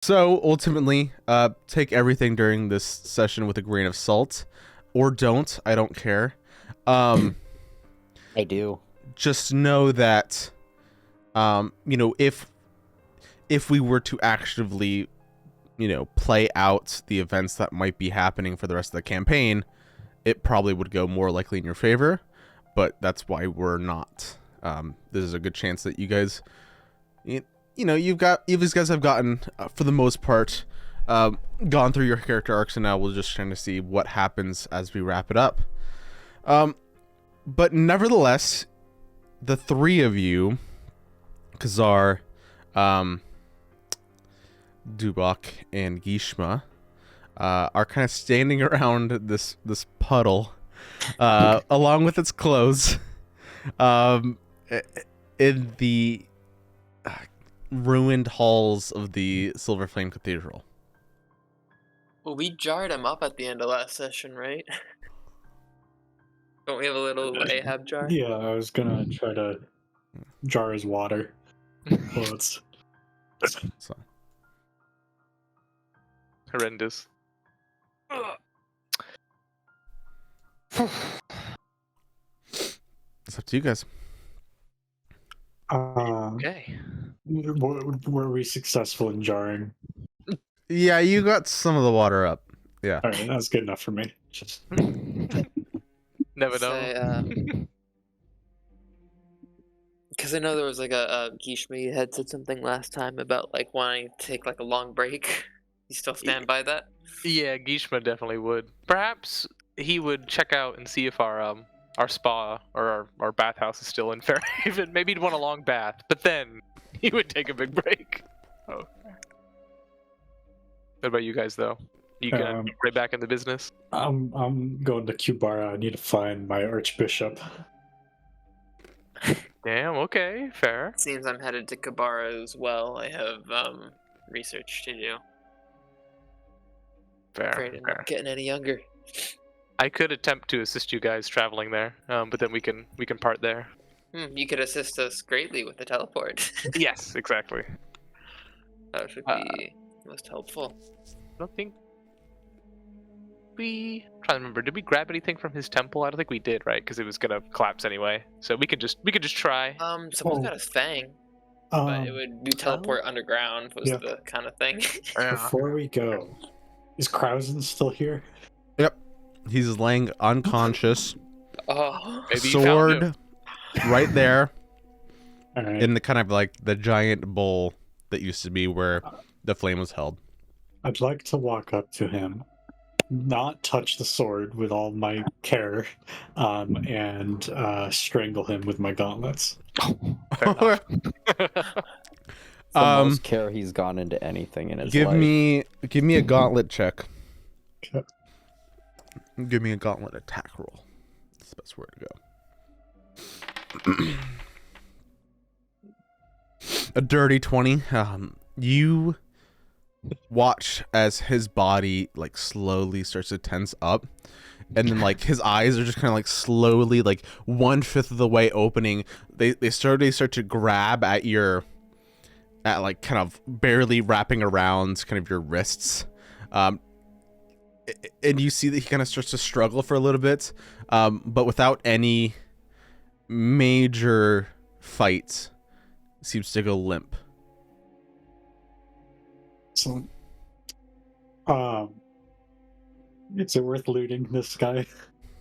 So ultimately, take everything during this session with a grain of salt, or don't. I don't care. Um, I do. just know that, if we were to actively, play out the events that might be happening for the rest of the campaign, it probably would go more likely in your favor. But that's why we're not. This is a good chance that you guys, you guys have gotten, for the most part, gone through your character arcs, and now we're just trying to see what happens as we wrap it up. But nevertheless, the three of you, Kazar, Dubak, and Gishma, are kind of standing around this puddle, along with its clothes, um, in the ruined halls of the Silver Flame Cathedral. Well, we jarred him up at the end of last session, right? Don't we have a little Ahab jar? Yeah, I was gonna try to jar his water. Clothes. So Horrendous. it's up to you guys. Okay. Were we successful in jarring? Yeah, you got some of the water up. Yeah. All right, that's good enough for me. Never know. Say, because I know there was like a Gishma had said something last time about like wanting to take like a long break. You still stand by that? Yeah, Gishma definitely would. Perhaps he would check out and see if our spa or our bathhouse is still in Fairhaven. Maybe he'd want a long bath, but then he would take a big break. Oh. What about you guys though? You gonna get right back in the business? I'm going to Khyber. I need to find my archbishop. Damn. Okay. Fair. Seems I'm headed to Kabara as well. I have research to do. Fair. Afraid I'm not getting any younger. I could attempt to assist you guys traveling there, but then we can part there. You could assist us greatly with the teleport. Yes, exactly. That would be most helpful. I don't think we. I'm trying to remember. Did we grab anything from his temple? I don't think we did, right? Because it was gonna collapse anyway. So we could just try. Someone's got a fang, but it would do teleport underground was the kind of thing. Before we go, is Krausen still here? Yep. He's laying unconscious. Oh, Maybe you found him. Sword right there. All right. In the kind of like the giant bowl that used to be where the flame was held. I'd like to walk up to him, not touch the sword with all my care, and strangle him with my gauntlets. Fair enough. The most care he's gone into anything in his life. Give me a gauntlet check. Okay. Give me a gauntlet attack roll. That's the best way to go. A dirty 20. You watch as his body like slowly starts to tense up, and then like his eyes are just kind of like slowly like 1/5 of the way opening. They start to grab at like kind of barely wrapping around kind of your wrists, and you see that he kind of starts to struggle for a little bit, but without any major fight, seems to go limp. So, is it worth looting this guy?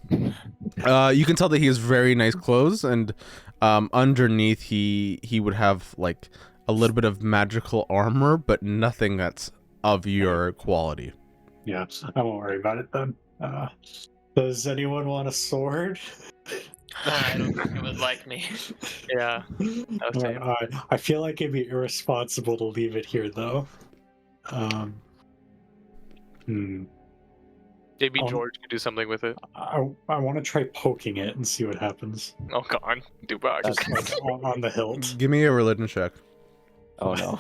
You can tell that he has very nice clothes, and underneath he would have like a little bit of magical armor, but nothing that's of your quality. Yeah, I won't worry about it then. Does anyone want a sword? I don't think it would like me. Yeah. That was tame. I feel like it'd be irresponsible to leave it here, though. Maybe George could do something with it. I want to try poking it and see what happens. Oh god, Dubak. Just like on the hilt. Give me a religion check. Oh no.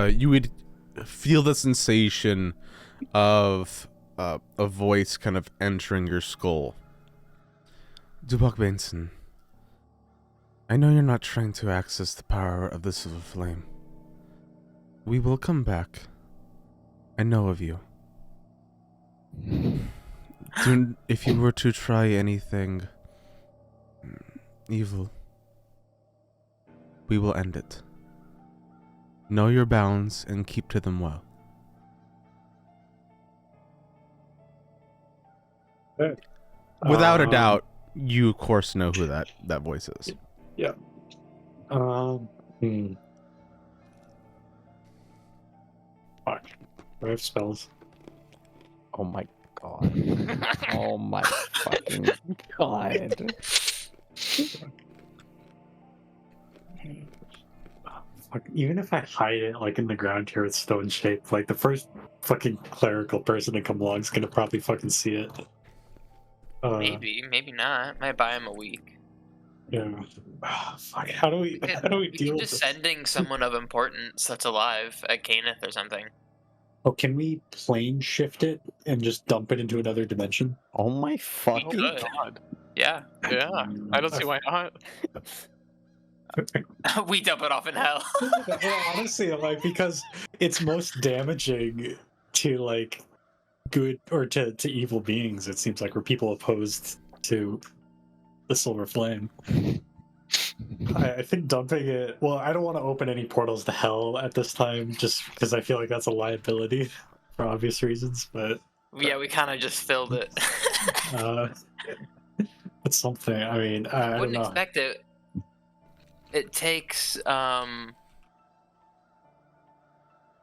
You would feel the sensation of a voice kind of entering your skull. Dubok Bainson, I know you're not trying to access the power of the Silver Flame. We will come back. I know of you. If you were to try anything evil, we will end it. Know your bounds and keep to them well. Without a doubt, you of course know who that voice is. Yeah. Fuck. Do I have spells? Oh my god. Oh my fucking god. Fuck, even if I hide it like in the ground here with stone shape, like the first fucking clerical person to come along is gonna probably fucking see it. Maybe not. Might buy him a week. Yeah. Fuck. How do we deal with just this? sending someone of importance that's alive at Caneth or something. Oh, can we plane shift it and just dump it into another dimension? Oh my fucking could. God. Yeah. Yeah. I don't see why not. We dump it off in hell. Well, honestly, like, because it's most damaging to like good or to evil beings. It seems like, we're people opposed to the Silver Flame. I think dumping it. Well, I don't want to open any portals to hell at this time, just because I feel like that's a liability for obvious reasons. But Yeah, we kind of just filled it. it's something. I mean, I don't Wouldn't know. expect it. It takes an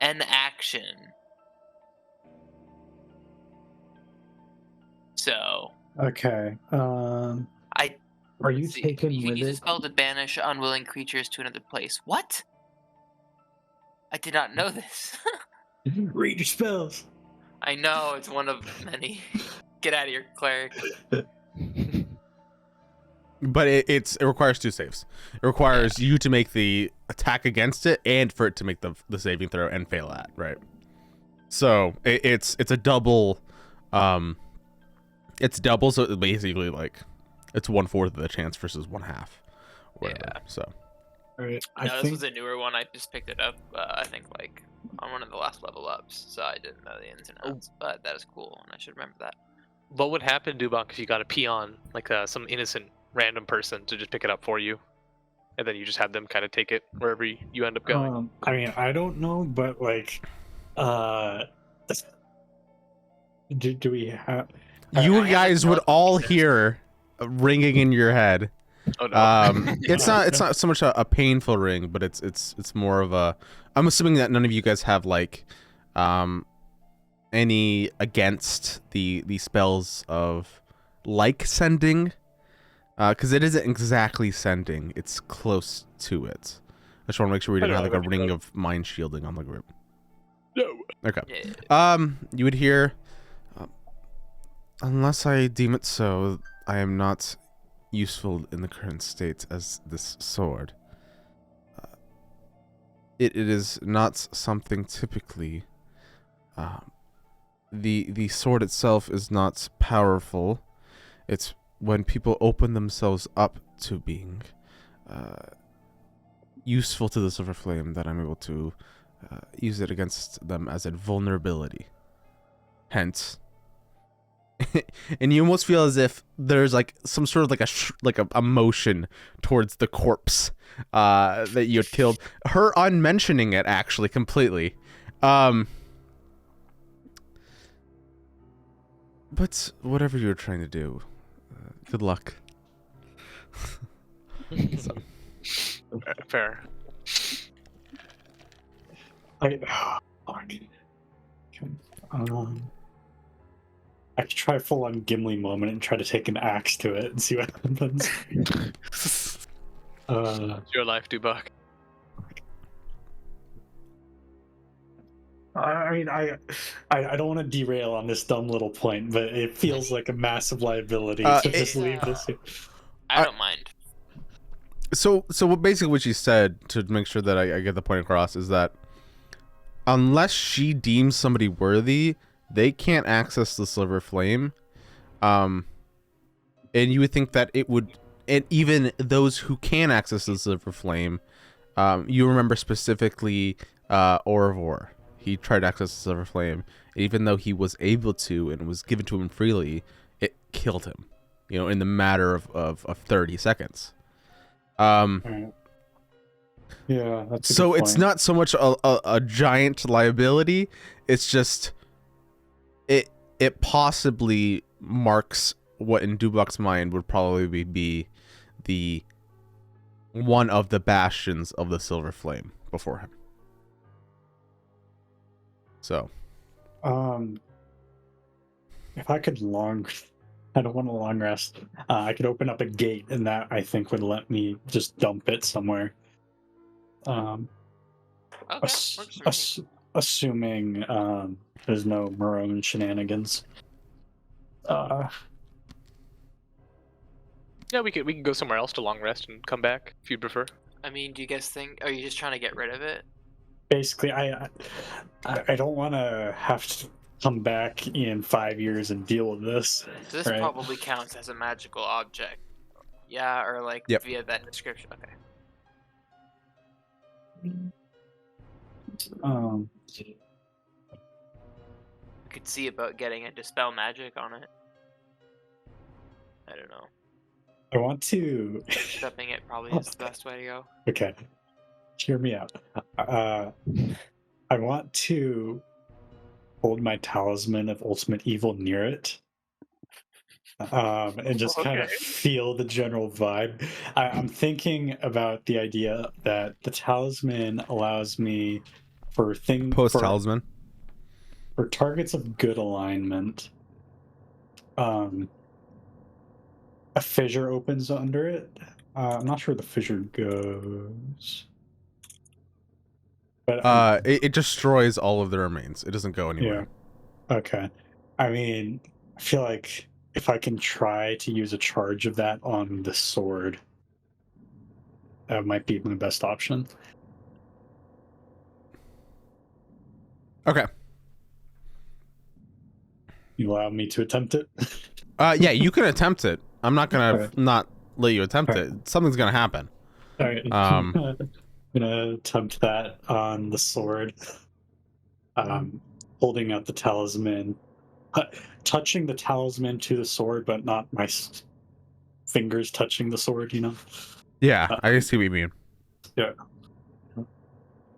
action. So Okay. I Are you see. taken You can with use a it? spell to banish unwilling creatures to another place. What? I did not know this. Read your spells. I know it's one of many. Get out of here, cleric. But it requires 2 saves. It requires you to make the attack against it and for it to make the saving throw and fail at, right? So it's a double, it's double. So basically, like, it's 1/4 of the chance versus 1/2. Whatever. Yeah. So. All right. No, I this was think. a newer one. I just picked it up. I think like on one of the last level ups, so I didn't know the ins and outs. But that is cool, and I should remember that. What would happen, Dubok, if you got a peon, like some innocent random person to just pick it up for you, and then you just have them kind of take it wherever you end up going? I mean, I don't know, but like, do we have? You I have guys a would spell all to hear a ringing in your head. Oh no. It's not so much a painful ring, but it's more of a. I'm assuming that none of you guys have like, any against the spells of like sending, because it isn't exactly sending. It's close to it. I just want to make sure we I didn't have know, like a ring of mind shielding on the group. No. Okay. Yeah. You would hear, unless I deem it so, I am not useful in the current state as this sword. It is not something typically. The sword itself is not powerful. It's when people open themselves up to being useful to the Silver Flame that I'm able to use it against them as a vulnerability. Hence, and you almost feel as if there's like some sort of like a motion towards the corpse that you had killed. Her unmentioning it actually completely. But whatever you're trying to do, good luck. So. Fair. Fuck. I could try full on Gimli moment and try to take an axe to it and see what happens. It's your life, Dubok. I mean, I don't want to derail on this dumb little point, but it feels like a massive liability to just leave this here. I don't mind. So basically what she said, to make sure that I get the point across, is that unless she deems somebody worthy, they can't access the silver flame. And you would think that it would, and even those who can access the silver flame, you remember specifically Orivor. He tried to access the silver flame. Even though he was able to and was given to him freely, it killed him, in the matter of 30 seconds. Alright. Yeah, that's a So good it's point. not so much a giant liability. It's just it possibly marks what in Dubok's mind would probably be the one of the bastions of the silver flame before him. So If I could I don't want a long rest. I could open up a gate, and that I think would let me just dump it somewhere. Okay, works for me. Assuming there's no Marone shenanigans. Yeah, we can go somewhere else to long rest and come back if you'd prefer. I mean, do you guys think? Are you just trying to get rid of it? Basically, I don't want to have to come back in 5 years and deal with this. So this Right. probably counts as a magical object. Yeah, or like Yep. via that description. Okay. Um, You could see about getting a dispel magic on it. I don't know. I want to. Stepping it probably is the best way to go. Okay, hear me out. I want to hold my talisman of ultimate evil near it. And just kind of Okay. feel the general vibe. I'm thinking about the idea that the talisman allows me for post talisman. for targets of good alignment. A fissure opens under it. I'm not sure where the fissure goes, but It destroys all of the remains. It doesn't go anywhere. yeah. Okay. I mean, I feel like if I can try to use a charge of that on the sword, that might be my best option. Okay. You allow me to attempt it? Yeah, you can attempt it. I'm not gonna Alright. not let you attempt Alright. it. Something's gonna happen. All right. Um, I'm gonna attempt that on the sword. Holding out the talisman, touching the talisman to the sword, but not my fingers touching the sword. Yeah, I see what you mean. Yeah.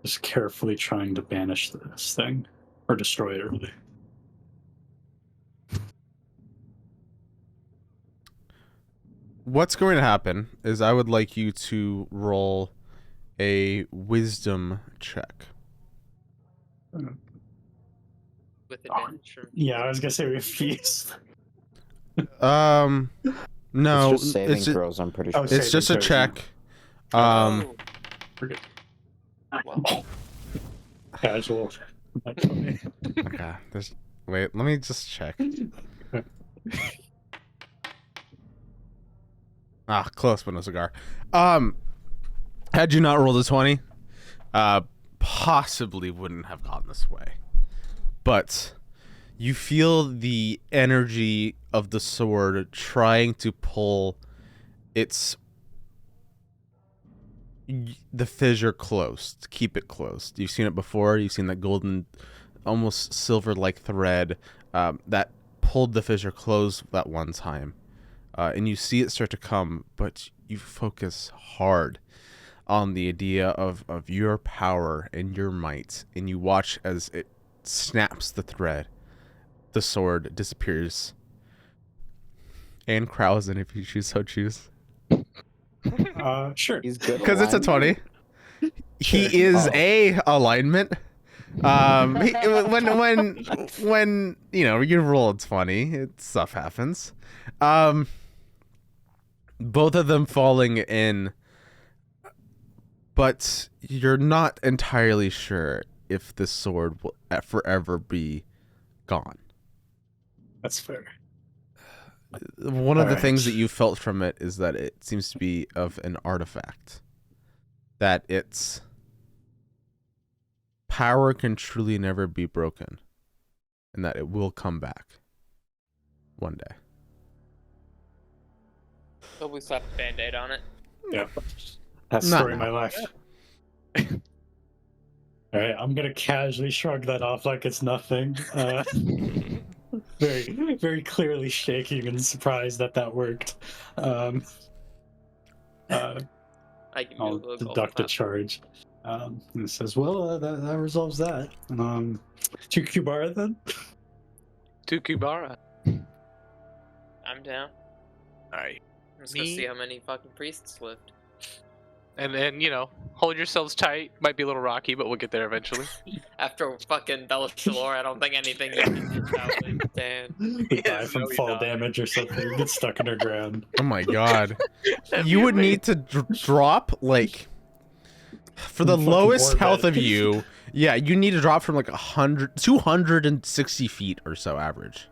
Just carefully trying to banish this thing or destroy it. Really. What's going to happen is I would like you to roll a wisdom check. With advantage. Or... Yeah, I was gonna say we have feast. No, It's just saving it's just, throws, I'm pretty Oh, sure. it's just a saving throws, check. Um, Forget. Well, Casual. That's funny. okay. Wait, let me just check. Close, but no cigar. Had you not rolled a 20, possibly wouldn't have gotten this way. But you feel the energy of the sword trying to pull the fissure close, to keep it closed. You've seen it before. You've seen that golden, almost silver-like thread that pulled the fissure closed that one time. And you see it start to come, but you focus hard on the idea of your power and your might, and you watch as it snaps the thread. The sword disappears. And Krausen, if you choose. Sure. He's good. Because it's a alignment. 20. He Sure. is Oh. a alignment. When you roll a 20, stuff happens. Both of them falling in, but you're not entirely sure if this sword will forever be gone. That's fair. One of the Alright. things that you felt from it is that it seems to be of an artifact. That its power can truly never be broken. and that it will come back one day. Hope we slap a band-aid on it. Yeah. That's the Not story of now. my life. All right, I'm gonna casually shrug that off like it's nothing. Very, very clearly shaking and surprised that that worked. I can I'll do a little deduct the golf charge. And it says, "Well, that resolves that." To Kubara then. To Kubara. I'm down. Alright. Let's go Me? see how many fucking priests lived. And you know, hold yourselves tight. Might be a little rocky, but we'll get there eventually. After fucking Belishalor, I don't think anything you can do probably stand. We die from no, we fall die. damage or something. Get stuck underground. Oh my god. That'd You be would amazing. need to drop like for the Fucking lowest health orbit. of you. Yeah, you need to drop from like 260 feet or so average.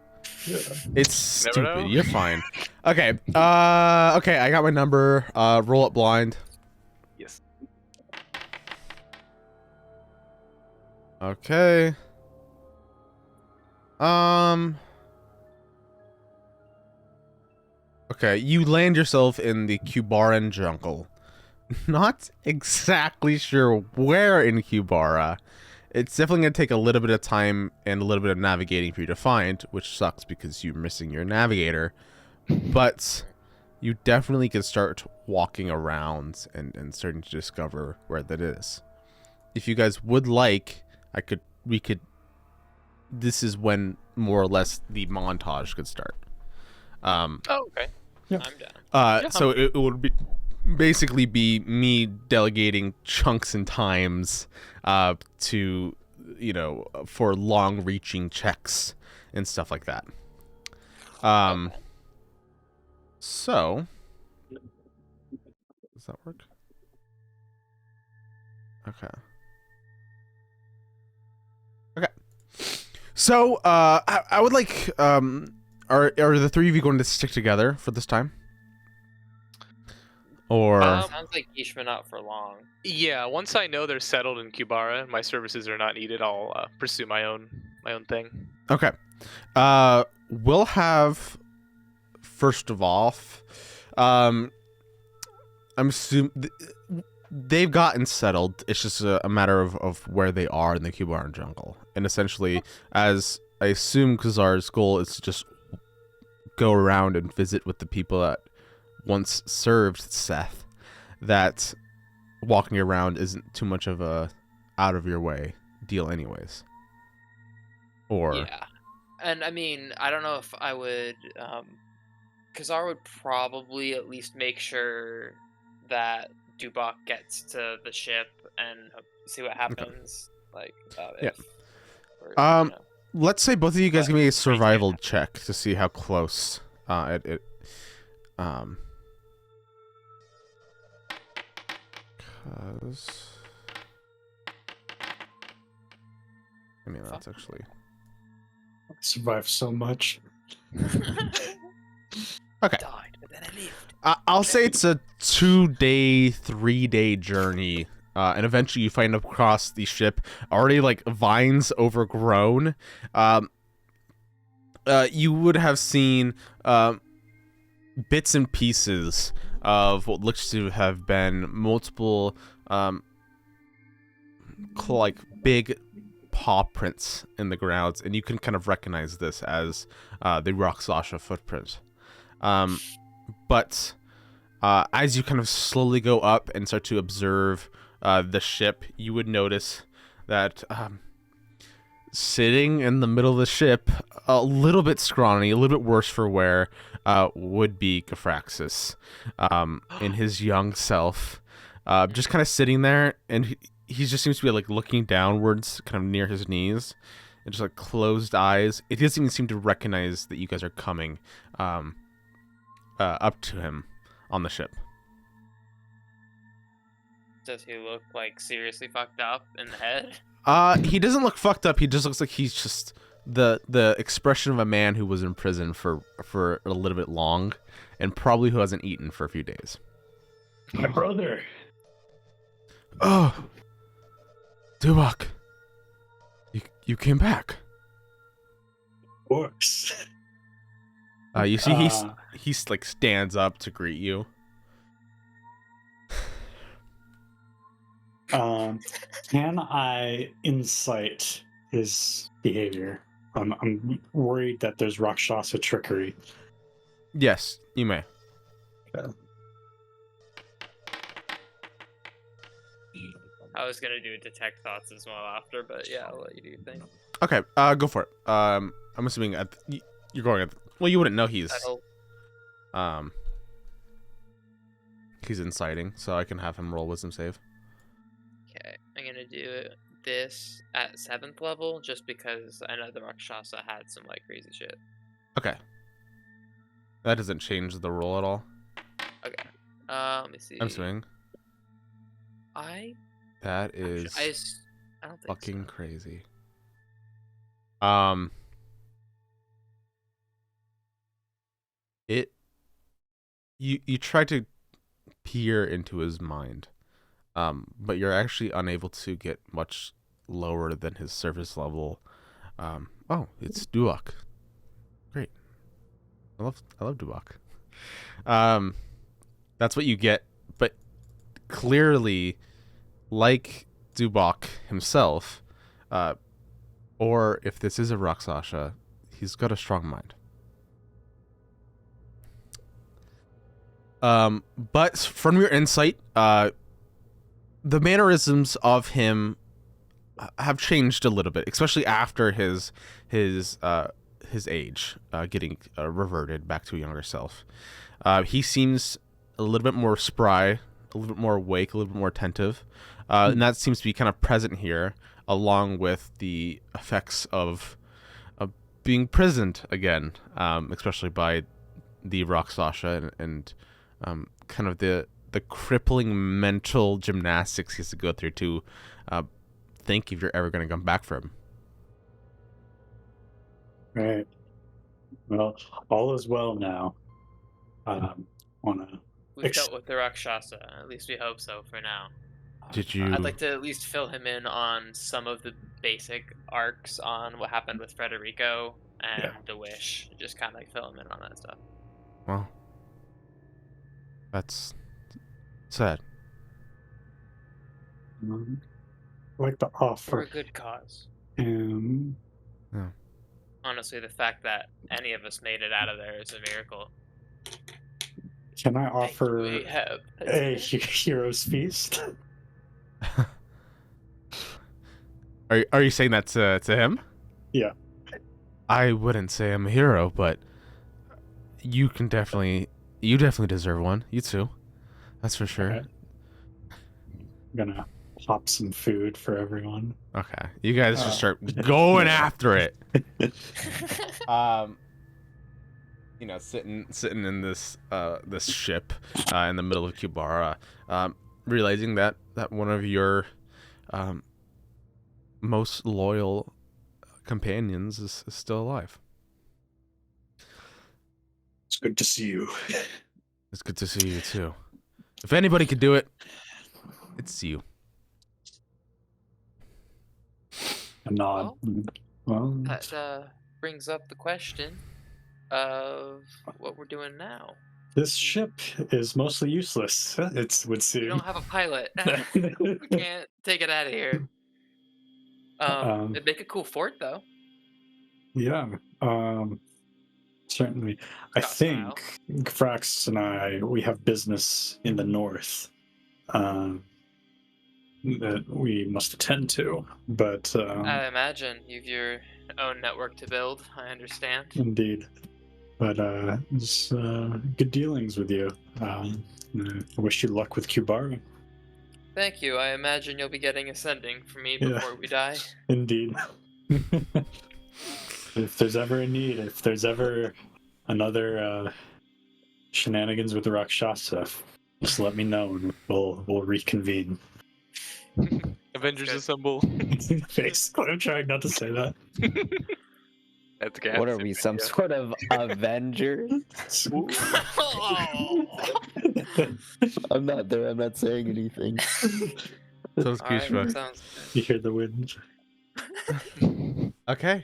Yeah. It's Never stupid. know. You're fine. Okay. Okay. I got my number. Roll it blind. Yes. Okay. Okay, you land yourself in the Kubaran jungle. Not exactly sure where in Kubara. It's definitely going to take a little bit of time and a little bit of navigating for you to find, which sucks because you're missing your navigator. But you definitely can start walking around and starting to discover where that is. If you guys would like, this is when more or less the montage could start. Oh, okay. I'm down. So it would be basically be me delegating chunks and times to, you know, for long reaching checks and stuff like that. Okay. So does that work? Okay. So I would like are the three of you going to stick together for this time? Or Sounds like Khyber not for long. Yeah, once I know they're settled in Kubara and my services are not needed, I'll pursue my own thing. okay. We'll have first of all, I'm assuming they've gotten settled. It's just a matter of where they are in the Kubaran jungle. And essentially, as I assume Khazar's goal is to just go around and visit with the people that once served Seth, that walking around isn't too much of a out of your way deal anyways. Or Yeah. And I mean, I don't know if I would Khazar would probably at least make sure that Dubak gets to the ship and see what happens. Like Yeah. if or, Um, let's say both of you guys But give me a we can't survival have- check to see how close it cause I mean that's actually Survived so much. okay. died, but then I lived. I'll say it's a 2-day, 3-day journey, and eventually you find across the ship already like vines overgrown. You would have seen bits and pieces of what looks to have been multiple, like big paw prints in the grounds, and you can kind of recognize this as the Roxasha footprint. But as you kind of slowly go up and start to observe the ship, you would notice that sitting in the middle of the ship, a little bit scrawny, a little bit worse for wear, would be Gafraxis in his young self. Just kind of sitting there, and he just seems to be like looking downwards, kind of near his knees, and just like closed eyes. It doesn't even seem to recognize that you guys are coming up to him on the ship. Does he look like seriously fucked up in the head? He doesn't look fucked up. He just looks like he's just the expression of a man who was in prison for a little bit long, and probably who hasn't eaten for a few days. My brother. Oh, Duwak, you came back. course. You see, he's like stands up to greet you. Can I insight his behavior? I'm worried that there's Rakshasa trickery. Yes, you may. Okay. I was gonna do detect thoughts as well after, but yeah, I'll let you do your thing. Okay, go for it. I'm assuming you're going at. Well, you wouldn't know he's inciting, so I can have him roll wisdom save. Okay, I'm gonna do this at 7th level just because I know the Rakshasa had some like crazy shit. Okay. That doesn't change the roll at all. Okay. Let me see. I'm assuming. That is I don't think fucking so. crazy. You try to peer into his mind, but you're actually unable to get much lower than his surface level. Oh, it's Duok. Great. I love Duok. That's what you get, but clearly, like Dubok himself, or if this is a Rakshasa, he's got a strong mind. But from your insight, the mannerisms of him have changed a little bit, especially after his age getting reverted back to a younger self. He seems a little bit more spry, a little bit more awake, a little bit more attentive, and that seems to be kind of present here, along with the effects of being prisoned again, especially by the Rakshasa and kind of the crippling mental gymnastics he has to go through to think if you're ever going to come back for him. Right. Well, all is well now. We've dealt with the Rakshasa. At least we hope so for now. Did you? I'd like to at least fill him in on some of the basic arcs on what happened with Federico and the Wish. Just kind of like fill him in on that stuff. Well, that's sad. I'd like to For offer a good cause. him. Honestly, the fact that any of us made it out of there is a miracle. Can I offer Ahab. a hero's feast? Are you saying that to him? Yeah. I wouldn't say I'm a hero, but you definitely deserve one. You too. That's for sure. Okay. I'm gonna pop some food for everyone. Okay. You guys just start going after it. Sitting in this ship in the middle of Khyber, realizing that one of your most loyal companions is still alive. It's good to see you. It's good to see you too. If anybody could do it, it's you. A nod. Well, That brings up the question of what we're doing now. this ship is mostly useless. It would seem. We don't have a pilot. We can't take it out of here. It'd make a cool fort, though. Yeah. Certainly. I Got think Frax and we have business in the north that we must attend to. But I imagine you've your own network to build. I understand. indeed. But it's good dealings with you. I wish you luck with Khyber. Thank you. I imagine you'll be getting ascending for me before we die. Indeed. If there's ever a need, if there's ever another shenanigans with the Rakshasa, just let me know and we'll reconvene. Avengers assemble. Basically, I'm trying not to say that. That's gas. What are we, some sort of Avengers? I'm not there. I'm not saying anything. Sounds Alright, Khyber. sounds You hear the wind. Okay.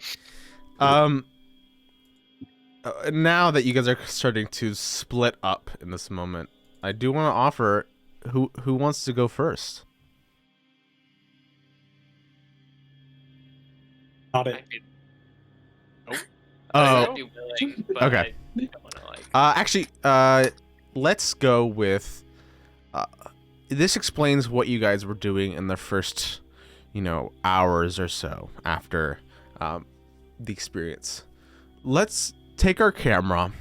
now that you guys are starting to split up in this moment, I do want to offer who wants to go first. Not I'd it. be, Oh, I'd be willing, but okay. I don't want to like. actually, let's go with. This explains what you guys were doing in the first, hours or so after the experience. Let's take our camera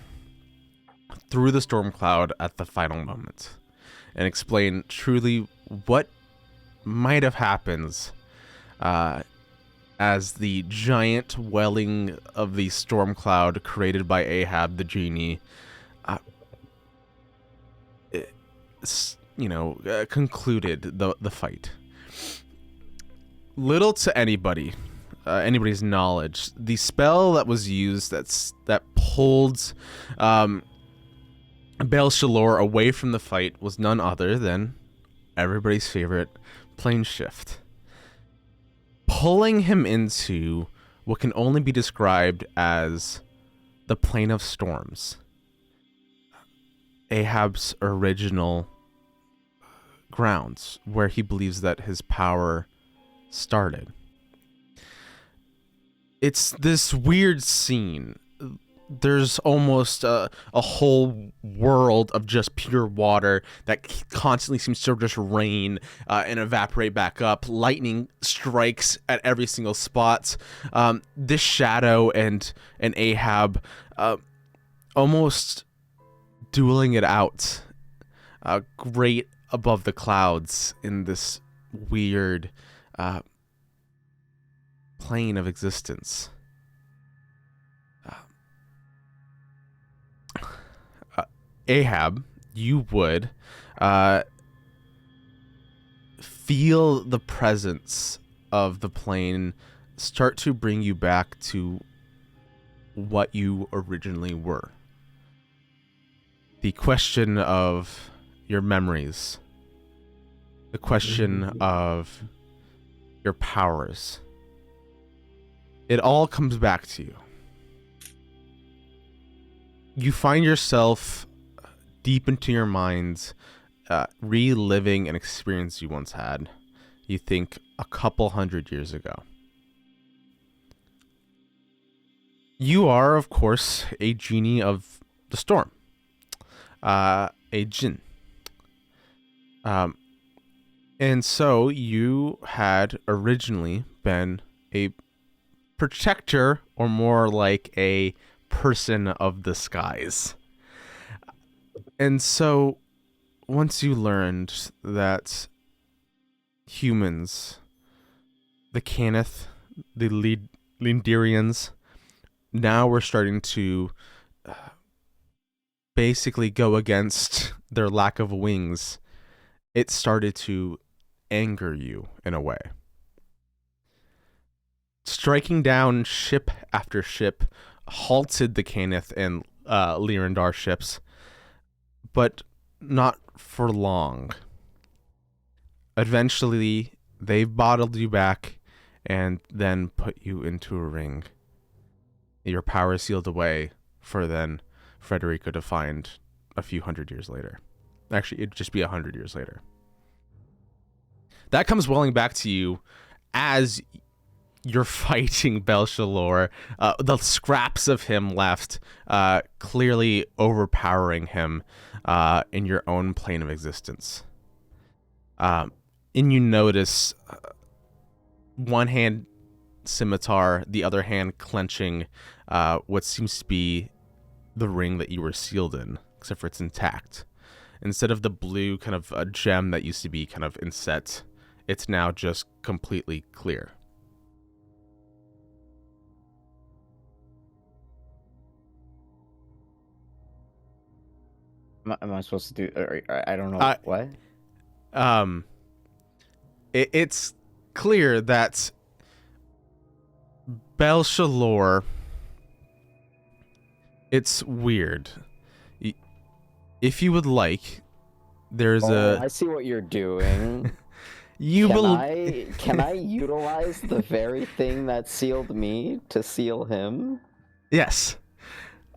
through the storm cloud at the final moment and explain truly what might have happened as the giant welling of the storm cloud created by Ahab the genie concluded the fight. Little to anybody's knowledge, the spell that was used that pulled Belshalor away from the fight was none other than everybody's favorite plane shift, pulling him into what can only be described as the plane of storms, Ahab's original grounds, where he believes that his power started. It's this weird scene. There's almost a whole world of just pure water that constantly seems to just rain and evaporate back up. Lightning strikes at every single spot. This shadow and Ahab almost dueling it out, great above the clouds in this weird plane of existence. Ahab, you would feel the presence of the plane start to bring you back to what you originally were. The question of your memories, the question of your powers, it all comes back to you. You find yourself deep into your minds, reliving an experience you once had. You think a couple 100 years ago. You are, of course, a genie of the storm, a jinn. And so you had originally been a protector, or more like a person of the skies. And so once you learned that humans, the Canith, the Lindirians, now were starting to basically go against their lack of wings, it started to anger you in a way. Striking down ship after ship halted the Canith and Lyrandar ships, but not for long. Eventually, they bottled you back and then put you into a ring. Your power sealed away for then Frederica to find a few 100 years later. Actually, it'd just be 100 years later. That comes welling back to you as you're fighting Belshalor. The scraps of him left, clearly overpowering him in your own plane of existence. And you notice one hand scimitar, the other hand clenching what seems to be the ring that you were sealed in, except for it's intact. Instead of the blue kind of a gem that used to be kind of inset, it's now just completely clear. Am I supposed to do? I don't know what. It's clear that Belshalor. It's weird. If you would like, there's I see what you're doing. Can I utilize the very thing that sealed me to seal him? Yes.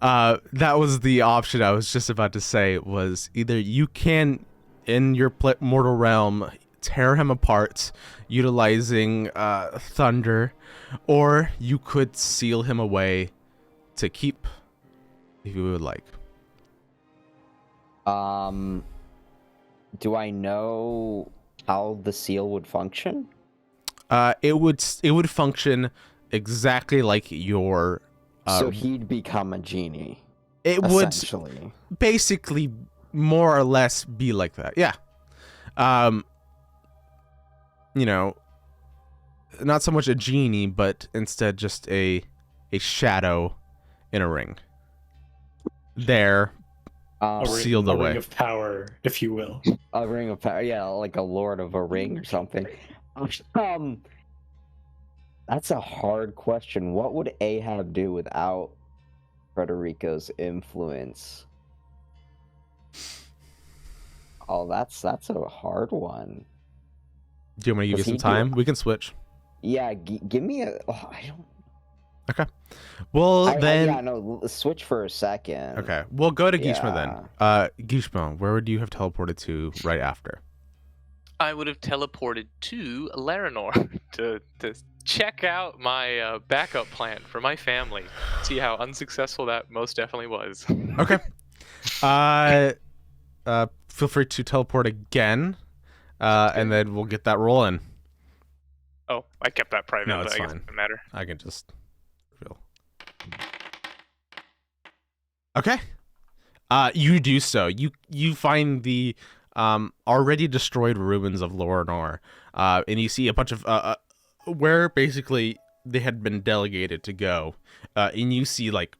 That was the option I was just about to say, was either you can, in your mortal realm, tear him apart utilizing thunder, or you could seal him away to keep, if you would like. Do I know how the seal would function? It would function exactly like your. So he'd become a genie. It would essentially basically more or less be like that. Yeah. You know, not so much a genie, but instead just a shadow in a ring. There, sealed away. A ring of power, if you will. A ring of power, yeah, like a lord of a ring or something. That's a hard question. What would Ahab do without Frederico's influence? Oh, that's a hard one. Do you want me to give you some time? We can switch. Yeah, give me a. Oh, I don't. Okay. Well, then. Yeah, no, switch for a second. Okay. We'll go to Gishma then. Gishma, where would you have teleported to right after? I would have teleported to Laranor to check out my backup plan for my family. See how unsuccessful that most definitely was. Okay. Feel free to teleport again, and then we'll get that rolling. Oh, I kept that private. No, it's I fine. guess it doesn't matter. I can just feel. Okay. You do so. You find the already destroyed ruins of Loranor, and you see a bunch of where basically they had been delegated to go, and you see like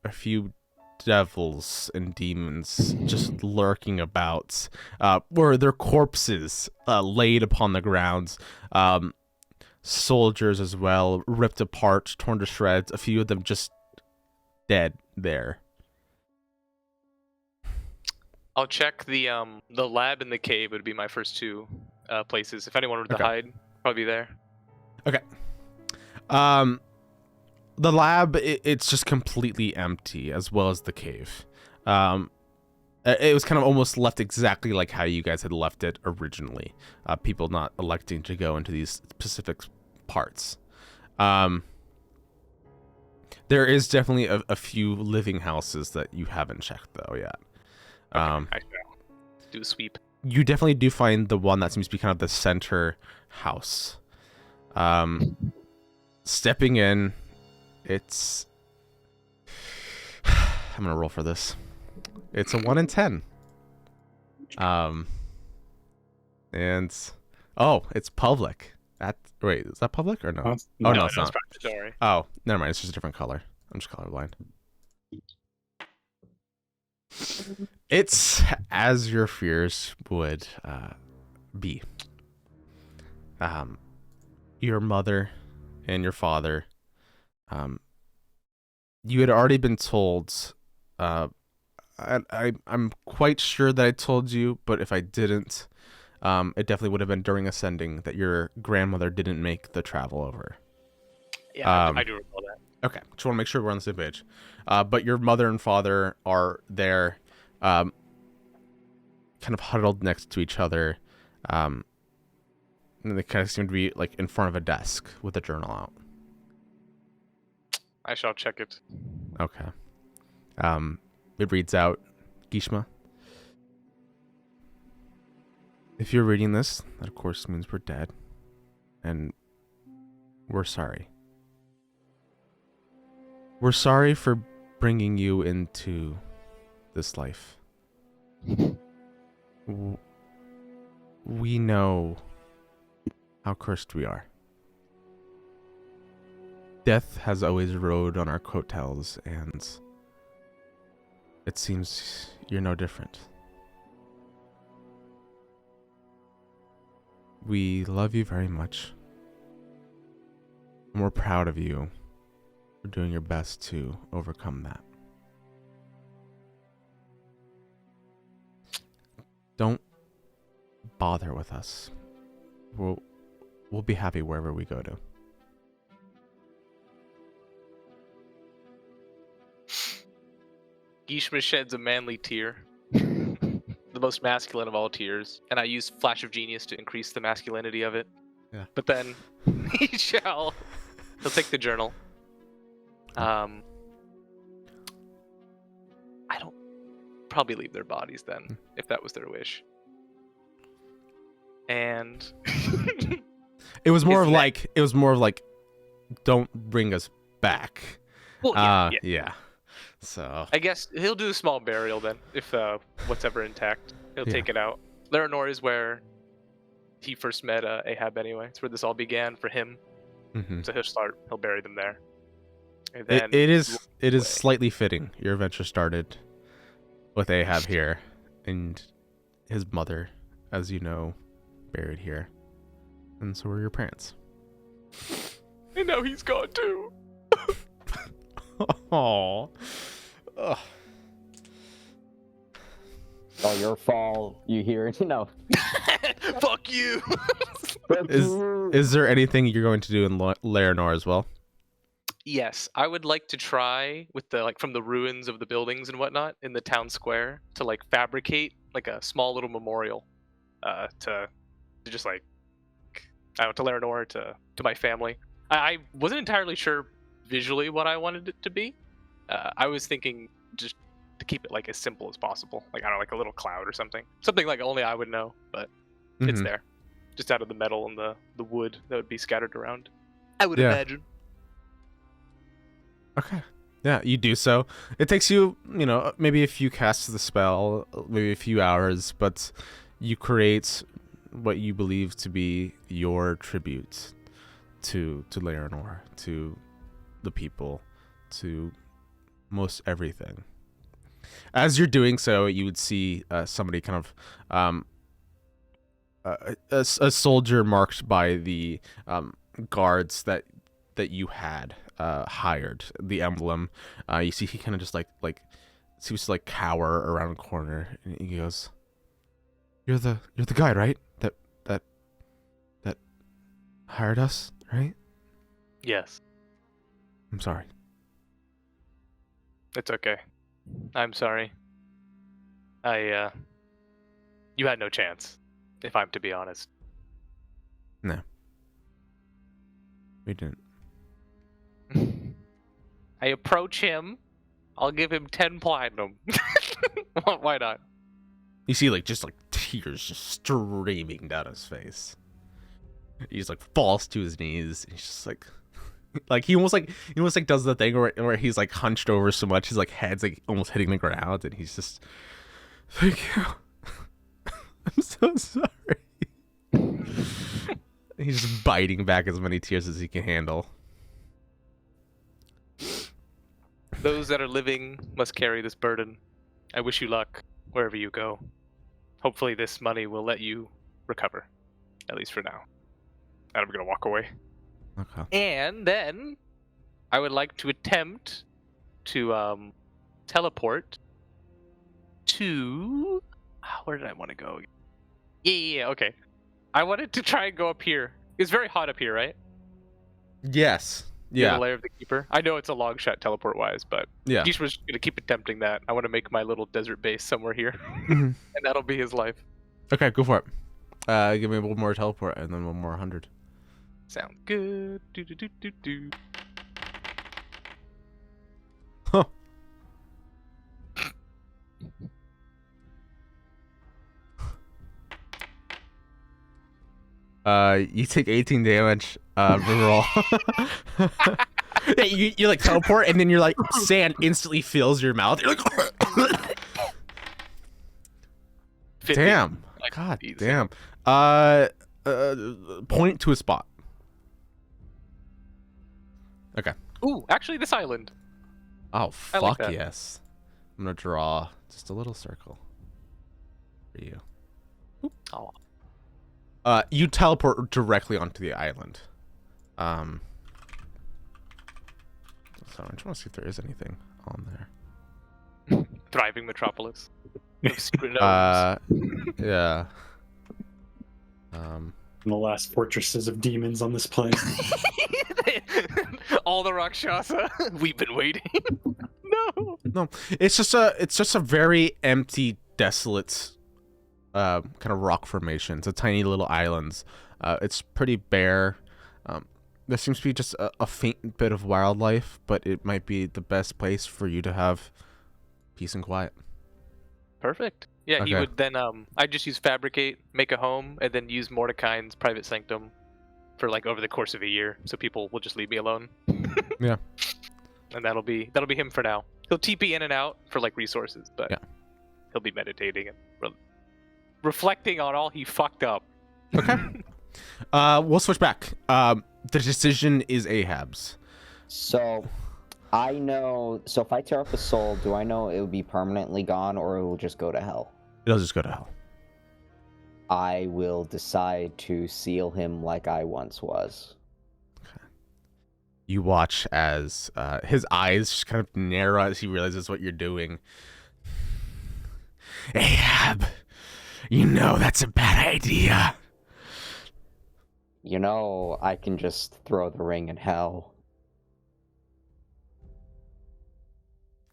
a few devils and demons just lurking about, where their corpses laid upon the grounds, soldiers as well, ripped apart, torn to shreds, a few of them just dead there. I'll check the lab and the cave would be my first two places. If anyone were to hide, probably there. Okay. The lab, it's just completely empty, as well as the cave. It was kind of almost left exactly like how you guys had left it originally. People not electing to go into these specific parts. There is definitely a few living houses that you haven't checked though yet. I shall do a sweep. You definitely do find the one that seems to be kind of the center house. Stepping in, it's... I'm gonna roll for this. It's a 1 in 10. And it's public. Wait, is that public or no? No, it's not. Sorry. Oh, never mind. It's just a different color. I'm just colorblind. It's as your fears would be. Your mother and your father. You had already been told. I'm quite sure that I told you, but if I didn't, it definitely would have been during ascending that your grandmother didn't make the travel over. Yeah, I do recall that. Okay, just want to make sure we're on the same page. But your mother and father are there, kind of huddled next to each other. And they kind of seem to be like in front of a desk with a journal out. I shall check it. Okay. It reads out, Gishma. If you're reading this, that of course means we're dead. And we're sorry. We're sorry for bringing you into this life. We know how cursed we are. Death has always rode on our coattails, and it seems you're no different. We love you very much. And we're proud of you for doing your best to overcome that. Don't bother with us. We'll be happy wherever we go to. Gishma sheds a manly tear. The most masculine of all tears. And I use Flash of Genius to increase the masculinity of it. Yeah. But then he'll take the journal. I don't probably leave their bodies then, if that was their wish. And It was more His of like, don't bring us back. well, Yeah. So I guess he'll do a small burial then, if what's ever intact. He'll take it out. Laranor is where he first met Ahab anyway. It's where this all began for him. mhm. So he'll bury them there. And then it is slightly fitting. Your adventure started with Ahab here, and his mother, as you know, buried here, and so were your parents. And now he's gone too. Aww. Ugh. Oh, your fall. You hear it? Fuck you. Is there anything you're going to do in Laranor as well? Yes, I would like to try with the from the ruins of the buildings and whatnot in the town square to fabricate a small little memorial, to just I don't know, to Laranor, to my family. I wasn't entirely sure visually what I wanted it to be. I was thinking just to keep it as simple as possible, I don't know, a little cloud or something only I would know, but it's Mhm. there, just out of the metal and the wood that would be scattered around, I would Yeah. imagine. Okay. Yeah, you do so. It takes you, maybe a few casts of the spell, maybe a few hours, but you create what you believe to be your tribute to Laranor, to the people, to most everything. As you're doing so, you would see somebody kind of a soldier marked by the guards that you had hired, the emblem. You see he kind of just seems to cower around a corner, and he goes, "You're the guy, right? That hired us, right? Yes, I'm sorry." it's okay. I'm sorry. You had no chance, if I'm to be honest. No, we didn't. I approach him. I'll give him 10 platinum. Why not? You see, just tears just streaming down his face. He's falls to his knees. And he's just he almost does the thing where he's hunched over so much his head's almost hitting the ground, and he's just, "Thank you. I'm so sorry." He's just biting back as many tears as he can handle. Those that are living must carry this burden. I wish you luck wherever you go. Hopefully this money will let you recover, at least for now. And I'm gonna walk away. Okay. And then I would like to attempt to teleport to where did I want to go? Yeah, okay. I wanted to try and go up here. It's very hot up here, right? Yes. Near Yeah. the lair of the keeper. I know it's a long shot teleport wise, but Yeah. Gish was gonna keep attempting that. I want to make my little desert base somewhere here, Mhm. and that'll be his life. Okay, go for it. Give me one more teleport and then one more 100. Sound good. Do do do do do. Huh. You take 18 damage. Reroll. Yeah, you teleport, and then sand instantly fills your mouth. You're 50. damn. Like, God easy. damn. Point to a spot. Okay. Ooh, actually, this island. Oh I like fuck that. yes. I'm gonna draw just a little circle for you. Oh, You teleport directly onto the island. So I'm trying to see if there is anything on there. thriving metropolis. With secret gnomes. Yeah. The last fortresses of demons on this plane. All the Rakshasa. We've been waiting. No. no. It's just a very empty, desolate kind of rock formation. It's a tiny little islands. It's pretty bare. There seems to be just a faint bit of wildlife, but it might be the best place for you to have peace and quiet. Perfect. Yeah, he Okay. would then. I'd just use fabricate, make a home, and then use Mordecai's private sanctum for like over the course of a year, so people will just leave me alone. Yeah. And that'll be him for now. He'll TP in and out for like resources, but Yeah. he'll be meditating and reflecting on all he fucked up. Okay. We'll switch back. The decision is Ahab's. So, I know. So, if I tear up a soul, do I know it will be permanently gone, or it will just go to hell? It'll just go to hell. I will decide to seal him like I once was. You watch as his eyes just kind of narrow as he realizes what you're doing. Ahab, you know that's a bad idea. You know, I can just throw the ring in hell.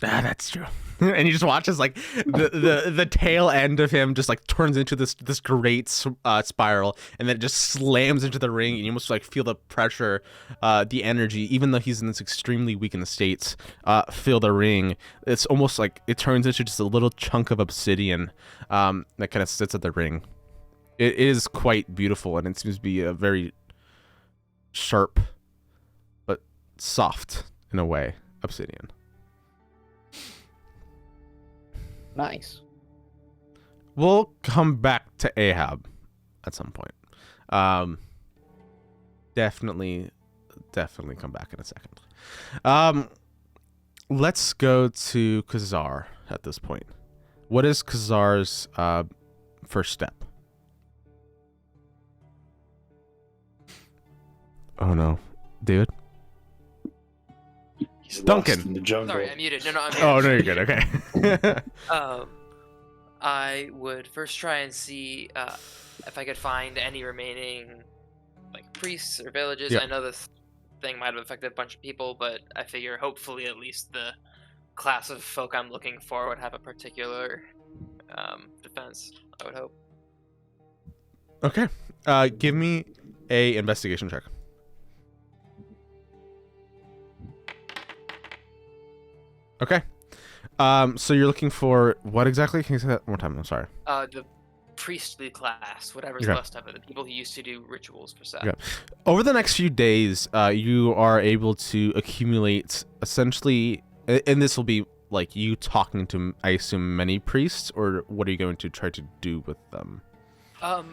Ah, that's true. And you just watch as like the tail end of him just like turns into this great spiral, and then it just slams into the ring, and you almost like feel the pressure, the energy, even though he's in this extremely weakened state, feel the ring. It's almost like it turns into just a little chunk of obsidian that kind of sits at the ring. It is quite beautiful, and it seems to be a very sharp but soft in a way obsidian. Nice. We'll come back to Ahab at some point. Definitely come back in a second. Let's go to Khazar at this point. What is Khazar's first step? Oh no, David? He's Duncan. lost in the jungle. Sorry, I muted. No, I'm muted. Oh no, you're good. Okay. I would first try and see if I could find any remaining like priests or villages. Yeah. I know this thing might have affected a bunch of people, but I figure hopefully at least the class of folk I'm looking for would have a particular defense. I would hope. Okay. Give me a investigation check. Okay. So you're looking for what exactly? Can you say that one more time? I'm sorry. The priestly class, whatever's Okay. left of it, the people who used to do rituals for Seth. Okay. Over the next few days, you are able to accumulate essentially, and this will be like you talking to, I assume, many priests, or what are you going to try to do with them?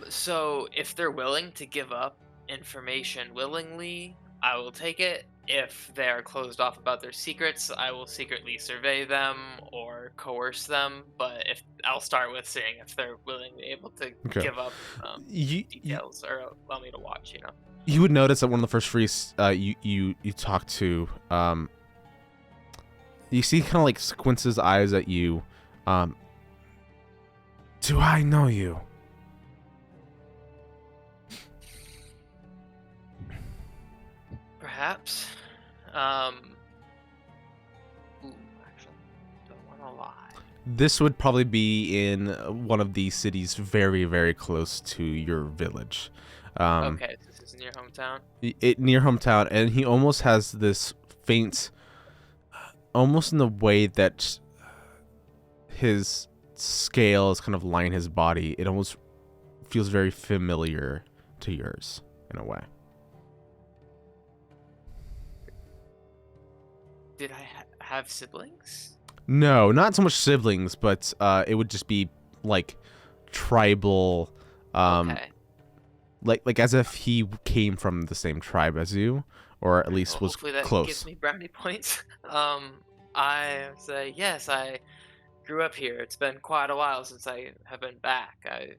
So if they're willing to give up information willingly, I will take it. If they're closed off about their secrets, I will secretly survey them or coerce them. But if I'll start with seeing if they're willingly able to Okay. give up You details or allow me to watch. You know. you would notice that one of the first priests you talk to, you see kind of like squints his eyes at you. Do I know you? Perhaps. Ooh, actually, don't want to lie. This would probably be in one of these cities very, very close to your village. Okay, this is in your hometown. Near hometown, and he almost has this faint, almost in the way that his scales kind of line his body. It almost feels very familiar to yours in a way. Did I have siblings? No, not so much siblings, but it would just be like tribal, Okay. like as if he came from the same tribe as you, or at least Well, was hopefully that close. gives me brownie points. I say yes. I grew up here. It's been quite a while since I have been back. I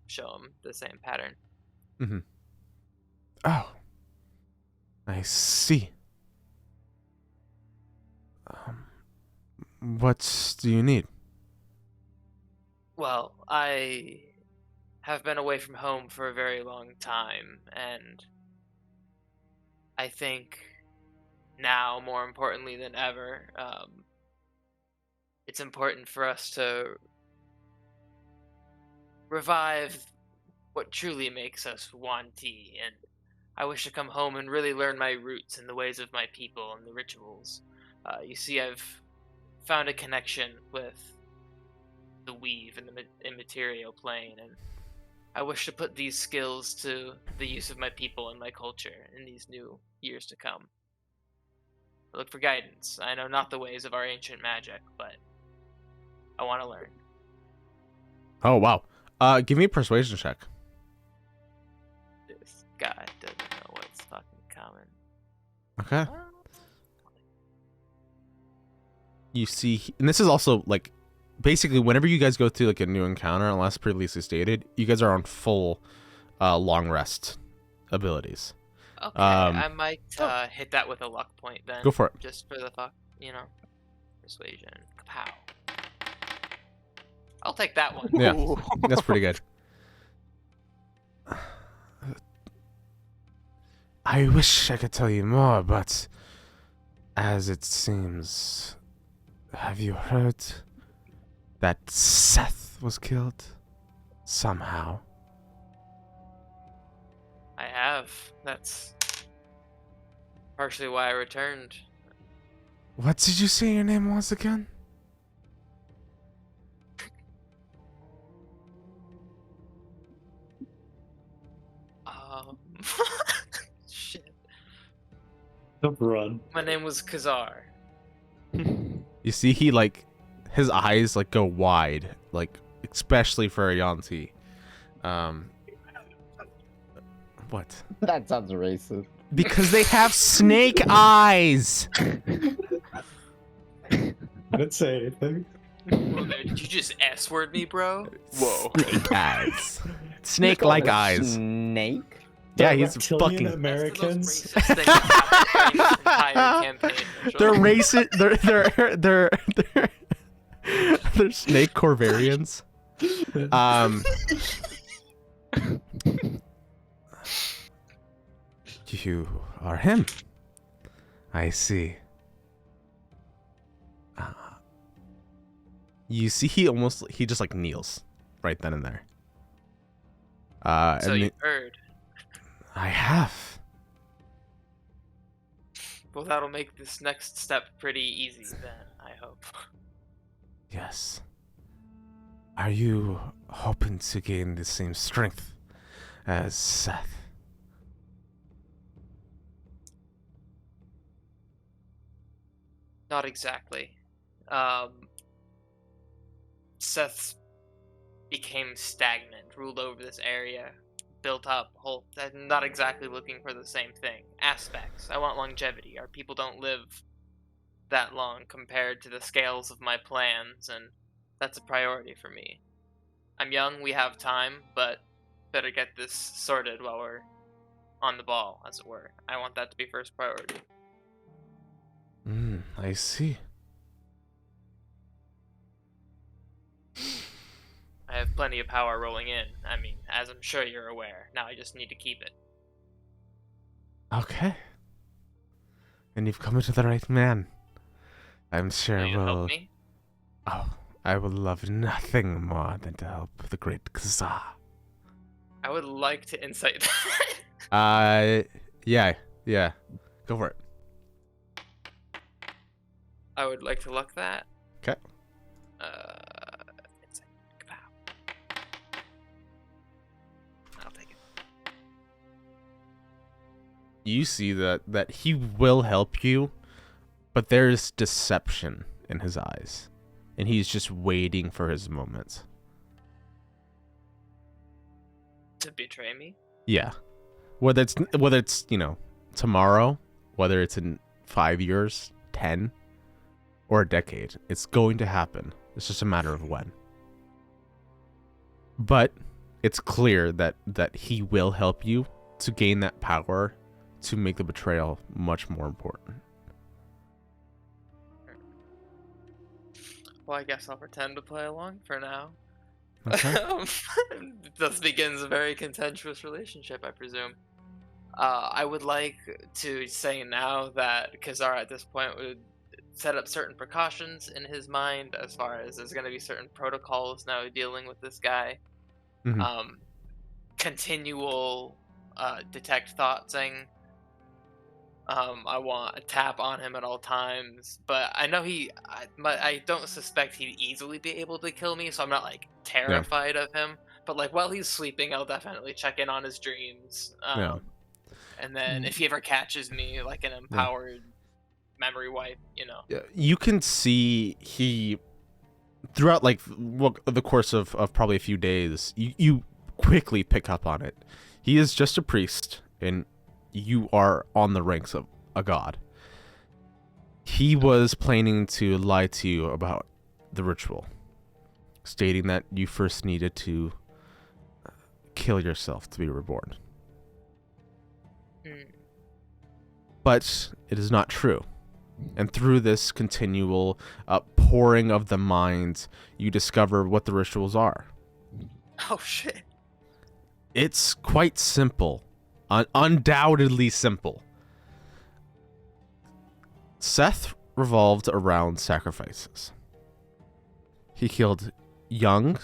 show him the same pattern. Oh, I see. What do you need? Well, I have been away from home for a very long time, and I think now, more importantly than ever, it's important for us to revive what truly makes us Wanti, and I wish to come home and really learn my roots and the ways of my people and the rituals. You see, I've found a connection with the weave and the immaterial plane, and I wish to put these skills to the use of my people and my culture in these new years to come. I look for guidance. I know not the ways of our ancient magic, but I want to learn. Oh wow. Give me a persuasion check. This guy doesn't know what's fucking coming. Okay. You see, and this is also like, basically, whenever you guys go through like a new encounter, unless previously stated, you guys are on full long rest abilities. Okay, I might hit that with a luck point then. Go for it. Just for the fuck, persuasion. Kapow. I'll take that one. Yeah, that's pretty good. I wish I could tell you more, but as it seems, have you heard that Seth was killed somehow? I have. That's partially why I returned. What did you say your name was again? Shit. The run. My name was Kazar. You see, he like, his eyes like go wide, like especially for a Yanti. What? That sounds racist. Because they have snake eyes. I didn't say anything. Whoa there, did you just S-word me, bro? Whoa. Snake eyes. Snake-like eyes. Snake? Yeah, The he's reptilian fucking. Americans. That's the most racist thing that's happened during this entire campaign. They're Mitchell. racist. They're snake Corvarians. You are him. I see. You see, he just like kneels right then and there. So and you heard. I have. Well, that'll make this next step pretty easy then, I hope. Yes. Are you hoping to gain the same strength as Seth? Not exactly. Seth became stagnant, ruled over this area, built up whole. I'm not exactly looking for the same thing. Aspects. I want longevity. Our people don't live that long compared to the scales of my plans, and that's a priority for me. I'm young, we have time, but better get this sorted while we're on the ball, as it were. I want that to be first priority. I see. I have plenty of power rolling in. I mean, as I'm sure you're aware. Now I just need to keep it. Okay. And you've come to the right man. I'm sure Will you we'll... help me? Oh, I will love nothing more than to help the great Kazaa. I would like to insight that. Yeah. Go for it. I would like to luck that. Okay. Insight. Kapow. I'll take it. You see that he will help you, but there's deception in his eyes, and he's just waiting for his moment. To betray me? Yeah. Whether it's tomorrow, whether it's in 5 years, 10, or a decade, it's going to happen. It's just a matter of when. But it's clear that he will help you to gain that power to make the betrayal much more important. Well, I guess I'll pretend to play along for now. Okay. Thus begins a very contentious relationship, I presume. I would like to say now that Kazar at this point would set up certain precautions in his mind as far as there's going to be certain protocols now dealing with this guy. Mhm. Continual detect thought thing. I want a tap on him at all times, but I know I don't suspect he'd easily be able to kill me, so I'm not like terrified of him. But like while he's sleeping, I'll definitely check in on his dreams. Yeah. And then if he ever catches me, like an empowered memory wipe, Yeah, you can see he throughout like the course of probably a few days, you quickly pick up on it. He is just a priest, and you are on the ranks of a god. He was planning to lie to you about the ritual, stating that you first needed to kill yourself to be reborn. But it is not true. And through this continual pouring of the mind, you discover what the rituals are. Oh shit. It's quite simple. Undoubtedly simple. Seth revolved around sacrifices. He killed young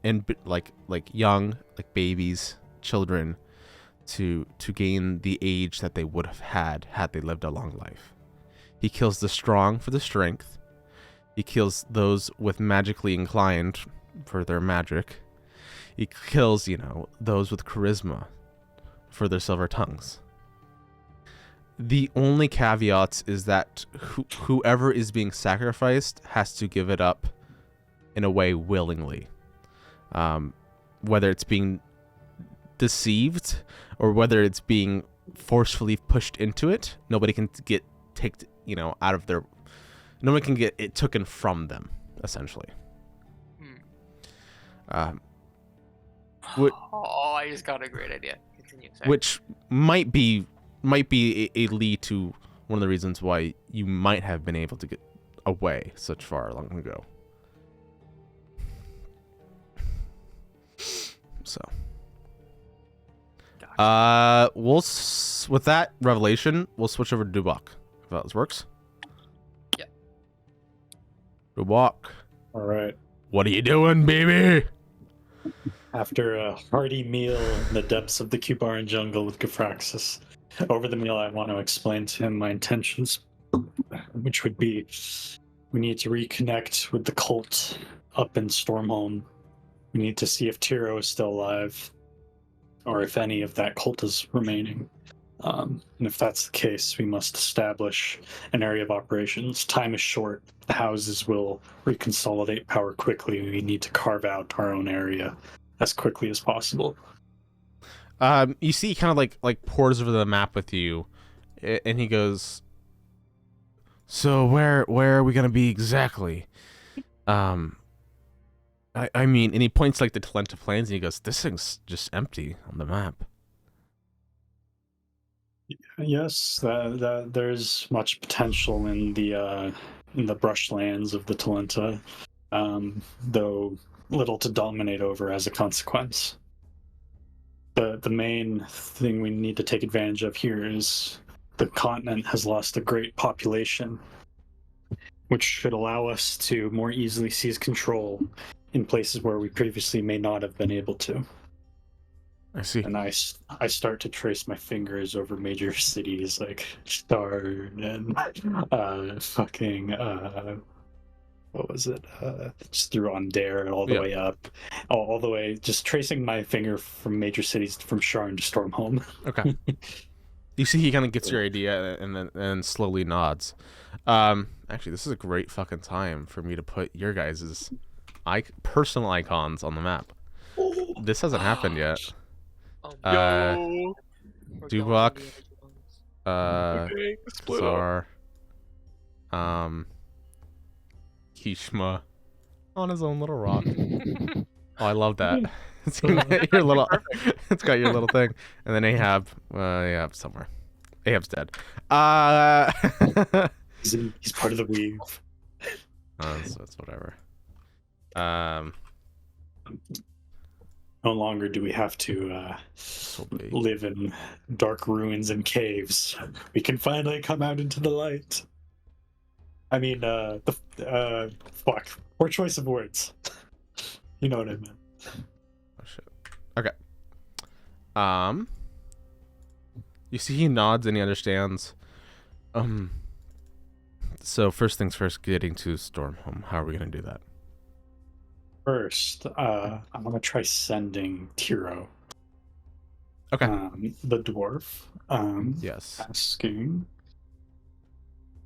and young babies, children, to gain the age that they would have had they lived a long life. He kills the strong for the strength. He kills those with magically inclined for their magic. He kills, those with charisma for their silver tongues. The only caveat is that whoever is being sacrificed has to give it up in a way willingly. Whether it's being deceived or whether it's being forcefully pushed into it, nobody can get out of their... Nobody can get it taken from them, essentially. I just got a great idea. Continue. Sorry. Which might be a lead to one of the reasons why you might have been able to get away such far long ago. So, with that revelation, we'll switch over to Dubok. If that works. Yeah. Dubok. All right. What are you doing, baby? After a hearty meal in the depths of the Khyber jungle with Gafraxis, over the meal I want to explain to him my intentions, which would be we need to reconnect with the cult up in Stormholm. We need to see if Tiro is still alive, or if any of that cult is remaining. And if that's the case, we must establish an area of operations. Time is short. The houses will reconsolidate power quickly. We need to carve out our own area as quickly as possible. You see, he kind of like pours over the map with you, and he goes, "So where are we gonna be exactly?" I mean, and he points like the Talenta Plains, and he goes, "This thing's just empty on the map." Yes, there's much potential in the brushlands of the Talenta, though little to dominate over as a consequence. The main thing we need to take advantage of here is the continent has lost a great population, which should allow us to more easily seize control in places where we previously may not have been able to. I see. And I start to trace my fingers over major cities like Stard and what was it? Just through Ondare all the way up, all the way, just tracing my finger from major cities from Sharn to Stormholm. Okay. You see, he kind of gets your idea and then slowly nods. Actually, this is a great fucking time for me to put your guys' personal icons on the map. This hasn't happened yet. Dubok, Kazar, Kishma on his own little rock. Oh, I love that. It's got your little, it's got your little thing, and then Ahab. Ahab somewhere. Ahab's dead. He's part of the weave. So it's whatever. No longer do we have to live in dark ruins and caves. We can finally come out into the light. I mean, fuck. Poor choice of words. You know what I meant. Oh shit. Okay. You see, he nods and he understands. So first things first, getting to Stormhome. How are we gonna do that? First, I'm gonna try sending Tiro, Okay. the dwarf, Yes. asking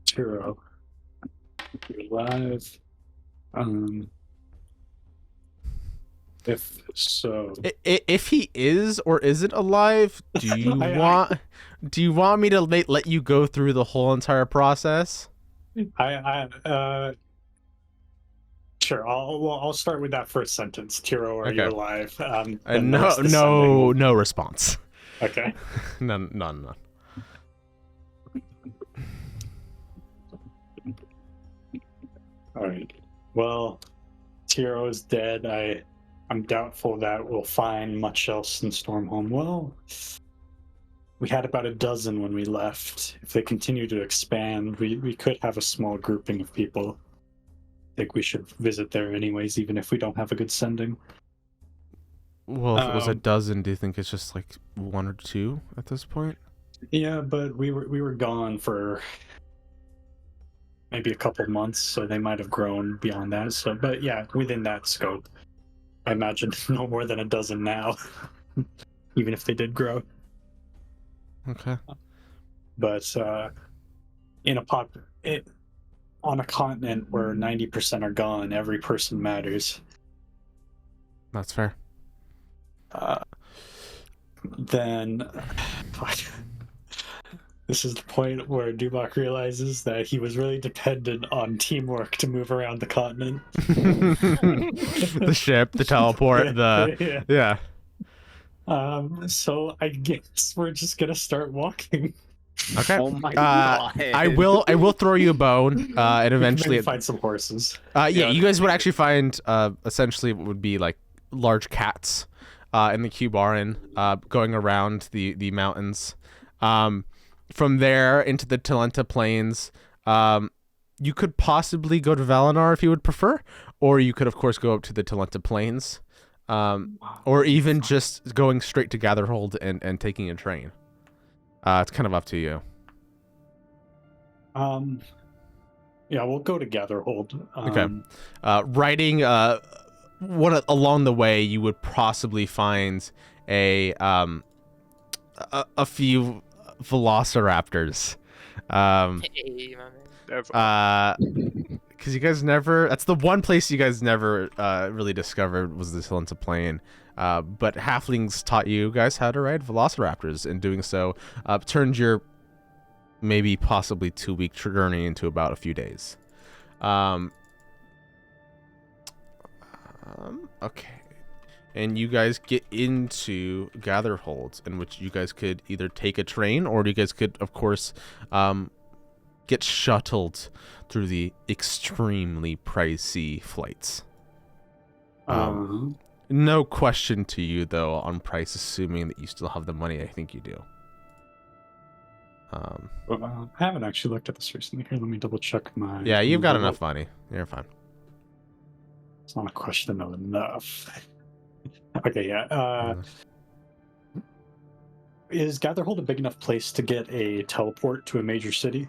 Tiro, you're alive. If so, If he is or isn't alive, do you want me to let you go through the whole entire process? Sure. I'll start with that first sentence. Tiro, are you Okay. alive? No, then the rest is sending. no response. Okay. None. All right. Well, Tiro is dead. I'm doubtful that we'll find much else in Stormhome. Well, we had about a dozen when we left. If they continue to expand, we could have a small grouping of people. I think we should visit there anyways, even if we don't have a good sending. Well, if it was a dozen, do you think it's just like one or two at this point? Yeah, but we were gone for maybe a couple months, so they might have grown beyond that. So, but yeah, within that scope, I imagine no more than a dozen now, even if they did grow. Okay. But on a continent where 90% are gone, every person matters. That's fair. Then this is the point where Dubak realizes that he was really dependent on teamwork to move around the continent. The ship, the teleport, yeah. So I guess we're just gonna start walking. Okay. Oh my god. I will throw you a bone, and eventually Maybe find some horses. yeah, Yeah. you guys would actually find essentially what would be like large cats in the Khyber, going around the mountains. From there into the Talenta Plains, you could possibly go to Valinar if you would prefer, or you could of course go up to the Talenta Plains, or even just going straight to Gatherhold and taking a train. It's kind of up to you. Yeah, we'll go to Gatherhold. Okay. Riding one along the way, you would possibly find a few velociraptors. Hey, my man. That's Because you guys never, that's the one place you guys never really discovered was the Talenta Plain. But halflings taught you guys how to ride velociraptors, and doing so turned your maybe possibly 2-week journey into about a few days. Okay. And you guys get into Gatherhold, in which you guys could either take a train, or you guys could, of course, get shuttled through the extremely pricey flights. No question to you, though, on price, assuming that you still have the money. I think you do. I haven't actually looked at this recently. Here, let me double check my. Yeah, you've got enough money. You're fine. It's not a question of enough. Okay, yeah. Is Gatherhold a big enough place to get a teleport to a major city,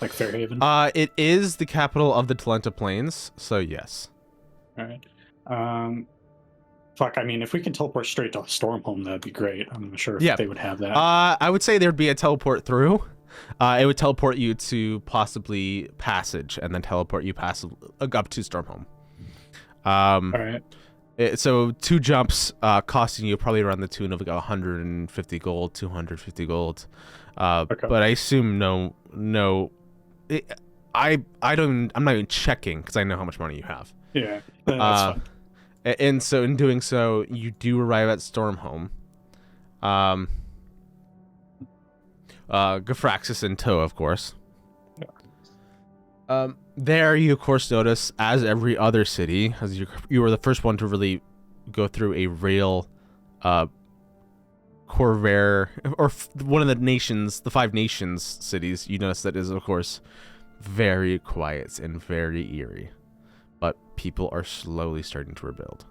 like Fairhaven? It is the capital of the Talenta Plains, so yes. All right. Fuck. I mean, if we can teleport straight to Stormhome, that'd be great. I'm not sure if they would have that. I would say there'd be a teleport through. It would teleport you to possibly Passage, and then teleport you up to Stormhome. All right. So 2 jumps costing you probably around the tune of like 150 gold, 250 gold. Okay. But I assume no. I'm not even checking because I know how much money you have. Yeah, that's fine. And so in doing so, you do arrive at Stormhome. Gafraxis in tow, of course. Yeah. There you of course notice, as every other city, as you were the first one to really go through a real Corvair, or one of the 5 nations cities, you notice that is of course very quiet and very eerie, but people are slowly starting to rebuild.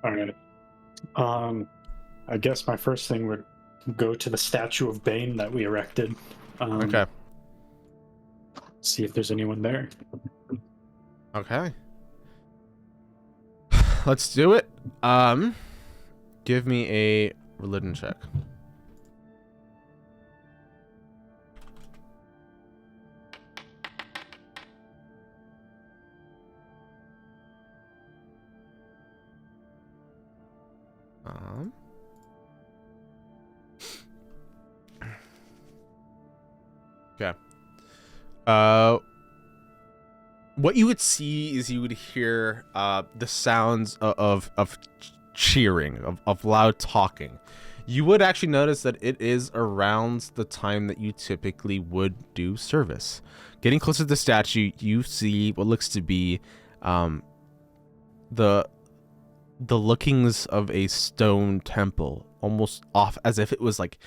All right. I guess my first thing would go to the statue of Bane that we erected. Okay. See if there's anyone there. Okay. Let's do it. Give me a religion check. Okay. What you would see is you would hear the sounds of cheering, of loud talking. You would actually notice that it is around the time that you typically would do service. Getting closer to the statue, you see what looks to be the lookings of a stone temple, almost off as if it was like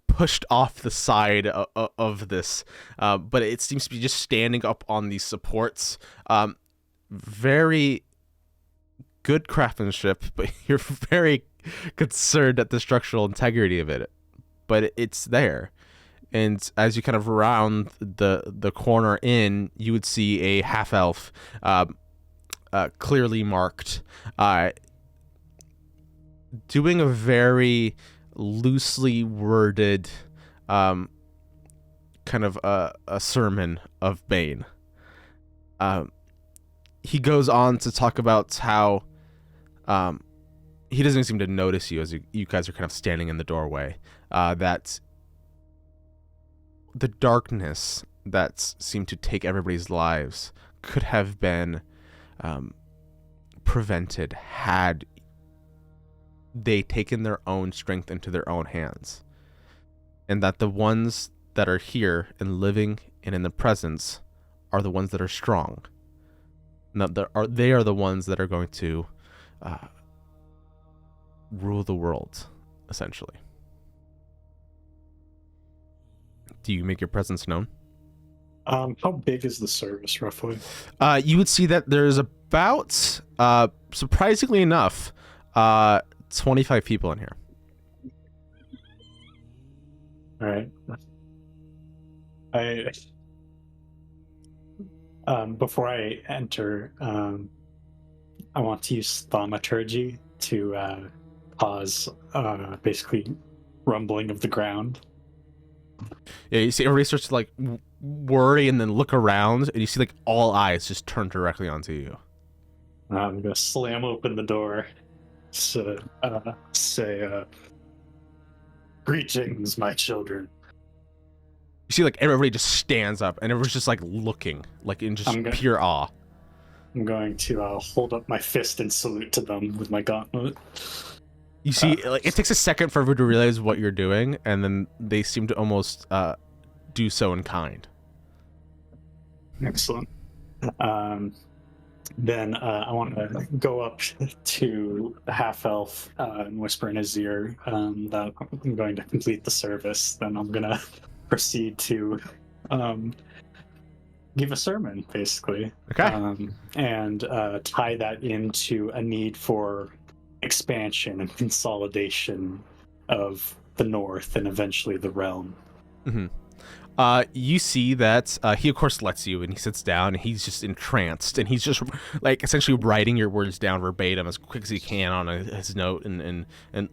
pushed off the side of this, but it seems to be just standing up on these supports. Very good craftsmanship, but you're very concerned at the structural integrity of it. But it's there, and as you kind of round the corner in, you would see a half elf, clearly marked, doing a very loosely worded kind of a sermon of Bane. He goes on to talk about how he doesn't seem to notice you as you guys are kind of standing in the doorway, that the darkness that seemed to take everybody's lives could have been prevented had they taken their own strength into their own hands, and that the ones that are here and living and in the presence are the ones that are strong. Now, they are the ones that are going to rule the world, essentially. Do you make your presence known? How big is the service, roughly? You would see that there's about, surprisingly enough, 25 people in here. All right. Before I enter, I want to use thaumaturgy to cause basically rumbling of the ground. Yeah, you see everybody starts to like worry and then look around, and you see like all eyes just turn directly onto you. I'm gonna slam open the door. So, say, greetings, my children. You see like everybody just stands up, and everyone's just like looking, like in just pure awe. I'm going to hold up my fist and salute to them with my gauntlet. You see, like it takes a second for everyone to realize what you're doing, and then they seem to almost do so in kind. Excellent. Then I want to go up to the half-elf and whisper in his ear that I'm going to complete the service. Then I'm going to proceed to give a sermon, basically. Okay. And tie that into a need for expansion and consolidation of the North and eventually the realm. Mm-hmm. You see that he of course lets you, and he sits down, and he's just entranced, and he's just like essentially writing your words down verbatim as quick as he can on his note, and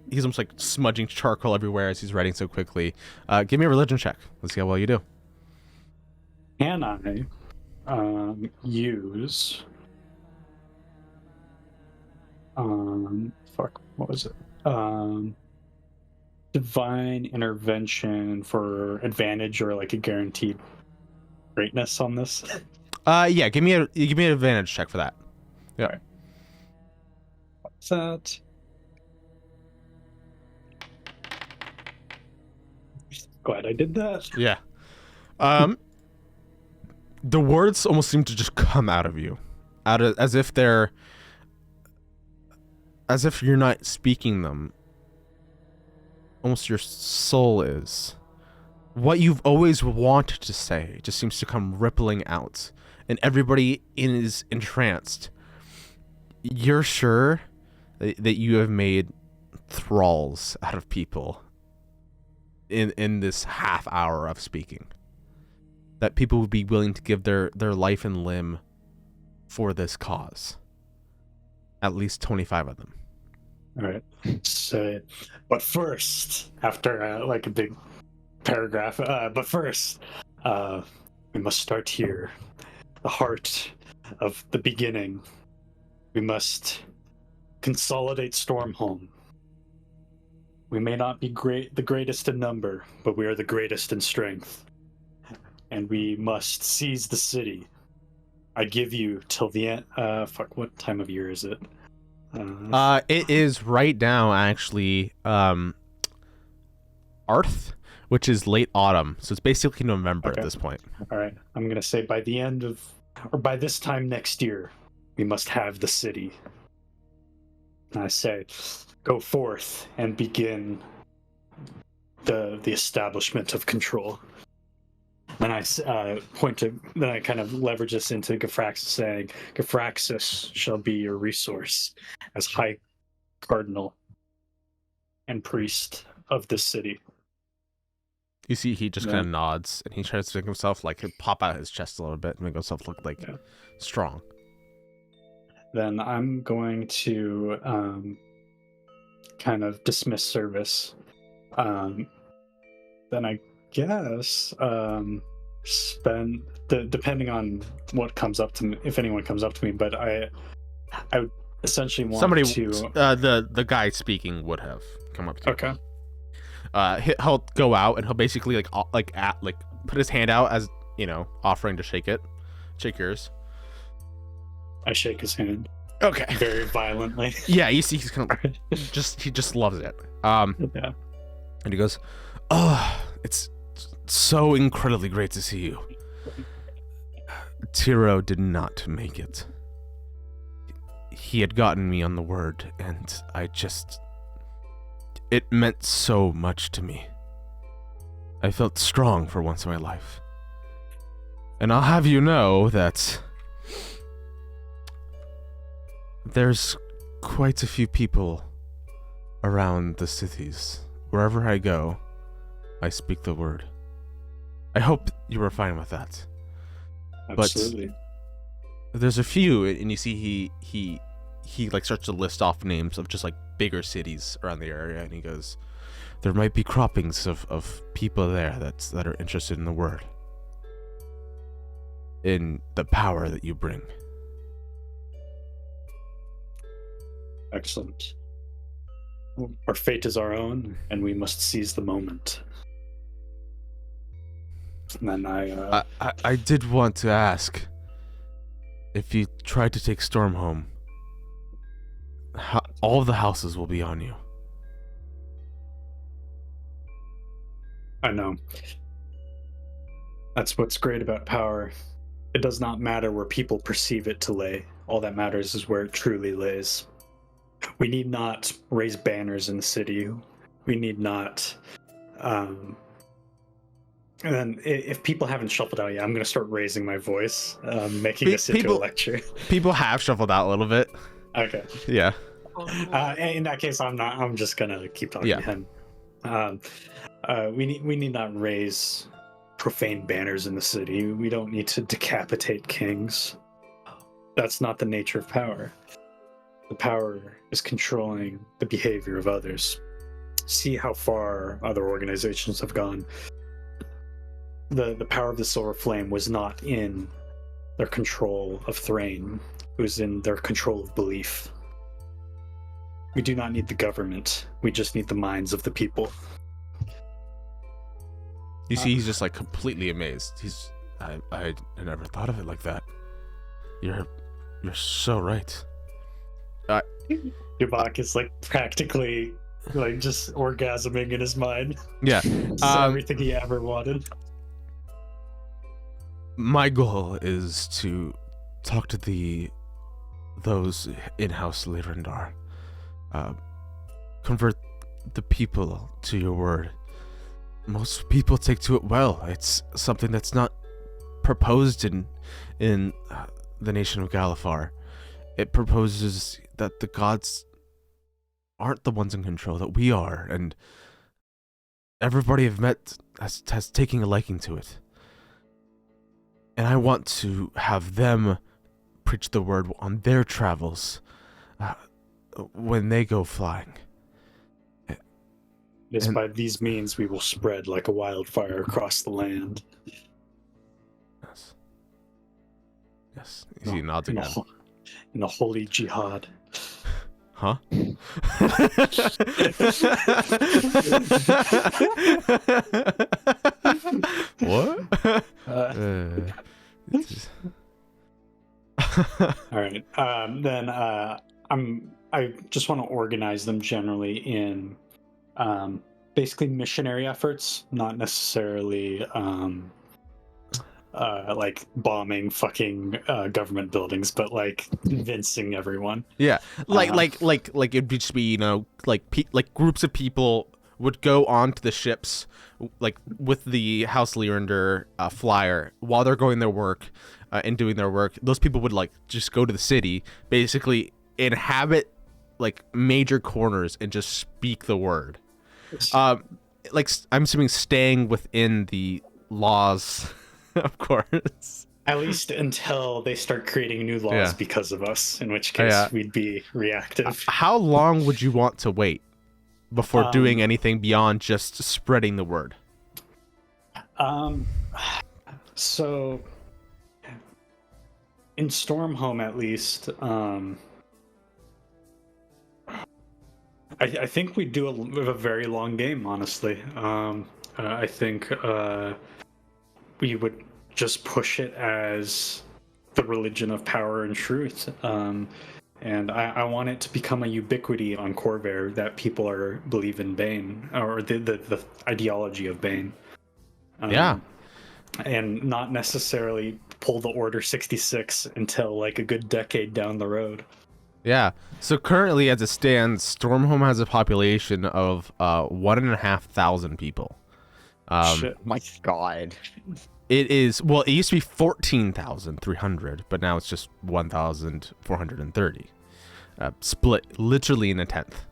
he's almost like smudging charcoal everywhere as he's writing so quickly. Give me a religion check. Let's see how well you do. Can I use what was it? Divine intervention for advantage or like a guaranteed greatness on this? Yeah, give me an advantage check for that. Yeah. Right. What's that? Glad I did that. Yeah. The words almost seem to just come out of you, as if you're not speaking them. Almost your soul is. what you've always wanted to say just seems to come rippling out, and everybody is entranced. You're sure that you have made thralls out of people in this half hour of speaking, that people would be willing to give their life and limb for this cause. At least 25 of them. All right. So, but first, after like a big paragraph, but first, we must start here, the heart of the beginning. We must consolidate Stormhome. We may not be the greatest in number, but we are the greatest in strength. And we must seize the city. I give you till the end. What time of year is it? It is right now, actually, Arth, which is late autumn. So it's basically November at this point. All right. I'm going to say by the end of, or by this time next year, we must have the city. And I say, go forth and begin the establishment of control. And I point to, then I kind of leverage this into Gafraxis, saying, Gafraxis shall be your resource as High Cardinal and Priest of this city. You see, he just kind of nods, and he tries to make himself, like, pop out his chest a little bit and make himself look, like, strong. Then I'm going to kind of dismiss service. Then I guess spend depending on what comes up to me, if anyone comes up to me, but I would essentially want somebody to the guy speaking would have come up to you. Okay. He'll go out and he'll basically put his hand out as, offering to shake yours. I shake his hand. Okay. Very violently. Yeah, you see he's kind of he just loves it. Yeah. And he goes, "Oh, it's so incredibly great to see you. Tiro did not make it. He had gotten me on the word, and it meant so much to me. I felt strong for once in my life. And I'll have you know that there's quite a few people around the cities. Wherever I go, I speak the word. I hope you were fine with that." Absolutely. But there's a few, and you see he starts to list off names of just bigger cities around the area, and he goes, "There might be croppings of people there that are interested in the word, in the power that you bring." Excellent. Our fate is our own, and we must seize the moment. And then I did want to ask, if you try to take Stormhome, all of the houses will be on you. I know. That's what's great about power. It does not matter where people perceive it to lay. All that matters is where it truly lays. We need not raise banners in the city. We need not... And then if people haven't shuffled out yet, I'm going to start raising my voice, making this into a lecture. People have shuffled out a little bit. Okay. Yeah. In that case, I'm just going to keep talking to him. We need not raise profane banners in the city. We don't need to decapitate kings. That's not the nature of power. The power is controlling the behavior of others. See how far other organizations have gone. The power of the Silver Flame was not in their control of Thrain. It was in their control of belief. We do not need the government. We just need the minds of the people. You see, he's just completely amazed. I never thought of it like that. You're so right. Dubak is practically just orgasming in his mind. Yeah. Everything he ever wanted. My goal is to talk to those in-house Lyrandar. Convert the people to your word. most people take to it well. It's something that's not proposed in the nation of Galifar. It proposes that the gods aren't the ones in control, that we are, and everybody I've met has taken a liking to it. And I want to have them preach the word on their travels when they go flying. Yes, And- by these means we will spread like a wildfire across the land. Yes. Yes. He nods again. In a holy jihad. Huh? What? It is- All right. Then I just want to organize them generally in basically missionary efforts, not necessarily like bombing fucking government buildings, but like convincing everyone. Yeah, like it'd just be, you know, like groups of people would go onto the ships, like with the House Leander flyer while they're going their work and doing their work. Those people would like just go to the city, basically inhabit like major corners and just speak the word. Like I'm assuming staying within the laws, of course. At least until they start creating new laws Yeah. because of us, in which case we'd be reactive. How long would you want to wait before doing anything beyond just spreading the word? So in Stormhome, at least, I think we do a very long game, honestly. I think we would just push it as the religion of power and truth. And I want it to become a ubiquity on Corvair that people believe in Bane, or the ideology of Bane. Yeah. And not necessarily pull the Order 66 until like a good decade down the road. Yeah. So currently, as it stands, Stormhome has a population of 1,500 people. Shit. My God. It is, well, it used to be 14,300, but now it's just 1,430. Split literally in a tenth.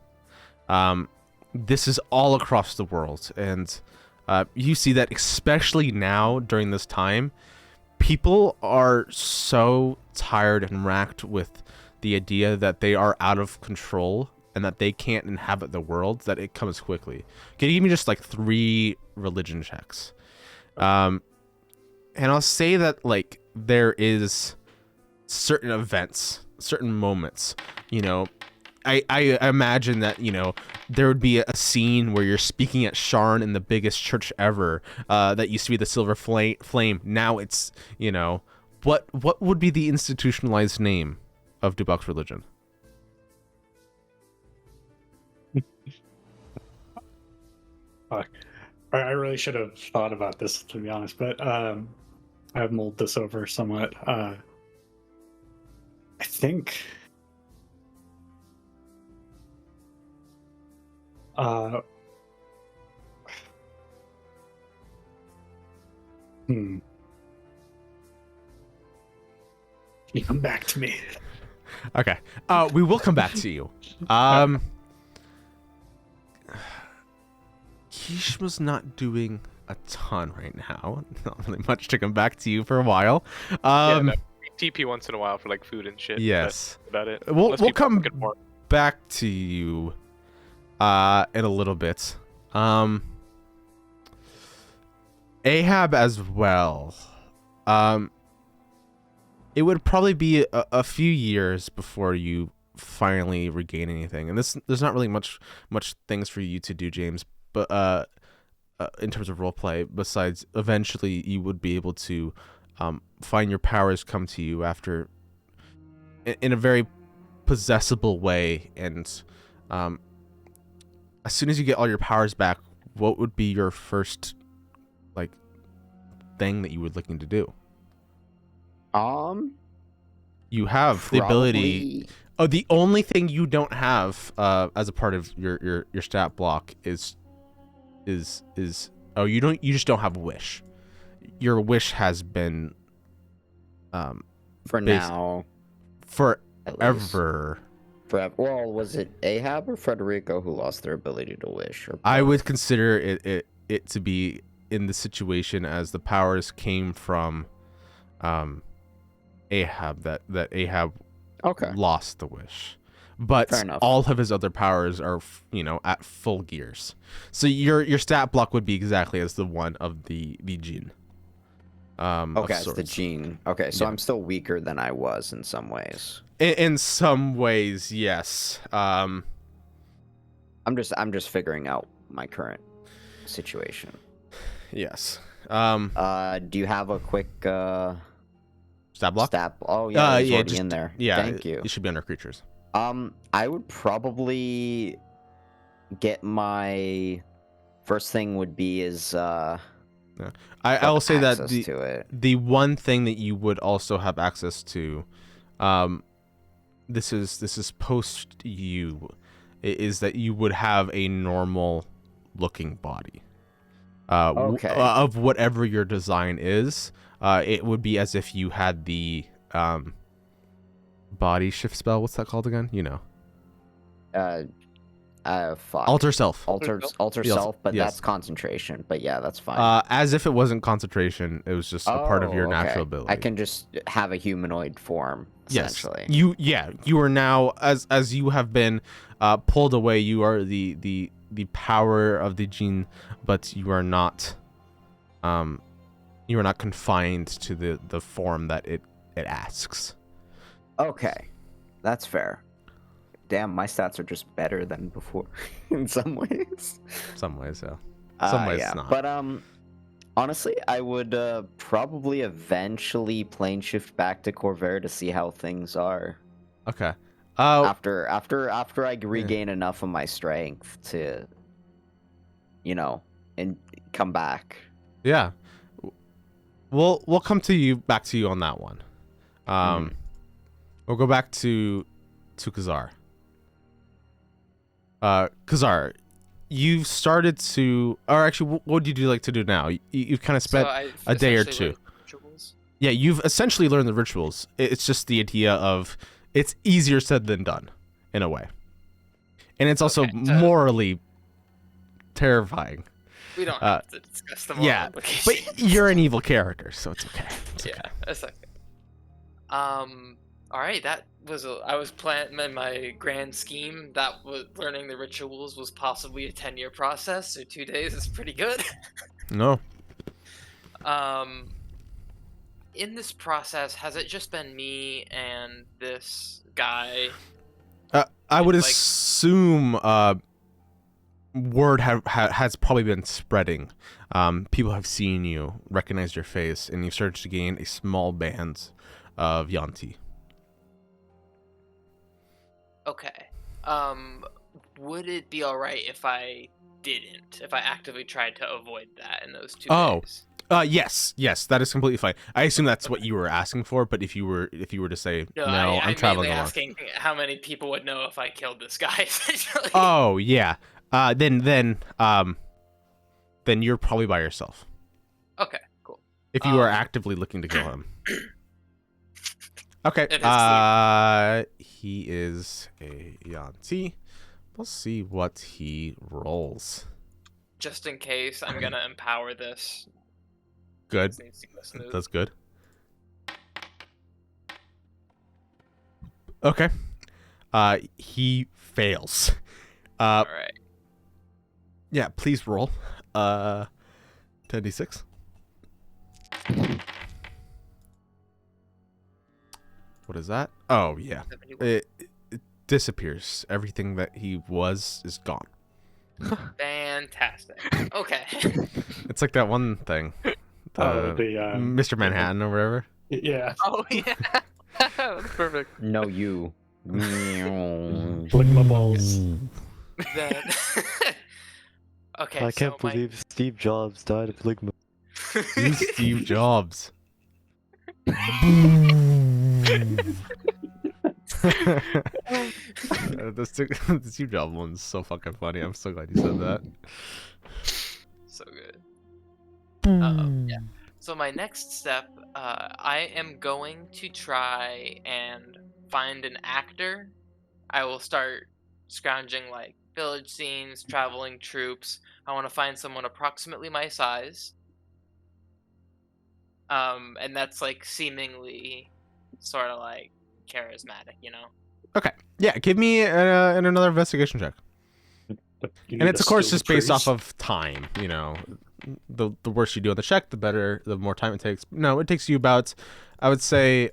This is all across the world, and you see that especially now during this time, people are so tired and racked with the idea that they are out of control and that they can't inhabit the world, that it comes quickly. Can you give me just like 3 religion checks? And I'll say that like there is certain events, certain moments, you know, I imagine that, you know, there would be a scene where you're speaking at Sharn in the biggest church ever, that used to be the Silver Flame. Now it's, you know, what would be the institutionalized name of Dubok's religion? Fuck. I really should have thought about this, to be honest, but I've mulled this over somewhat. I think you come back to me. Okay. We will come back to you. Kishma's not doing a ton right now. Not really much to come back to you for a while. Yeah, no, we TP once in a while for like food and shit. Yes. That's about it. We'll Unless people come are looking for it. back to you in a little bit. Ahab as well. It would probably be a few years before you finally regain anything, and there's not really much things for you to do, James. But in terms of roleplay, besides eventually you would be able to find your powers come to you after in a very possessible way, and as soon as you get all your powers back, what would be your first like thing that you were looking to do? You have the ability. Oh, the only thing you don't have as a part of your stat block is Oh, you don't. You just don't have a wish. Your wish has been, For Bas- now, at least. forever. Forever. Well, was it Ahab or Frederico who lost their ability to wish? Or I both? would consider it to be in the situation as the powers came from, Ahab. That Ahab Okay. lost the wish, but Fair enough. all of his other powers are at full gears. So your stat block would be exactly as the one of the gene. Okay, it's the sorts. gene. Okay, so Yeah. I'm still weaker than I was in some ways. In some ways, yes. I'm just figuring out my current situation. Yes. Do you have a quick Stat block. stat? Oh yeah, it's yeah, already just- in there. Yeah. Thank you. It should be under creatures. I would probably get my first thing would be is I will say that access to it. the one thing that you would also have access to, this is post you, is that you would have a normal looking body. Okay. Of whatever your design is, it would be as if you had the body shift spell. What's that called again? You know, Fuck. alter self. alter Yes, self, but yes. that's concentration. But yeah, that's fine. As if it wasn't concentration, it was just a part of your Oh, natural okay. ability. I can just have a humanoid form, essentially. Yes. You are now, as you have been pulled away, you are the power of the gene, but you are not confined to the form that it asks. Okay, that's fair. Damn, my stats are just better than before in some ways. Some ways, yeah. Some ways yeah. not. But honestly, I would probably eventually plane shift back to Corvair to see how things are Okay. after I regain enough of my strength to, and come back. Yeah. We'll come back to you on that one. We'll go back to Kazar. Kazar, you've started to, or actually, what would you like to do now? You've kind of spent a day or two. Rituals. Yeah, you've essentially learned the rituals. It's just the idea of it's easier said than done, in a way, and it's also Okay, so- morally terrifying. We don't have to discuss the moral Yeah, implications. but you're an evil character, so it's okay. It's Yeah, okay. that's okay. All right, that was I was planning in my grand scheme that was learning the rituals was possibly a 10-year process, so 2 days is pretty good. No. In this process, has it just been me and this guy? I would like- assume word has probably been spreading. People have seen you, recognized your face, and you've started to gain a small band of Yanti. Okay. Would it be alright if I actively tried to avoid that in those 2 Oh. days? Yes, that is completely fine. I assume that's what you were asking for, but if you were to say no, I'm traveling mainly alone. asking how many people would know if I killed this guy. Essentially. Oh yeah. Then you're probably by yourself. Okay, cool. If you are actively looking to kill him. Okay. It is He is a Yanti. We'll see what he rolls. Just in case, I'm gonna empower this. Good. This needs to go smooth. That's good. Okay. He fails. All right. Yeah, please roll. 10d6. What is that? Oh, yeah. 71. It disappears. Everything that he was is gone. Fantastic. Okay. It's like that one thing. Oh, the Mr. Manhattan or whatever. yeah, Oh yeah, that's perfect. No, you. lick my balls. Then. Okay. I can't believe Steve Jobs died of ligma. You Steve Jobs. the Steve Jobs one's so fucking funny. I'm so glad you said that. So good. Yeah. So my next step, I am going to try and find an actor. I will start scrounging like village scenes, traveling troops. I want to find someone approximately my size. And that's like seemingly sort of like charismatic, you know? Okay. Yeah, give me another investigation check. But you And need it's a of course skilled just based off priest. of time, you know. The worse you do on the check, the more time it takes. No, it takes you about, I would say,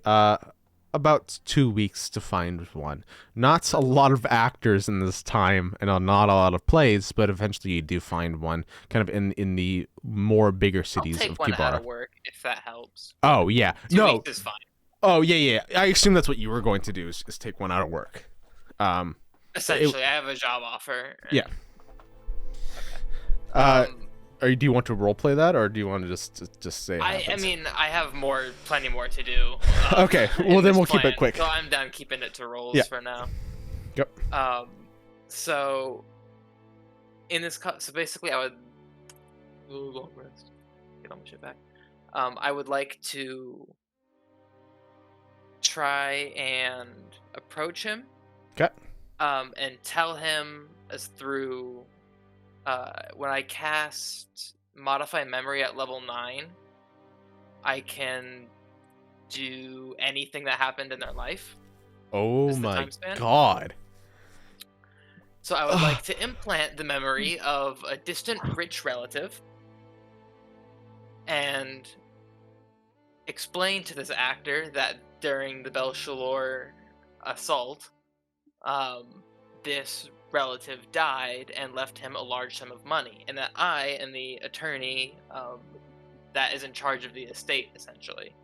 about 2 weeks to find one. Not a lot of actors in this time, and not a lot of plays, but eventually you do find one, kind of in the more bigger I'll cities take of one out Khyber. of work if that helps. Oh yeah, 2 no. weeks is fine. Oh yeah. I assume that's what you were going to do is take one out of work. Essentially, I have a job offer. Yeah. Um, Or do you want to role play that, or do you want to just say? It I happens? mean, I have plenty more to do. Okay, well in then this we'll keep plan, it quick. So I'm done keeping it to rolls Yeah. for now. Yep. So in this so basically I would long rest. Get all my shit back. I would like to try and approach him. Okay. And tell him as through when I cast Modify Memory at level 9, I can do anything that happened in their life. Oh is the my time span. god. So I would like to implant the memory of a distant rich relative and explain to this actor that during the Belshalor assault, this relative died and left him a large sum of money, and that I am the attorney that is in charge of the estate, essentially.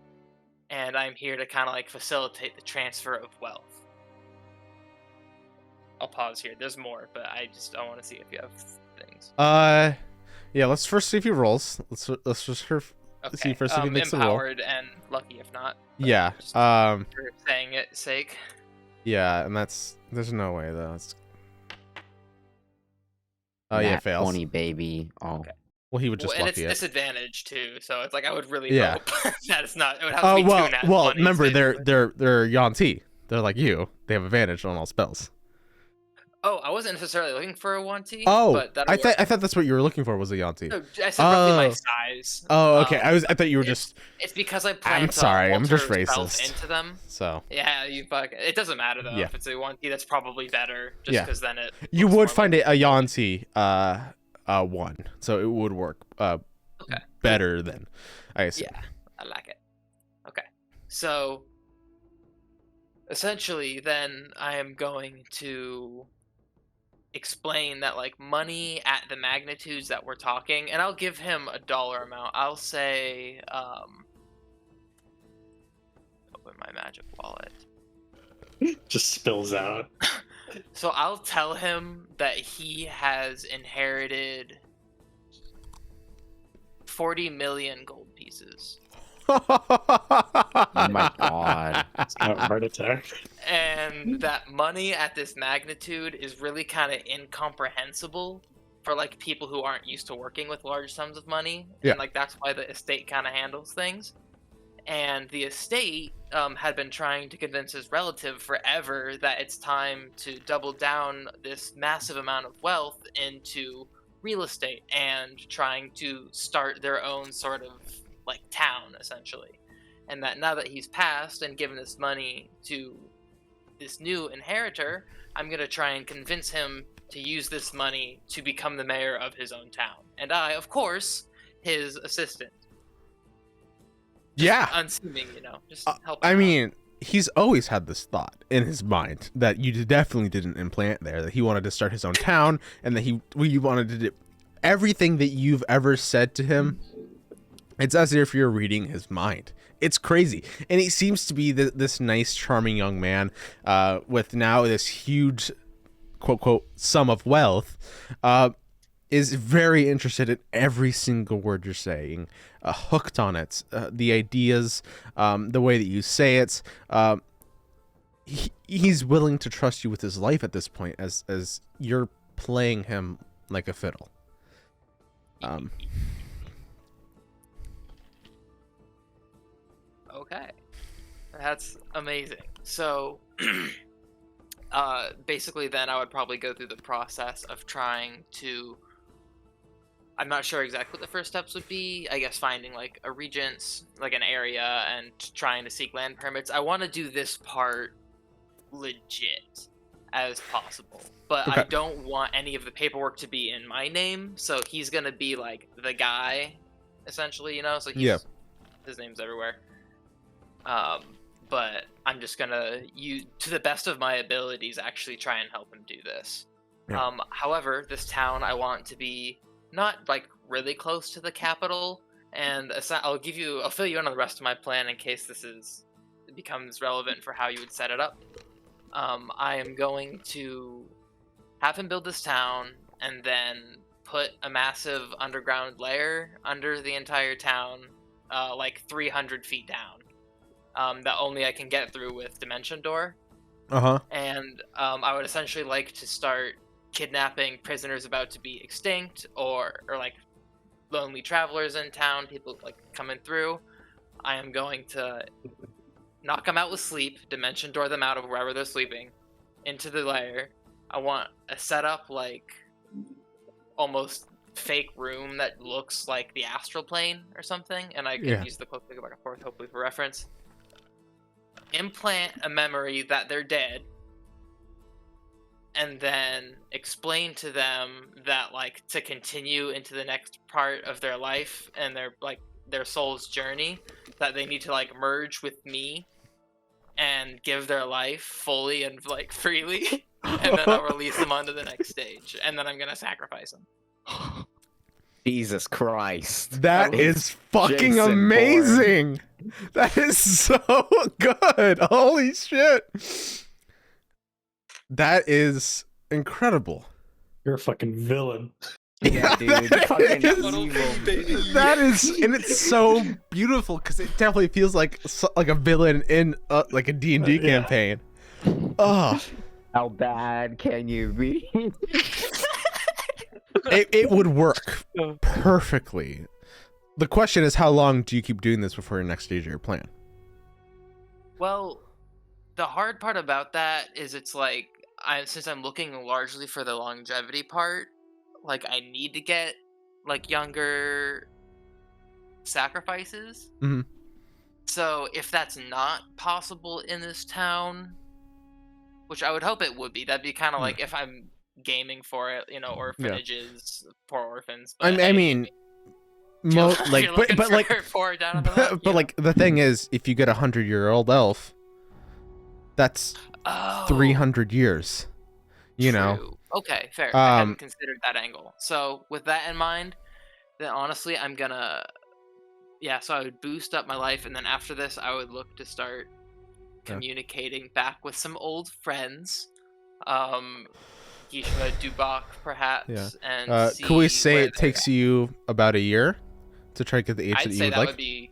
And I'm here to kind of like facilitate the transfer of wealth. I'll pause here. There's more, but I want to see if you have things. Yeah. Let's first see if he rolls. Let's just see first if he makes a roll. Empowered and lucky if not. but Yeah. just for saying it sake. Yeah, and there's no way though. Oh yeah, Nat fails. 20, baby. Oh. Okay. Well, he would just And it's lucky it. disadvantage too, so it's like I would really Yeah. hope that it's not. It would have to Oh be well, two nat well. 20s, Remember, basically. they're Yanti. They're like you. They have advantage on all spells. Oh, I wasn't necessarily looking for a 1T. Oh, but I thought that's what you were looking for was a Yanti. No, I said roughly my Oh. size. Oh, okay. I thought you were it's- just. It's because I plan to sorry, I'm just alter spells racist. into them. So Yeah, you fuck. It doesn't matter though. Yeah. If it's a 1T, that's probably better. Just Yeah. because then it. you looks would more find like- it a Yanti, 1, so it would work. Okay. Better than, I assume. Yeah, I like it. Okay, so essentially, then I am going to explain that like money at the magnitudes that we're talking, and I'll give him a dollar amount. I'll say, open my magic wallet. Just spills out. So I'll tell him that he has inherited 40 million gold pieces. Oh my god. It's not a heart attack. And that money at this magnitude is really kind of incomprehensible for like people who aren't used to working with large sums of money. Yeah. And like that's why the estate kind of handles things. And the estate had been trying to convince his relative forever that it's time to double down this massive amount of wealth into real estate and trying to start their own sort of like town, essentially. And that now that he's passed and given this money to this new inheritor, I'm going to try and convince him to use this money to become the mayor of his own town. And I, of course, his assistant. Yeah. Unseen, you know, just help. I mean, he's always had this thought in his mind that you definitely didn't implant there, that he wanted to start his own town, and that we wanted to do everything that you've ever said to him. It's as if you're reading his mind. It's crazy. And he seems to be this nice, charming young man with now this huge, quote, quote, sum of wealth, is very interested in every single word you're saying, hooked on it, the ideas, the way that you say it. He's willing to trust you with his life at this point as you're playing him like a fiddle. Okay. That's amazing. So, basically, then I would probably go through the process of trying to. I'm not sure exactly what the first steps would be. I guess finding like a regents, like an area, and trying to seek land permits. I want to do this part legit as possible, but I Okay. don't want any of the paperwork to be in my name. So he's gonna be like the guy, essentially, you know. So Yeah. his name's everywhere. But I'm just gonna use to the best of my abilities actually try and help him do this. Yeah. However, this town I want to be not like really close to the capital, and I'll fill you in on the rest of my plan in case it becomes relevant for how you would set it up. I am going to have him build this town and then put a massive underground layer under the entire town, like 300 feet down. That only I can get through with Dimension Door. Uh-huh. And I would essentially like to start kidnapping prisoners about to be extinct, or like lonely travelers in town, people like coming through. I am going to knock them out with sleep, Dimension Door them out of wherever they're sleeping, into the lair. I want a setup like almost fake room that looks like the astral plane or something, and I can use the cloak to go back and forth, hopefully for reference. Implant a memory that they're dead, and then explain to them that like to continue into the next part of their life and their soul's journey, that they need to like merge with me and give their life fully and like freely, and then I'll release them onto the next stage, and then I'm gonna sacrifice them. Jesus Christ. That is fucking Jason Bourne. amazing. That is so good. Holy shit. That is incredible. You're a fucking villain. Yeah, dude. That Fucking is- evil. That is, and it's so beautiful because it definitely feels like a villain in like a D&D Yeah. campaign. Oh, How bad can you be? it would work perfectly. The question is, how long do you keep doing this before your next stage of your plan? Well, the hard part about that is it's like since I'm looking largely for the longevity part, like I need to get like younger sacrifices. Mhm. So if that's not possible in this town, which I would hope it would be, that'd be kind of like if I'm gaming for it, you know, orphanages, poor orphans. But I mean, like, you're looking but like, for poor down on the map, but like the thing is, if you get 100-year-old elf, that's 300 years. You know. True. Okay, fair. I hadn't considered that angle. So with that in mind, then honestly, I'm gonna, so I would boost up my life, and then after this, I would look to start communicating back with some old friends, Gishma, Dubak, perhaps, and see could we say where it takes you about a year to try to get the age I'd that you say would that like? would be.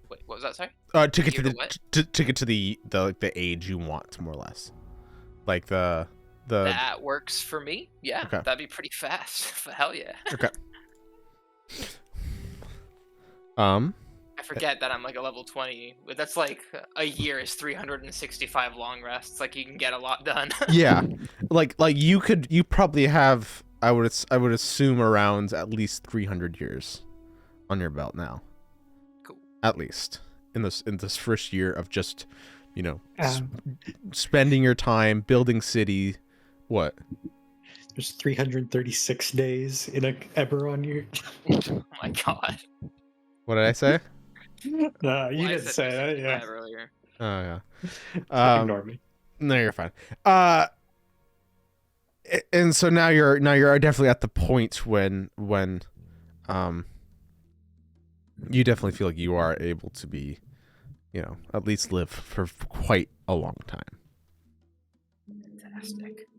Wait, what was that? Sorry. To get to year the to what? to get to the age you want, more or less, like the. That works for me. Yeah, Okay. that'd be pretty fast. Hell yeah. Okay. I forget that I'm like a level 20. But that's like a year is 365 long rests. Like you can get a lot done. Yeah, like you probably have, I would assume, around at least 300 years on your belt now. Cool. At least in this first year of just, you know, spending your time building city. What? There's 336 days in a Eberron year. Oh my god. What did I say? No, you Well, I didn't said say that. 365 Yeah, earlier. Oh yeah. ignore me. No, you're fine. And so now you're definitely at the point when you definitely feel like you are able to be, you know, at least live for quite a long time. Fantastic.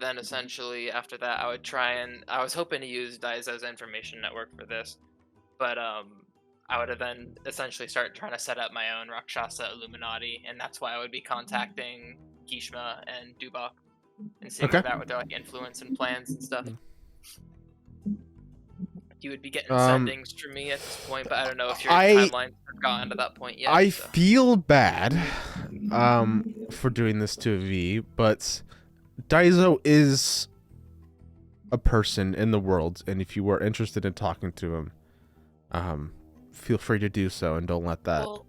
Then essentially after that I would I was hoping to use Daisa's information network for this, but I would have then essentially start trying to set up my own Rakshasa Illuminati, and that's why I would be contacting Gishma and Dubak and seeing Okay. that with their like influence and plans and stuff. he would be getting Um, sendings from me at this point, but I don't know if your I- timelines have gotten to that point yet. I so. feel bad for doing this to V, but Daizo is a person in the world, and if you are interested in talking to him, feel free to do so, and don't let that. Well,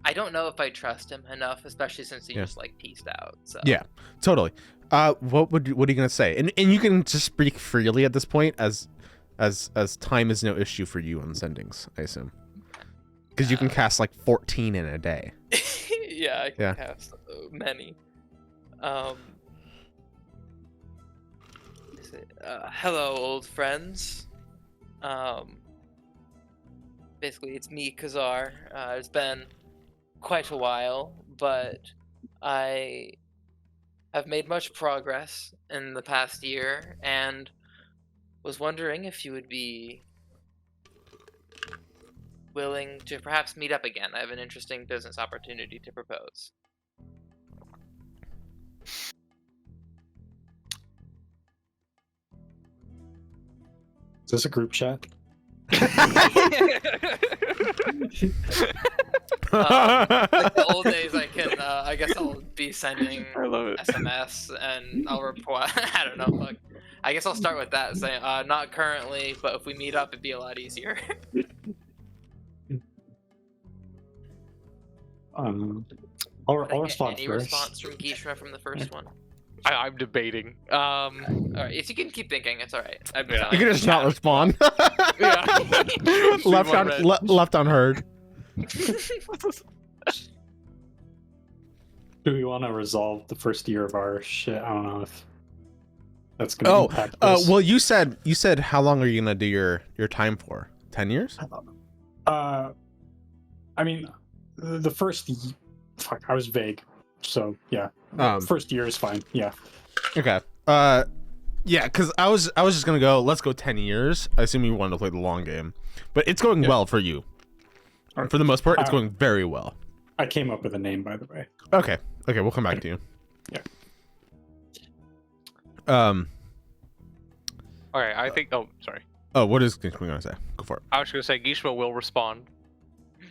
I don't know if I trust him enough, especially since he Yeah. just like pieced out. So Yeah, totally. What are you gonna say? And you can just speak freely at this point, as time is no issue for you on sendings, I assume, because you can cast like 14 in a day. yeah, I can Yeah. cast many. Hello, old friends. Basically, it's me, Kazar. It's been quite a while, but I have made much progress in the past year, and was wondering if you would be willing to perhaps meet up again. I have an interesting business opportunity to propose. Is this a group chat? Like the old days, I guess I'll be sending I love it. SMS and I'll reply. I don't know. Fuck. I guess I'll start with that, saying not currently, but if we meet up, it'd be a lot easier. I'll respond Any first. response from Gishma from the first one? I'm debating. All right, if you can keep thinking, it's all right. I'd be Yeah. fine. You can just not respond. Yeah. left Leave one red. left unheard. Do we want to resolve the first year of our shit? I don't know if that's gonna Oh, impact this. well, you said how long are you gonna do your time for? 10 years? I mean, the first. Fuck, I was vague. So yeah, first year is fine. Yeah. Okay. Yeah, because I was just gonna go. Let's go 10 years. I assume you wanted to play the long game, but it's going well for you. For the most part, it's going very well. I came up with a name, by the way. Okay. Okay, we'll come back to you. Yeah. Okay, I think. Oh, sorry. Oh, what is Gishma gonna say? Go for it. I was going to say Gishma will respond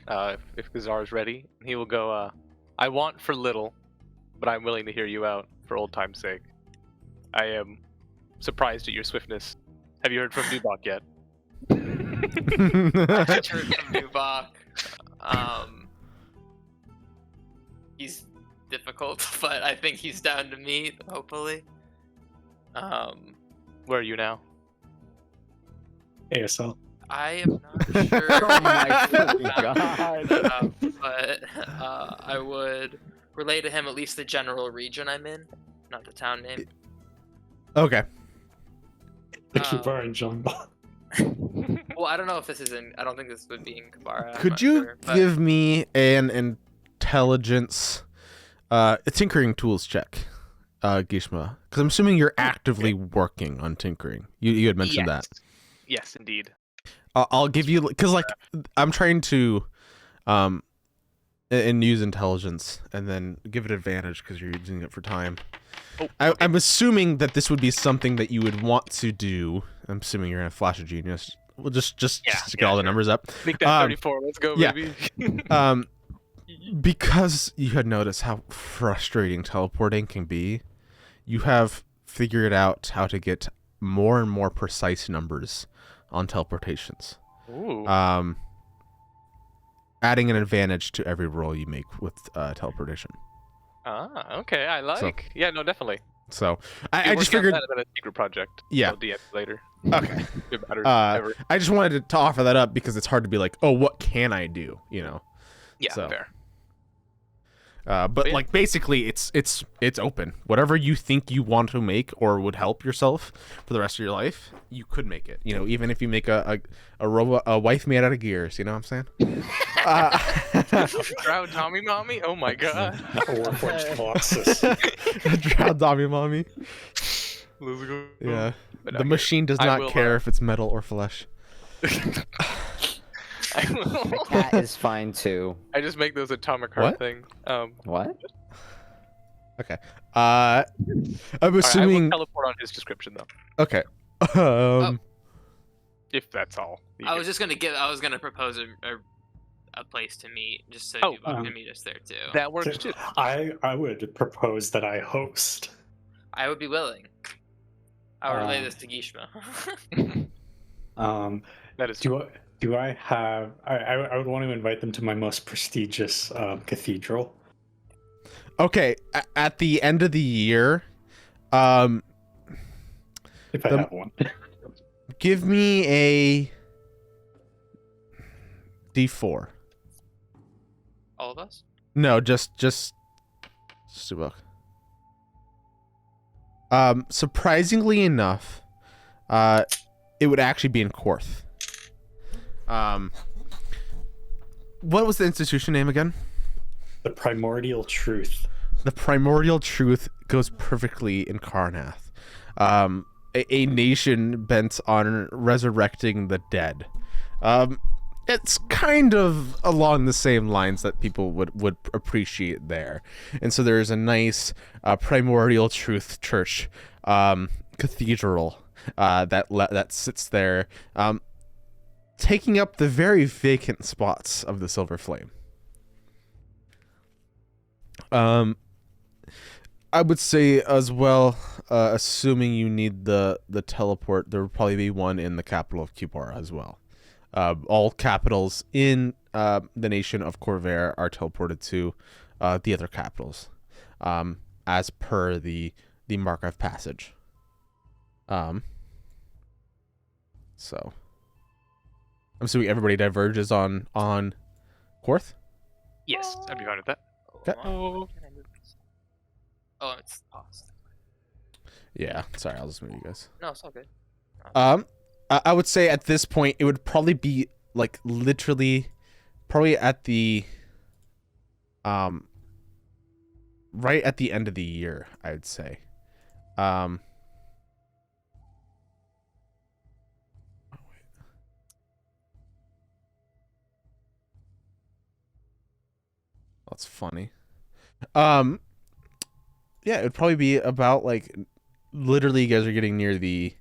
if Kazar is ready. He will go, I want for little, but I'm willing to hear you out for old time's sake. I am surprised at your swiftness. Have you heard from Dubok yet? I've heard from Dubok. He's difficult, but I think he's down to meet, hopefully. Where are you now? ASL. I am not sure. Oh my god. But I would relay to him at least the general region I'm in, not the town name. Okay. The Khyber and Jumbo. Well, I don't know if this is in. I don't think this would be in Khyber. I'm Could not you sure, but- give me an intelligence, a tinkering tools check, Gishma? Because I'm assuming you're actively working on tinkering. You had mentioned that. Yes, indeed. I'll give you, because like I'm trying to and use intelligence and then give it advantage because you're using it for time. Oh, I'm assuming that this would be something that you would want to do. I'm assuming you're gonna flash a genius. Well, just to get all the sure. numbers up. Make that 34. Let's go, yeah. baby. Because you had noticed how frustrating teleporting can be, you have figured out how to get more and more precise numbers on teleportations. Ooh. Adding an advantage to every roll you make with teleportation. Okay, I like. Yeah, no, definitely. So Be I just working on figured. that as a secret project. Yeah. I'll DM later. Okay. It matters. Ever. I just wanted to offer that up because it's hard to be like, oh, what can I do? You know. Yeah, so. fair. But Yeah. like basically, it's open. Whatever you think you want to make or would help yourself for the rest of your life, you could make it. You know, even if you make a robot, a wife made out of gears. You know what I'm saying? Drow Tommy Mommy? Oh my god. Warforged Colossus. Drow Dami mommy. Let's go. Yeah. But The okay. machine does I not will, care if it's metal or flesh. I will. Cat is fine too. I just make those atomic heart What? thing. What? Okay. I'm Alright, I assuming. will teleport on his description though. Okay. If that's all. I was gonna propose a place to meet, just so Oh, Dubok can meet us there too. That works too. I would propose that I host. I would be willing. I would relay this to Gishma. That is. Do I have? I would want to invite them to my most prestigious cathedral. Okay, at the end of the year, If I have one. give me a D4. All of us? No, just a book. Surprisingly enough, it would actually be in Korth. What was the institution name again? The Primordial Truth. The Primordial Truth goes perfectly in Karnath. A nation bent on resurrecting the dead. It's kind of along the same lines that people would appreciate there. And so there's a nice Primordial Truth church cathedral that sits there, taking up the very vacant spots of the Silver Flame. I would say as well, assuming you need the teleport, there will probably be one in the capital of Khyber as well. All capitals in the nation of Khyber are teleported to the other capitals, as per the Mark of Passage. So I'm assuming everybody diverges on Korth. Yes, I'd be fine with that. Okay. Oh, can I move this? Oh, it's paused. Yeah, sorry, I'll just move you guys. No, it's all good. I would say at this point it would probably be like literally, probably at the, right at the end of the year, I would say. That's funny. Yeah, it would probably be about like, literally, you guys are getting near the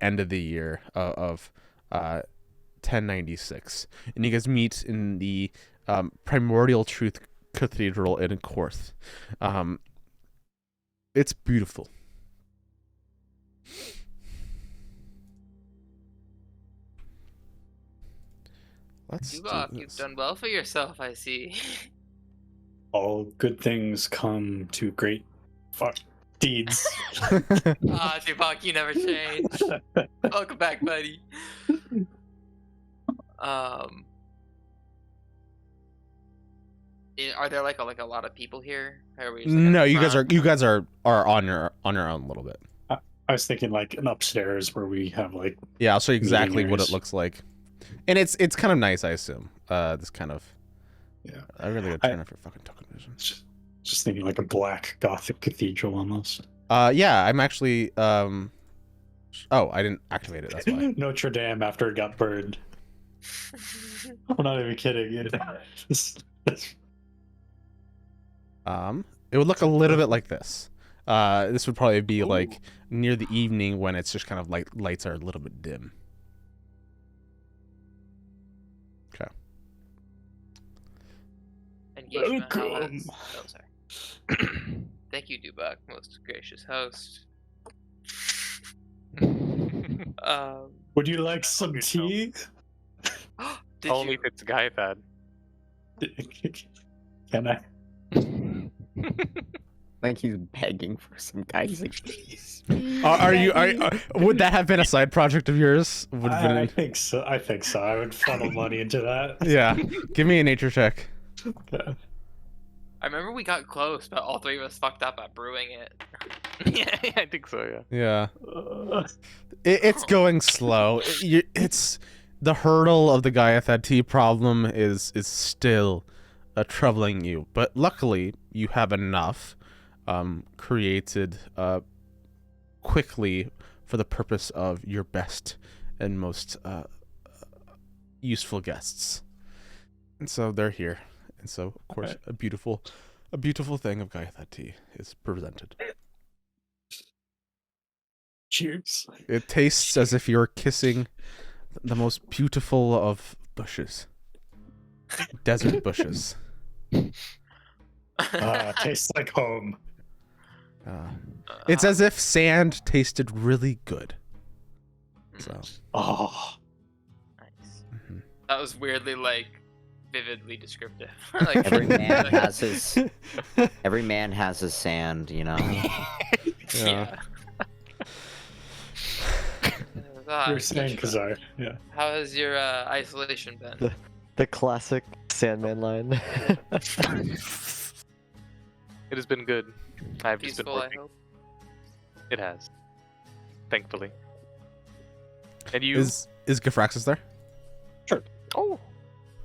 end of the year of 1096, and you guys meet in the Primordial Truth Cathedral in Korth. It's beautiful. Let's do Dubok, you've this. done well for yourself, I see. All good things come to great deeds. Ah, Dubok, you never change. Welcome back, buddy. Are there like a lot of people here? Or are we just, like, No, in you front? guys are on your own a little bit. I was thinking like an upstairs where we have like Yeah, I'll show you exactly what it areas. looks like, and it's kind of nice, I assume. This kind of, yeah. I really gotta turn off your fucking token vision. Just thinking like a black Gothic cathedral almost. Yeah, I'm actually oh, I didn't activate it. That's why. Notre Dame after it got burned. I'm not even kidding. It would look a little bit like this. This would probably be like near the evening when it's just kind of like lights are a little bit dim. Okay. Engagement. Welcome. Oh, sorry. Thank you, Dubok, most gracious host. Would you like some tea? Did Only you? if it's Gaithad. Can I? Like he's begging for some guys. Like, please. Would that have been a side project of yours? Would have I been, think so. I think so. I would funnel money into that. yeah. Give me a nature check. Okay. I remember we got close, but all three of us fucked up at brewing it. Yeah, I think so. Yeah. Yeah. It's going slow. It's the hurdle of the Gaiathad tea problem is still troubling you, but luckily you have enough created quickly for the purpose of your best and most useful guests, and so they're here, and so of course Okay. a beautiful thing of Gaiathad tea is presented. Cheers. It tastes as if you're kissing the most beautiful of bushes. Desert bushes. Tastes like home. It's as if sand tasted really good. So. Oh, Nice. Mhm. That was weirdly like vividly descriptive. Like, Every man has his sand, you know. yeah. you're saying Kazar. Yeah. How has your isolation been? The classic Sandman line. It has been good. I've just been Peaceful, I working. hope. It has. Thankfully. And you? Is Gafraxis there? Oh,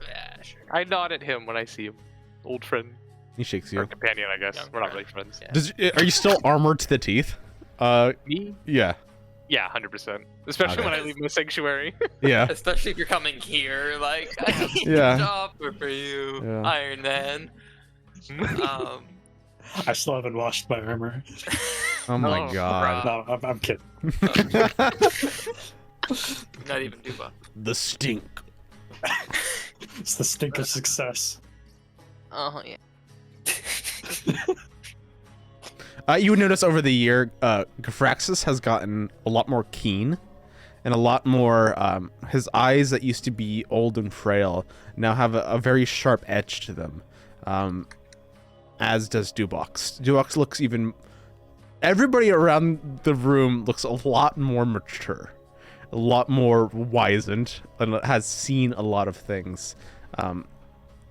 Yeah, sure. I nod at him when I see him. Old friend. He shakes Or you. companion, I guess. Young We're not friend. really friends. Yeah. Are you still armored to the teeth? Me? Yeah. Yeah, 100%. Especially Okay. when I leave my sanctuary. Yeah. Especially if you're coming here, like, I need Yeah. a job for you, Yeah. Iron Man. I still haven't washed my armor. Oh my Oh, god. No, I'm kidding. Not even Duba. The stink. It's the stink of success. Oh, yeah. You would notice over the year, Gafraxis has gotten a lot more keen, and a lot more. His eyes that used to be old and frail now have a very sharp edge to them. As does Dubok's. Dubok's looks even. Everybody around the room looks a lot more mature, a lot more wizened, and has seen a lot of things.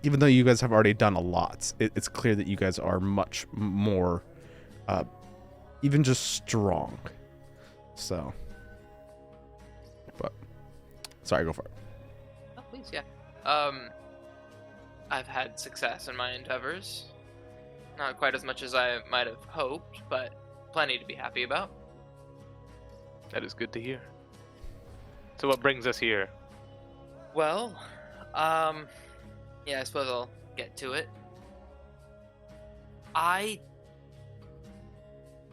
Even though you guys have already done a lot, it's clear that you guys are much more. Even just strong. So, but sorry, go for it. Oh, please, yeah. I've had success in my endeavors. Not quite as much as I might have hoped, but plenty to be happy about. That is good to hear. So what brings us here? Well, yeah, I suppose I'll get to it. I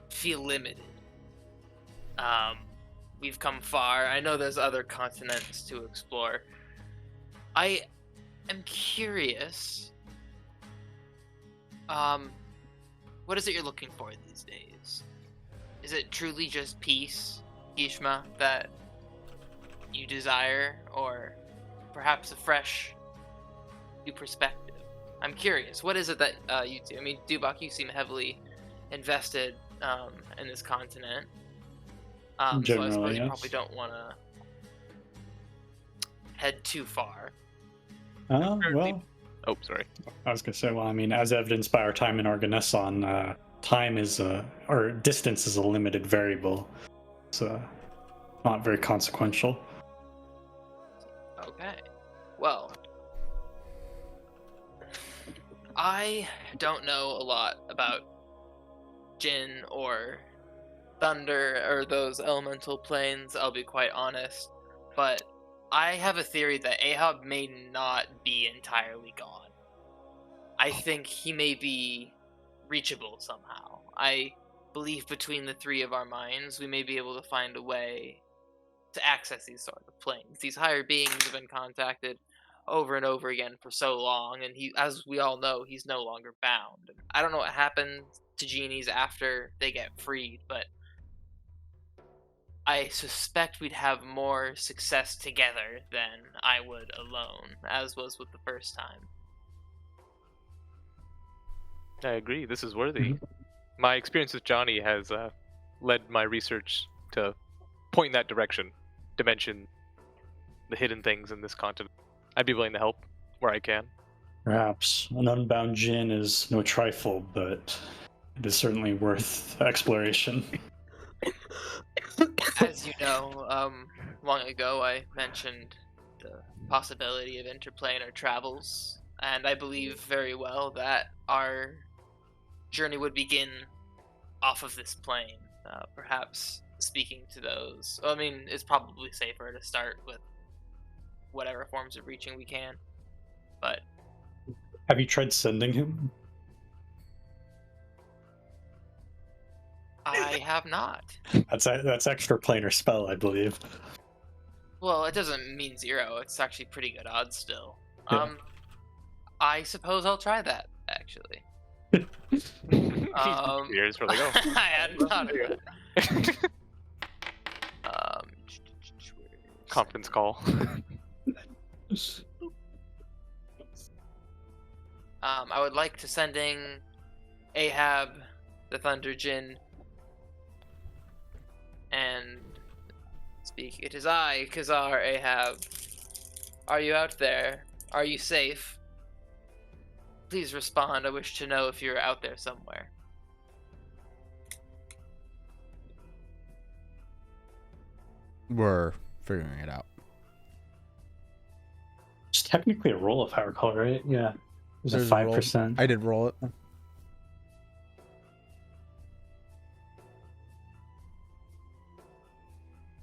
feel limited. We've come far. I know there's other continents to explore. I am curious. What is it you're looking for these days? Is it truly just peace, Kishma, that you desire, or perhaps a fresh new perspective? I'm curious. What is it that you do? I mean, Dubak, you seem heavily invested in this continent. So I Generally, suppose you yes. probably don't want to head too far. Well, Oh, sorry. I was gonna say, well, I mean, as evidenced by our time in Organesson, time is or distance is a limited variable. So not very consequential. Okay. Well, I don't know a lot about Jin or Thunder or those elemental planes, I'll be quite honest. But I have a theory that Ahab may not be entirely gone. I think he may be reachable somehow. I believe between the three of our minds, we may be able to find a way to access these sort of planes. These higher beings have been contacted over and over again for so long, and he, as we all know, he's no longer bound. I don't know what happens to genies after they get freed, but I suspect we'd have more success together than I would alone, as was with the first time. I agree. This is worthy. Mhm. My experience with Johnny has led my research to point in that direction, to mention the hidden things in this continent. I'd be willing to help where I can. Perhaps an unbound Jin is no trifle, but it is certainly worth exploration. As you know, long ago I mentioned the possibility of interplanar travels, and I believe very well that our journey would begin off of this plane. Perhaps speaking to those. Well, I mean, it's probably safer to start with whatever forms of reaching we can. But Have you tried sending him? I have not. That's extra planar spell, I believe. Well, it doesn't mean 0. It's actually pretty good odds still. Yeah. I suppose I'll try that, actually. Here's where they go. I hadn't thought of that. Conference call. I would like to sending Ahab, the Thunder Djinn, and speak. It is I, Khazar Ahab. Are you out there? Are you safe? Please respond. I wish to know if you're out there somewhere. We're figuring it out. It's technically a roll of power call, right? Yeah. There's There's a a roll. 5%. I did roll it.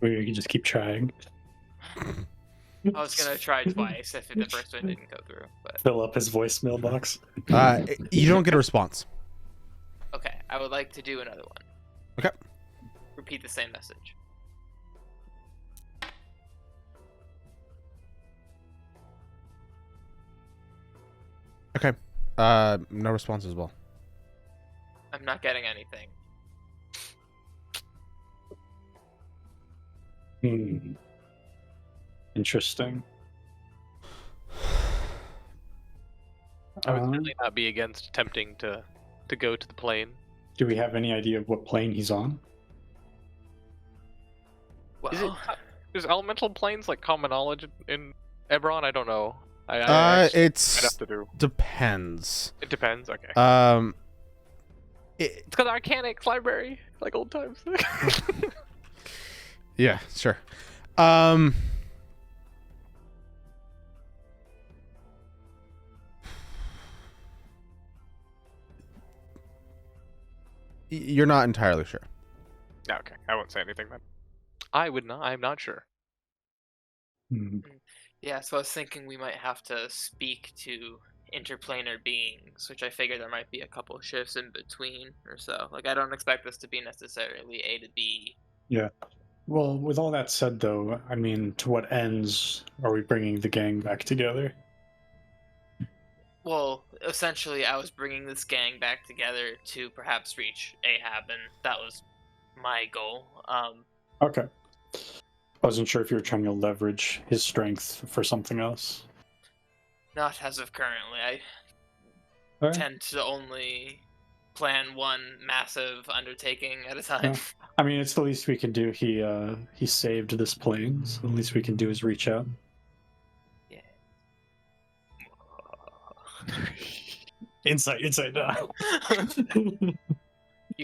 Or you can just keep trying. I was gonna try twice if the first one didn't go through, but Fill up his voicemail box. You don't get a response. okay. I would like to do another one. Okay. Repeat the same message. Okay. No response as well. I'm not getting anything. Interesting. I would really not be against attempting to go to the plane. Do we have any idea of what plane he's on? Well, Is it? There's elemental planes like common knowledge in Ebron? I don't know. I'd It's have to do. depends. It depends. Okay. It, It's because Arcanic Library, like old times. yeah, sure. You're not entirely sure. Okay, I won't say anything then. I would not. I'm not sure. Hmm. yeah, so I was thinking we might have to speak to interplanar beings, which I figure there might be a couple shifts in between or so. Like, I don't expect this to be necessarily A to B. Well, with all that said, though, I mean, to what ends are we bringing the gang back together? Well, essentially, I was bringing this gang back together to perhaps reach Ahab, and that was my goal. Okay. I wasn't sure if you were trying to leverage his strength for something else. Not as of currently. I All right. tend to only plan one massive undertaking at a time. Yeah. I mean, it's the least we can do. He saved this plane, so the least we can do is reach out. Yeah. Insight. You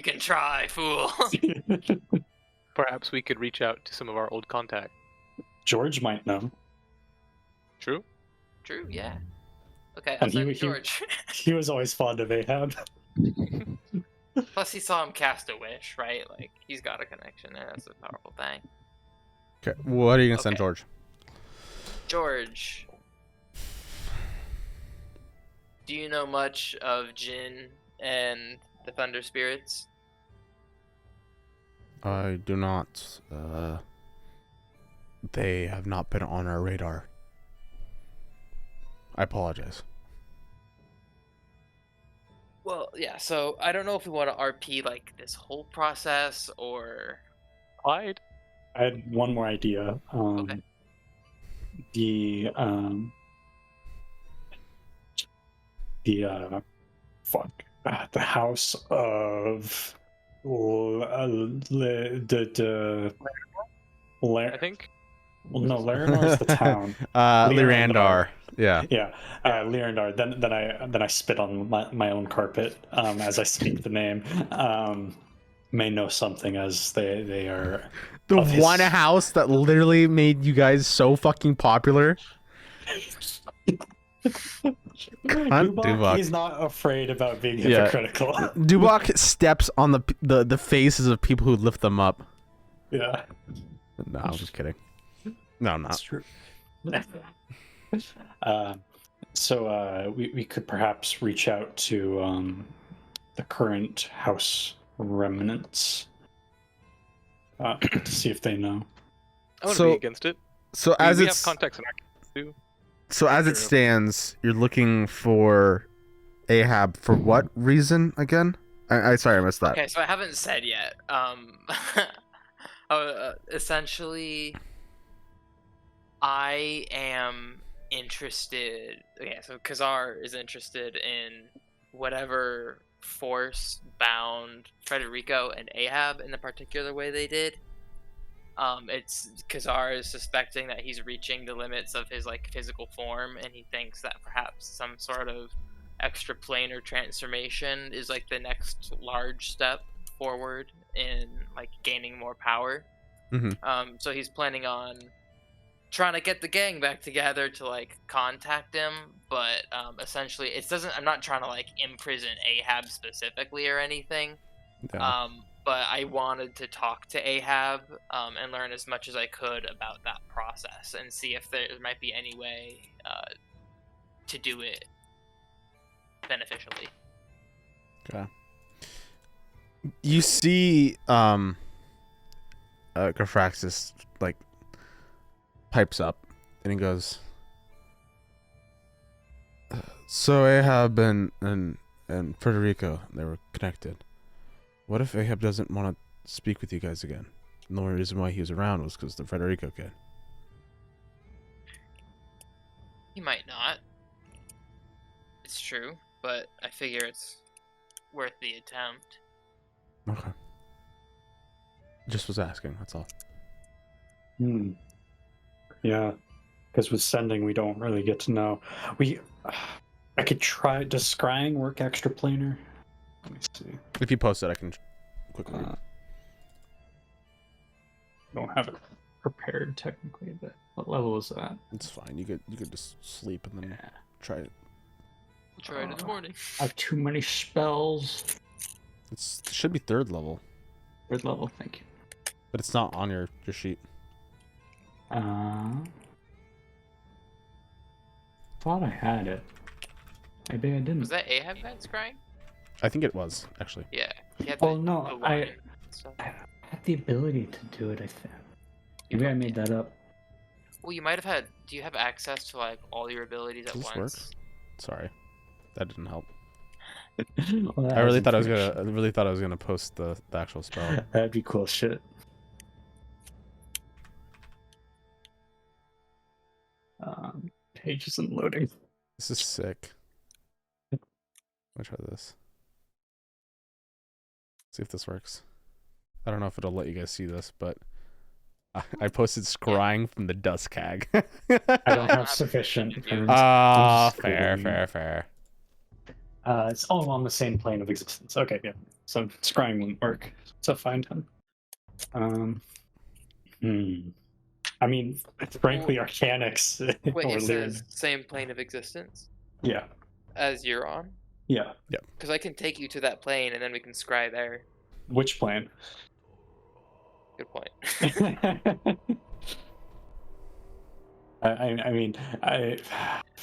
can try, fool. Perhaps we could reach out to some of our old contacts. George might know. True. True, yeah. Okay, I'll And send he- George. He was always fond of Ahab. Plus, he saw him cast a wish, right? Like, he's got a connection there. That's a powerful thing. Okay. What are you gonna send Okay. George? George, do you know much of Jin and the Thunder Spirits? I do not. They have not been on our radar. I apologize. Well, yeah, so I don't know if we want to RP, like, this whole process, or... Clyde. I had one more idea. Okay. The the house of I think. well, no, Larinor is the town. Lyrandar. Yeah. Yeah, Lyrandar. Then I spit on my own carpet as I speak the name. May know something as they are The of his- one house that literally made you guys so fucking popular. Dubak. He's not afraid about being Yeah. hypocritical. Dubak steps on the faces of people who lift them up. Yeah, No, I'm just kidding. No, I'm that's not. true. So we could perhaps reach out to the current house remnants to see if they know. I wouldn't So- be against it. So We, as we have it's contacts in our too. so as it Sure. stands, you're looking for Ahab for what reason again? I sorry, I missed that. Okay, so I haven't said yet. Essentially, I am interested. Yeah, so Khazar is interested in whatever force bound Frederico and Ahab in the particular way they did. It's Khazar is suspecting that he's reaching the limits of his like physical form, and he thinks that perhaps some sort of extraplanar transformation is like the next large step forward in like gaining more power. Mhm. So he's planning on trying to get the gang back together to like contact him, but essentially it doesn't. I'm not trying to like imprison Ahab specifically or anything. Yeah. But I wanted to talk to Ahab and learn as much as I could about that process and see if there might be any way to do it beneficially. Okay. You see, Grafraxis like pipes up, and he goes, "So Ahab and Federico, they were connected. What if Ahab doesn't want to speak with you guys again? And the only reason why he was around was because the Federico kid." He might not. It's true, but I figure it's worth the attempt. Okay. Just was asking. That's all. Yeah, because with sending, we don't really get to know. I could try. Does scrying work extraplanar? Let me see. If you post it, I can quickly. Don't have it prepared technically, but what level is that? It's fine. You could just sleep and then Yeah. try it. We'll try it in the morning. I have too many spells. It should be 3rd level, Third level, thank you. but it's not on your sheet. Thought I had it. Maybe I didn't. Was that Ahab that's crying? I think it was actually. Yeah. He had Well, the no, line I and stuff. had the ability to do it, I think. Maybe I made that up. Well, you might have had. Do you have access to like all your abilities at Does this once? work? Sorry, that didn't help. Well, that I really has thought I was information. gonna post the actual spell. That'd be cool shit. Page isn't loading. This is sick. Let me try this. See if this works. I don't know if it'll let you guys see this, but I posted scrying from the Dusk Hag. I don't have sufficient. Ah, I'm fair, screwing. fair. It's all on the same plane of existence. Okay, yeah. So scrying wouldn't work. So find him. I mean, frankly, Arcanics Wait, or it Lyrian. says same plane of existence Yeah, as you're on? yeah. Because I can take you to that plane and then we can scry there. Which plane? Good point. I mean, I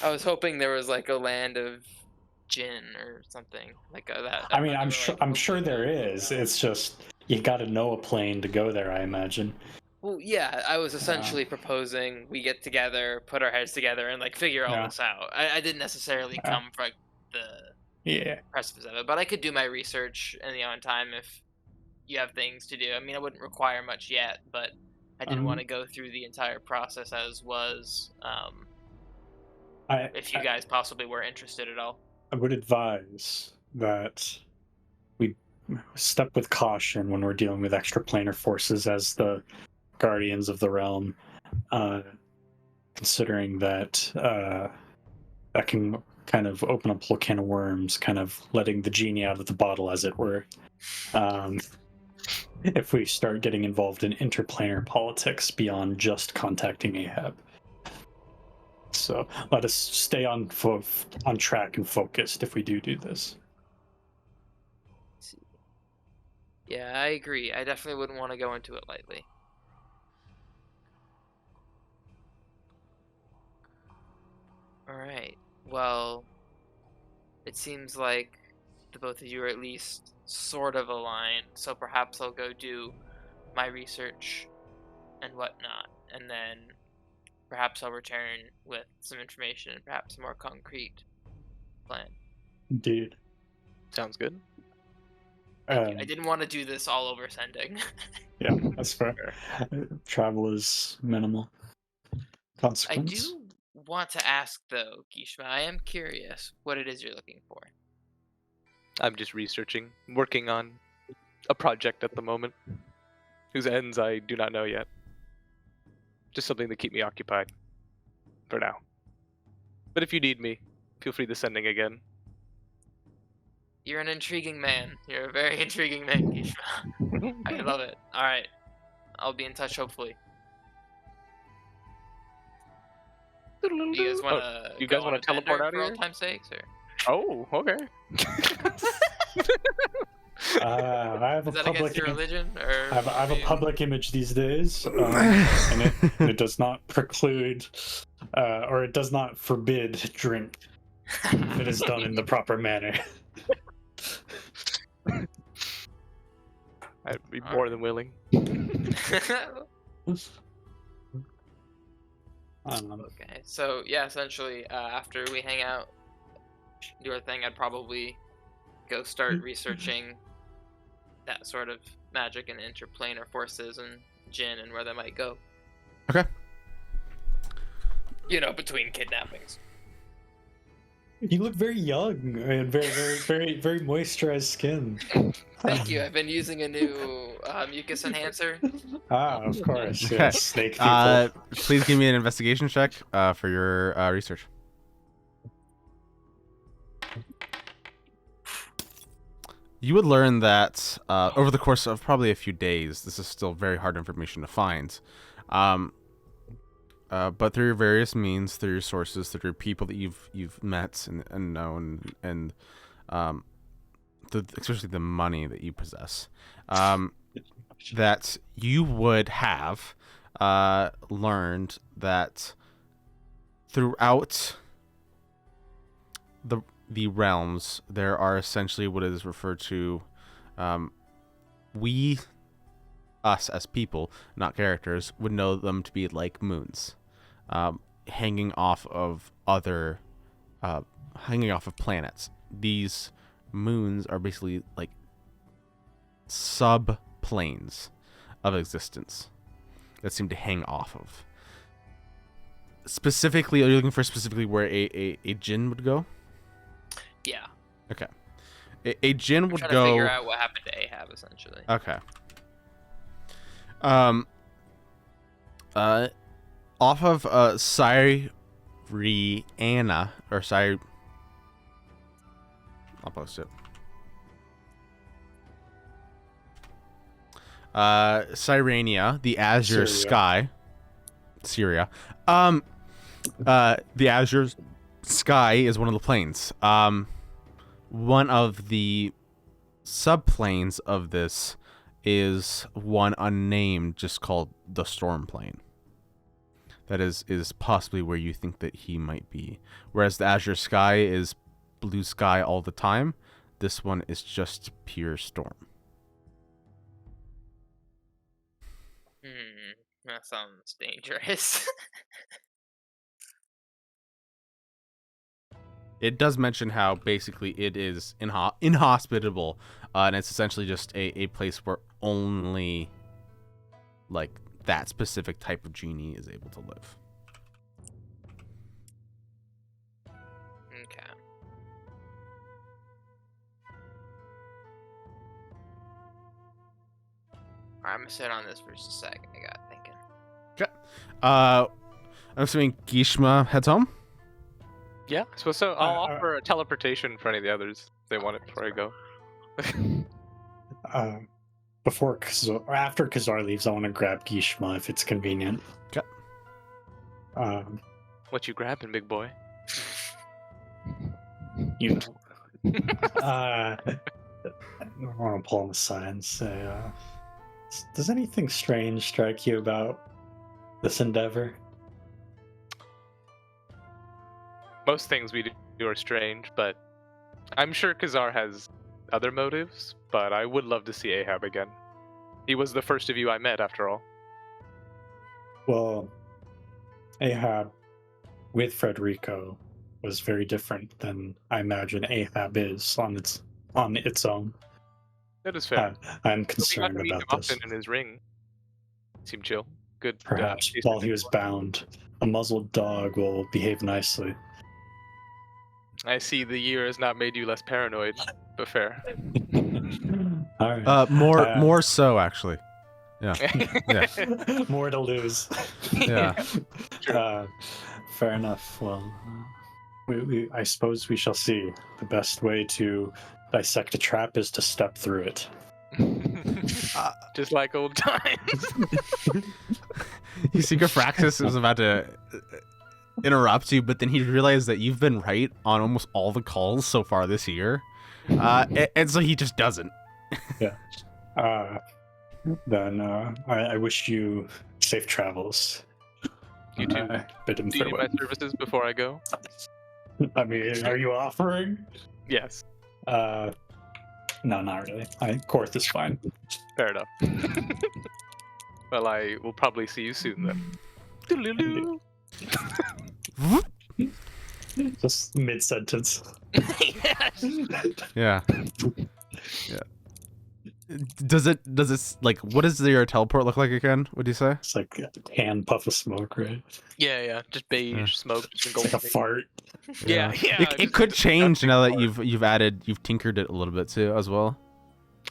was hoping there was like a land of Jinn or something like that. I mean, that I'm were, sure. like, I'm sure there is. It's just you got to know a plane to go there. I imagine. Well, yeah, I was essentially proposing we get together, put our heads together, and like figure all Yeah. this out. I didn't necessarily Yeah. come for like, the Yeah. precipice of it, but I could do my research in the own time if you have things to do. I mean, I wouldn't require much yet, but I didn't want to go through the entire process as was. If you guys possibly were interested at all. I would advise that we step with caution when we're dealing with extraplanar forces as the guardians of the realm, considering that that can kind of open up a whole can of worms, kind of letting the genie out of the bottle, as it were. If we start getting involved in interplanar politics beyond just contacting Ahab. So let us stay on track and focused if we do this. Yeah, I agree. I definitely wouldn't want to go into it lightly. Alright, well, it seems like the both of you are at least sort of aligned, so perhaps I'll go do my research and whatnot, and then perhaps I'll return with some information and perhaps a more concrete plan. Indeed. Sounds good. I didn't want to do this all over sending. Yeah, that's fair. Travel is minimal. I Consequence. do want to ask though, Gishma, I am curious what it is you're looking for. I'm just researching, working on a project at the moment, whose ends I do not know yet. Just something to keep me occupied, for now. But if you need me, feel free to sending again. You're an intriguing man. You're a very intriguing man, Gishma. I love it. Alright. I'll be in touch hopefully. Do you guys want to you guys want to teleport out for here? all time's sakes, or Oh, okay. I have a is that public against your image. religion? Or I have a public image these days, and it does not preclude, or it does not forbid drink if it is done in the proper manner. I'd be more than willing. Okay, so yeah, essentially, after we hang out, do our thing, I'd probably go start researching that sort of magic and interplanar forces and Jinn and where they might go. Okay. You know, between kidnappings. You look very young and very moisturized skin. Thank you. I've been using a new mucus enhancer. Of course. Okay. Yes, snake people. Please give me an investigation check for your research. You would learn that over the course of probably a few days, this is still very hard information to find, but through your various means, through your sources, through your people that you've met and known, and especially the money that you possess, that you would have learned that throughout the realms, there are essentially what is referred to, us as people, not characters, would know them to be like moons, hanging off of planets. These moons are basically like sub-planes of existence that seem to hang off of. Specifically, are you looking for specifically where a Jinn would go? Yeah. Okay. A Jinn would Trying go. to figure out what happened to Ahab, essentially. Okay. Off of Syriana or Syr. I'll post it. Cyrania, the Azure Syria. Sky. Syria. The Azure Sky is one of the planes. One of the subplanes of this is one unnamed, just called the Storm Plane. That is possibly where you think that he might be. Whereas the Azure Sky is blue sky all the time, this one is just pure storm. That sounds dangerous. It does mention how basically it is inhospitable, and it's essentially just a place where only like that specific type of genie is able to live. Okay. Alright, I'm gonna sit on this for just a second. I got thinking. Okay. I'm assuming Gishma heads home. Yeah, I suppose so. I'll offer a teleportation for any of the others if they want it before I go. After Kazar leaves, I want to grab Gishma if it's convenient. Okay. What you grabbing, big boy? You know. I want to pull him aside and say, does anything strange strike you about this endeavor? Most things we do are strange, but I'm sure Kazar has other motives, but I would love to see Ahab again. He was the first of you I met, after all. Well, Ahab with Frederico was very different than I imagine Ahab is on its own. That is fair. I'm We got concerned to meet him about this. often in his ring. Seemed chill. Good. Perhaps taste while in he was bound, a muzzled dog will behave nicely. I see the year has not made you less paranoid, but fair. All right. More so actually. Yeah. Yeah. More to lose. Yeah. Fair enough. Well, I suppose we shall see. The best way to dissect a trap is to step through it. Just like old times. You see, Fraxis is about to interrupt you, but then he realized that you've been right on almost all the calls so far this year, and so he just doesn't. Yeah. Then I wish you safe travels. You too. Bid him Do you need my farewell. services before I go? I mean, are you offering? Yes. No, not really. Korth is fine. Fair enough. Well, I will probably see you soon then. Doodaloo. Just mid-sentence. Yeah. Yeah. Does it like, what does your teleport look like again? What do you say? It's like a hand puff of smoke, right? Yeah. Just beige Yeah. smoke. Just It's like a fart. Yeah. It just could a change disgusting now that fart. you've tinkered it a little bit too as well.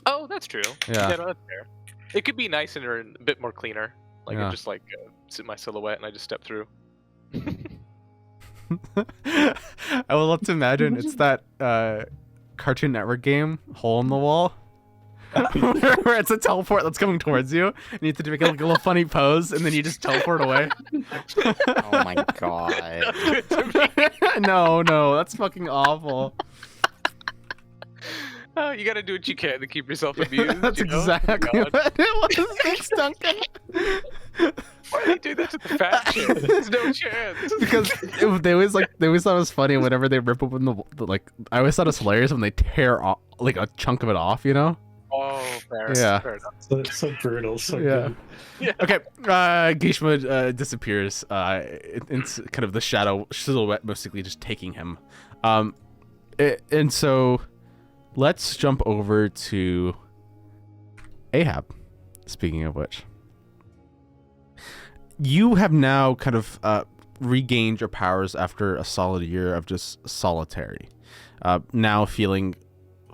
Oh, that's true. Yeah. No, that's fair. It could be nicer and a bit more cleaner. Like Yeah. it just like my silhouette and I just step through. I would love to imagine it's that Cartoon Network game, Hole in the Wall, where it's a teleport that's coming towards you, and you have to make like a little funny pose, and then you just teleport away. Oh my god. Good to me. No, that's fucking awful. You gotta do what you can to keep yourself amused. That's you know? exactly God. what it was. Thanks, Duncan. Why are they doing that to the fat chick? There's no chance. Because they always thought it was funny whenever they rip open the like. I always thought it was hilarious when they tear off like a chunk of it off, you know? Oh, fair. Yeah. Fair enough. So brutal. So Yeah. good. Okay, Gishma disappears. It's kind of the shadow silhouette basically just taking him. And so let's jump over to Ahab. Speaking of which, you have now kind of regained your powers after a solid year of just solitary. Now feeling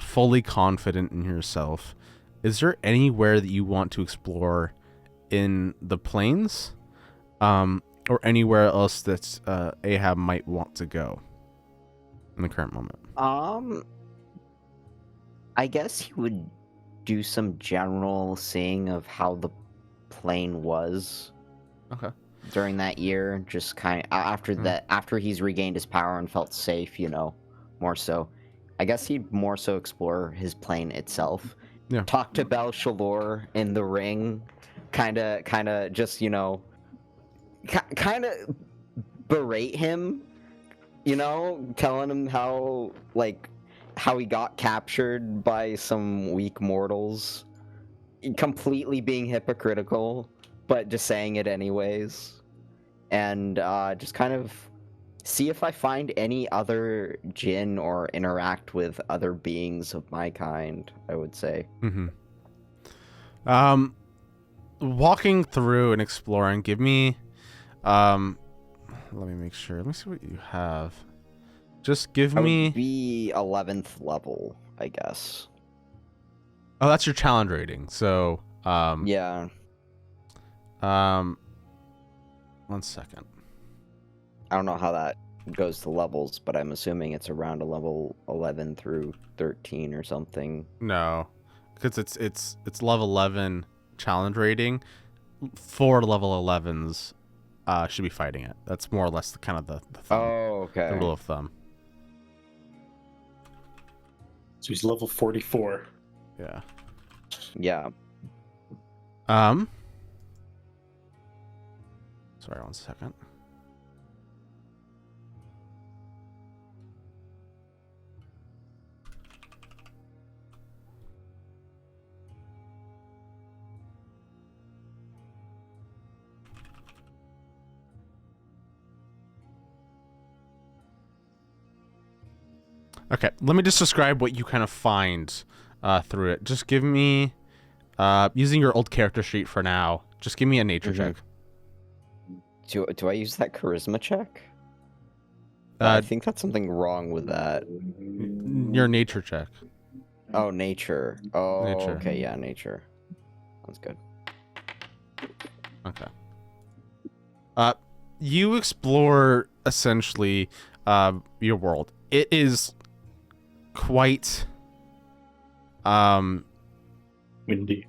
fully confident in yourself. Is there anywhere that you want to explore in the plains, or anywhere else that Ahab might want to go in the current moment? I guess he would do some general seeing of how the plane was Okay. during that year. Just kind of after he's regained his power and felt safe, more so. I guess he'd more so explore his plane itself. Yeah. Talk to Bel Shalor in the ring, kind of just kind of berate him, telling him how he got captured by some weak mortals, completely being hypocritical, but just saying it anyways, and just kind of see if I find any other jinn or interact with other beings of my kind, I would say. Mm-hmm. Walking through and exploring, give me let me make sure. Let me see what you have. Just give I me would be 11th level, I guess. Oh, that's your challenge rating. So Yeah. 1 second. I don't know how that goes to levels, but I'm assuming it's around a level 11 through 13 or something. No, because it's level 11 challenge rating. 4 level 11s should be fighting it. That's more or less the kind of the thumb, Oh, okay. the rule of thumb. So he's level 44. Yeah. Yeah. Sorry, 1 second. Okay, let me just describe what you kind of find through it. Just give me, using your old character sheet for now, just give me a nature check. Do I use that charisma check? I think that's something wrong with that. Your nature check. Oh, nature. Oh, Nature. okay, yeah, nature. That's good. Okay. You explore essentially your world. It is quite Windy.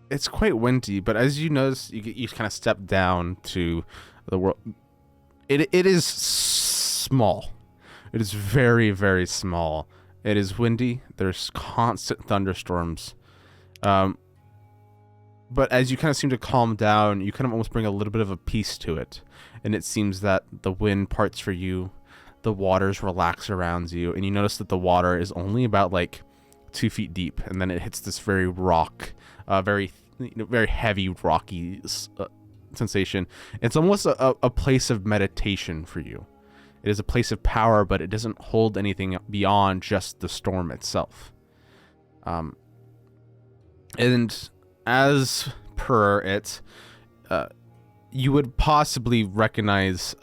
it's quite windy, but as you notice, you kind of step down to the world. It is small. It is very, very small. It is windy. There's constant thunderstorms. But as you kind of seem to calm down, you kind of almost bring a little bit of a peace to it. And it seems that the wind parts for you, the waters relax around you, and you notice that the water is only about like 2 feet deep, and then it hits this very very heavy rocky sensation. It's almost a place of meditation for you. It is a place of power, but it doesn't hold anything beyond just the storm itself. And as per it, you would possibly recognize,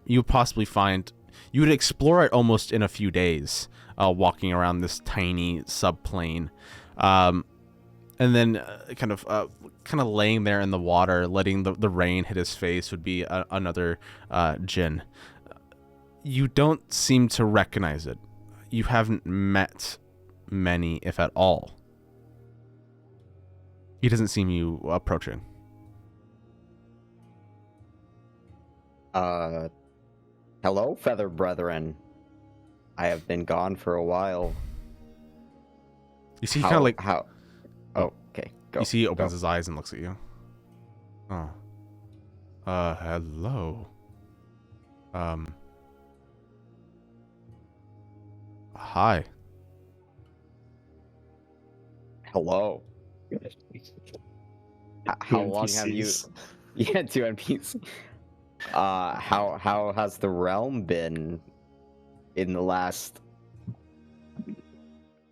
you would possibly find, you would explore it almost in a few days, walking around this tiny subplane, and then kind of laying there in the water, letting the rain hit his face would be another Jinn. You don't seem to recognize it. You haven't met many, if at all. He doesn't seem you approaching. Hello, feather brethren. I have been gone for a while. You see, kind of like how? Oh, okay. Go. You see, he opens go. his eyes and looks at you. Oh. Hello. Hi. Hello. How long have you? NPCs. Yeah, 2 NPCs. How has the realm been in the last?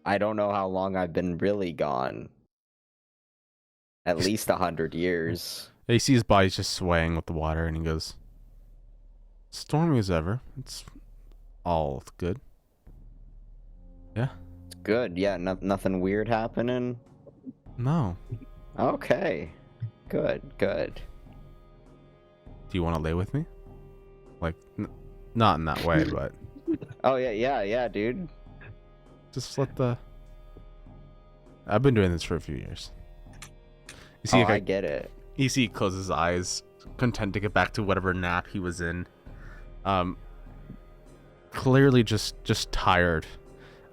I don't know how long I've been really gone. At least 100 years. You see his body's just swaying with the water, and he goes, "Stormy as ever. It's all good." Yeah. It's good. Yeah, nothing weird happening. No. Okay. Good. Good. Do you want to lay with me? Like, not in that way, but Oh yeah, dude. just let the. I've been doing this for a few years. You see, Oh, like, I get it. you see, he closes his eyes, content to get back to whatever nap he was in. Clearly just tired.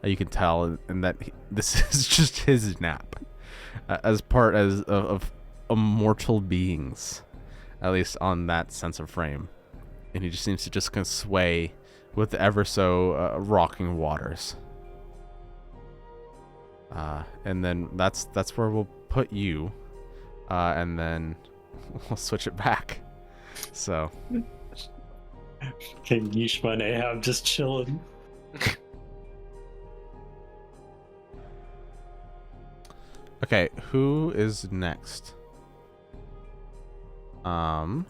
You can tell, and that this is just his nap, as part of immortal beings, at least on that sense of frame. And he just seems to just kind of sway with the ever so rocking waters. And then that's where we'll put you, and then we'll switch it back. So. King Yishma and Ahab just chilling. Okay, who is next? Sorry,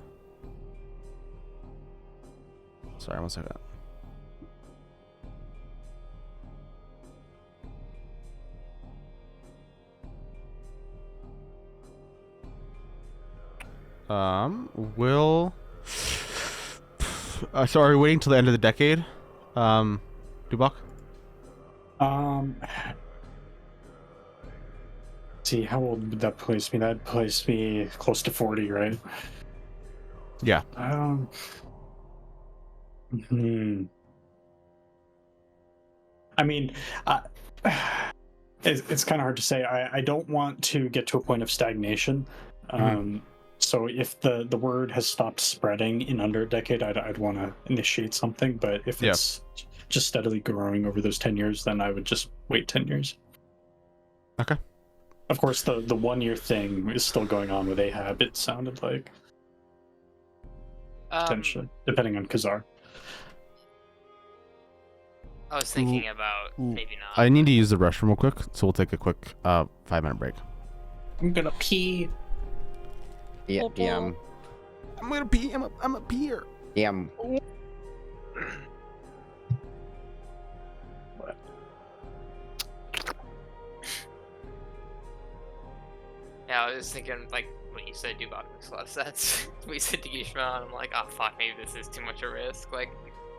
1 second. Will. Sorry, waiting till the end of the decade. Dubak? See, how old would that place me? That'd place me close to 40, right? Yeah. I mean, it's kind of hard to say. I don't want to get to a point of stagnation. So if the word has stopped spreading in under a decade, I'd want to initiate something. But if it's just steadily growing over those 10 years, then I would just wait 10 years. Okay. Of course, the 1 year thing is still going on with Ahab, it sounded like. Potentially, depending on Khazar. I was thinking about maybe not. I need to use the restroom real quick, so we'll take a quick 5-minute break. I'm gonna pee. Yeah, DM. I'm gonna pee. I'm a peer. DM. Yeah, I was thinking, like, when you said Dubok makes a lot of sense. When you said Khyber, I'm like, oh fuck, maybe this is too much a risk. Like,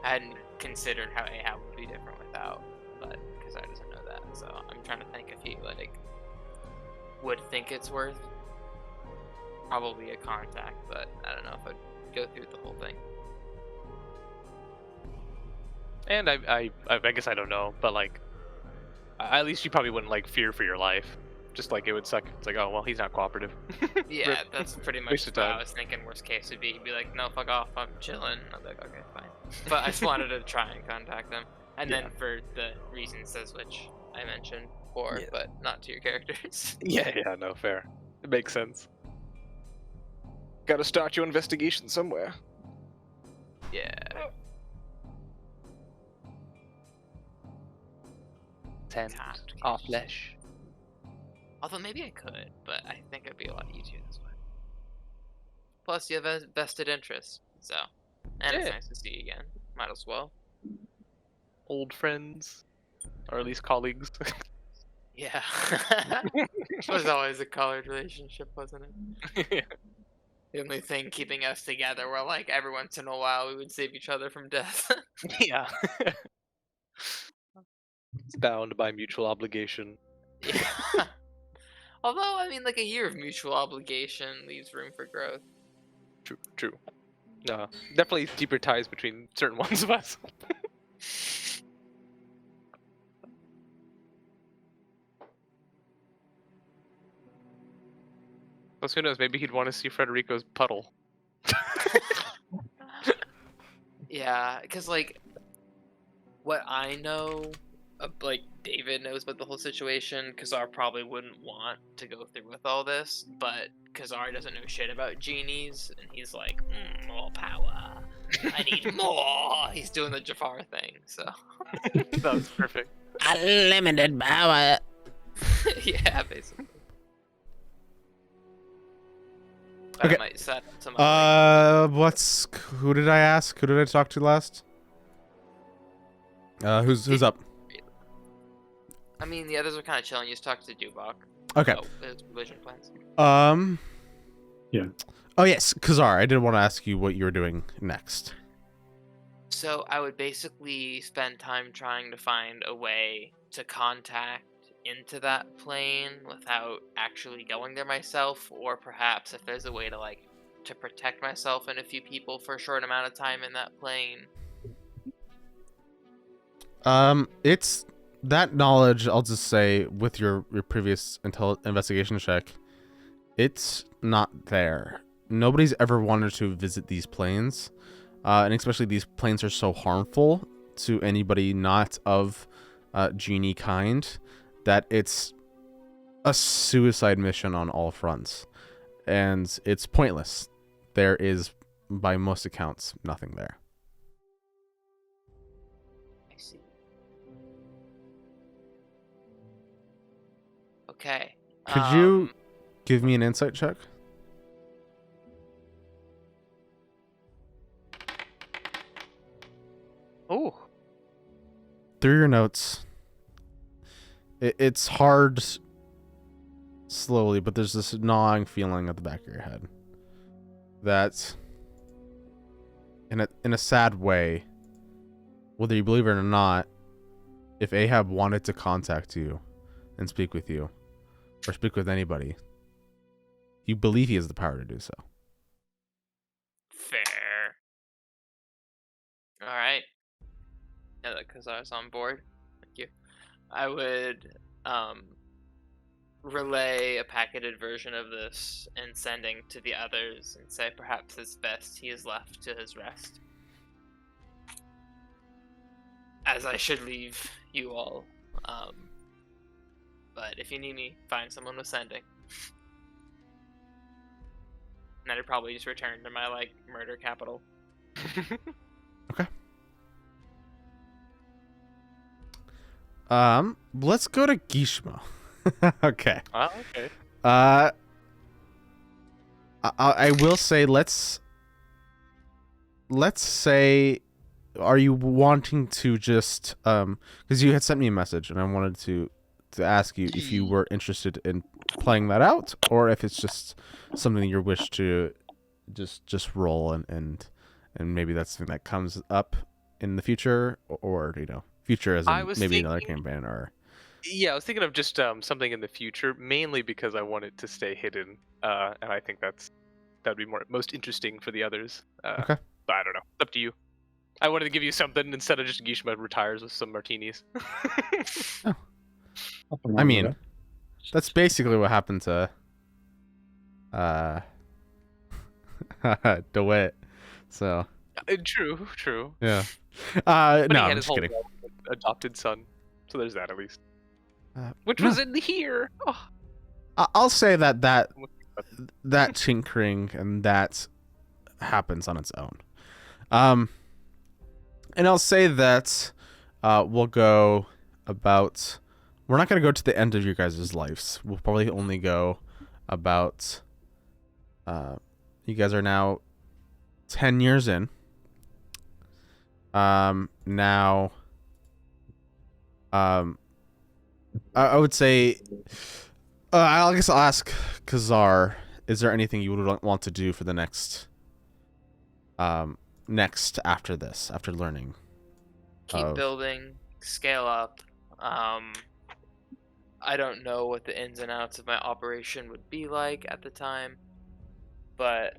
I hadn't considered how Ahab would be different without, but because I doesn't know that. So I'm trying to think if he, like, would think it's worth probably a contact, but I don't know if I'd go through the whole thing. And I guess I don't know, but like, at least you probably wouldn't like fear for your life. Just like it would suck. It's like, oh well, he's not cooperative. Yeah, that's pretty much Waste of what time. I was thinking. Worst case would be he'd be like, no, fuck off, I'm chilling. I'm like, okay, fine. But I just wanted to try and contact them, and then for the reasons as which I mentioned before, Yeah. but not to your characters. Yeah, no, fair. It makes sense. Gotta start your investigation somewhere. Yeah. Tens Contact. are flesh. Although maybe I could, but I think it'd be a lot easier this way. Plus, you have a vested interest, so. And it's Yeah. nice to see you again. Might as well. Old friends, or at least colleagues. Yeah. It was always a colored relationship, wasn't it? The only thing keeping us together were like every once in a while we would save each other from death. Yeah. It's bound by mutual obligation. Yeah. Although, I mean, like a year of mutual obligation leaves room for growth. True. No, definitely deeper ties between certain ones of us. Plus, who knows? Maybe he'd want to see Frederico's puddle. Yeah, because like what I know, like David knows about the whole situation. Kazar probably wouldn't want to go through with all this, but Kazar doesn't know shit about genies, and he's like, more power. I need more. He's doing the Jafar thing, so That was perfect. unlimited power. Yeah, basically. Okay. I might set up some other Who did I ask? Who did I talk to last? Who's up? I mean, the others were kind of chilling. You just talked to Dubok. Okay. So, his religion plans. Yeah. Oh yes, Kazar. I did want to ask you what you were doing next. So I would basically spend time trying to find a way to contact into that plane without actually going there myself, or perhaps if there's a way to like to protect myself and a few people for a short amount of time in that plane. It's that knowledge. I'll just say with your previous investigation check, it's not there. Nobody's ever wanted to visit these planes, and especially these planes are so harmful to anybody not of genie kind that it's a suicide mission on all fronts, and it's pointless. There is, by most accounts, nothing there. I see. Okay. Could you give me an insight check? Oh, Through your notes, it's hard slowly, but there's this gnawing feeling at the back of your head that in a sad way, whether you believe it or not, if Ahab wanted to contact you and speak with you or speak with anybody, you believe he has the power to do so. Fair. All right. Now that Kazar's on board, thank you. I would relay a packeted version of this and sending to the others and say perhaps it's best he is left to his rest. As I should leave you all. But if you need me, find someone with sending. And I'd probably just return to my like murder capital. Okay. Let's go to Gishmo. Okay. Okay. I will say let's say, are you wanting to just because you had sent me a message and I wanted to ask you if you were interested in playing that out, or if it's just something you wish to just roll and maybe that's something that comes up in the future, or future as I in was maybe another thinking- campaign, or Yeah, I was thinking of just something in the future, mainly because I want it to stay hidden, and I think that'd be most interesting for the others. Okay. But I don't know. It's up to you. I wanted to give you something instead of just Gishma retires with some martinis. Nothing wrong I with mean, that. that's basically what happened to DeWitt. So True. yeah. But No, he I'm had his just whole kidding. adopted son, so there's that at least. Which no. was in here. Oh. I'll say that tinkering and that happens on its own. And I'll say that we'll go about. We're not going to go to the end of your guys' lives. We'll probably only go about. You guys are now 10 years in. Now. I would say. I guess I'll ask Kazar. Is there anything you would want to do for the next after this, after learning? Keep building, scale up. I don't know what the ins and outs of my operation would be like at the time, but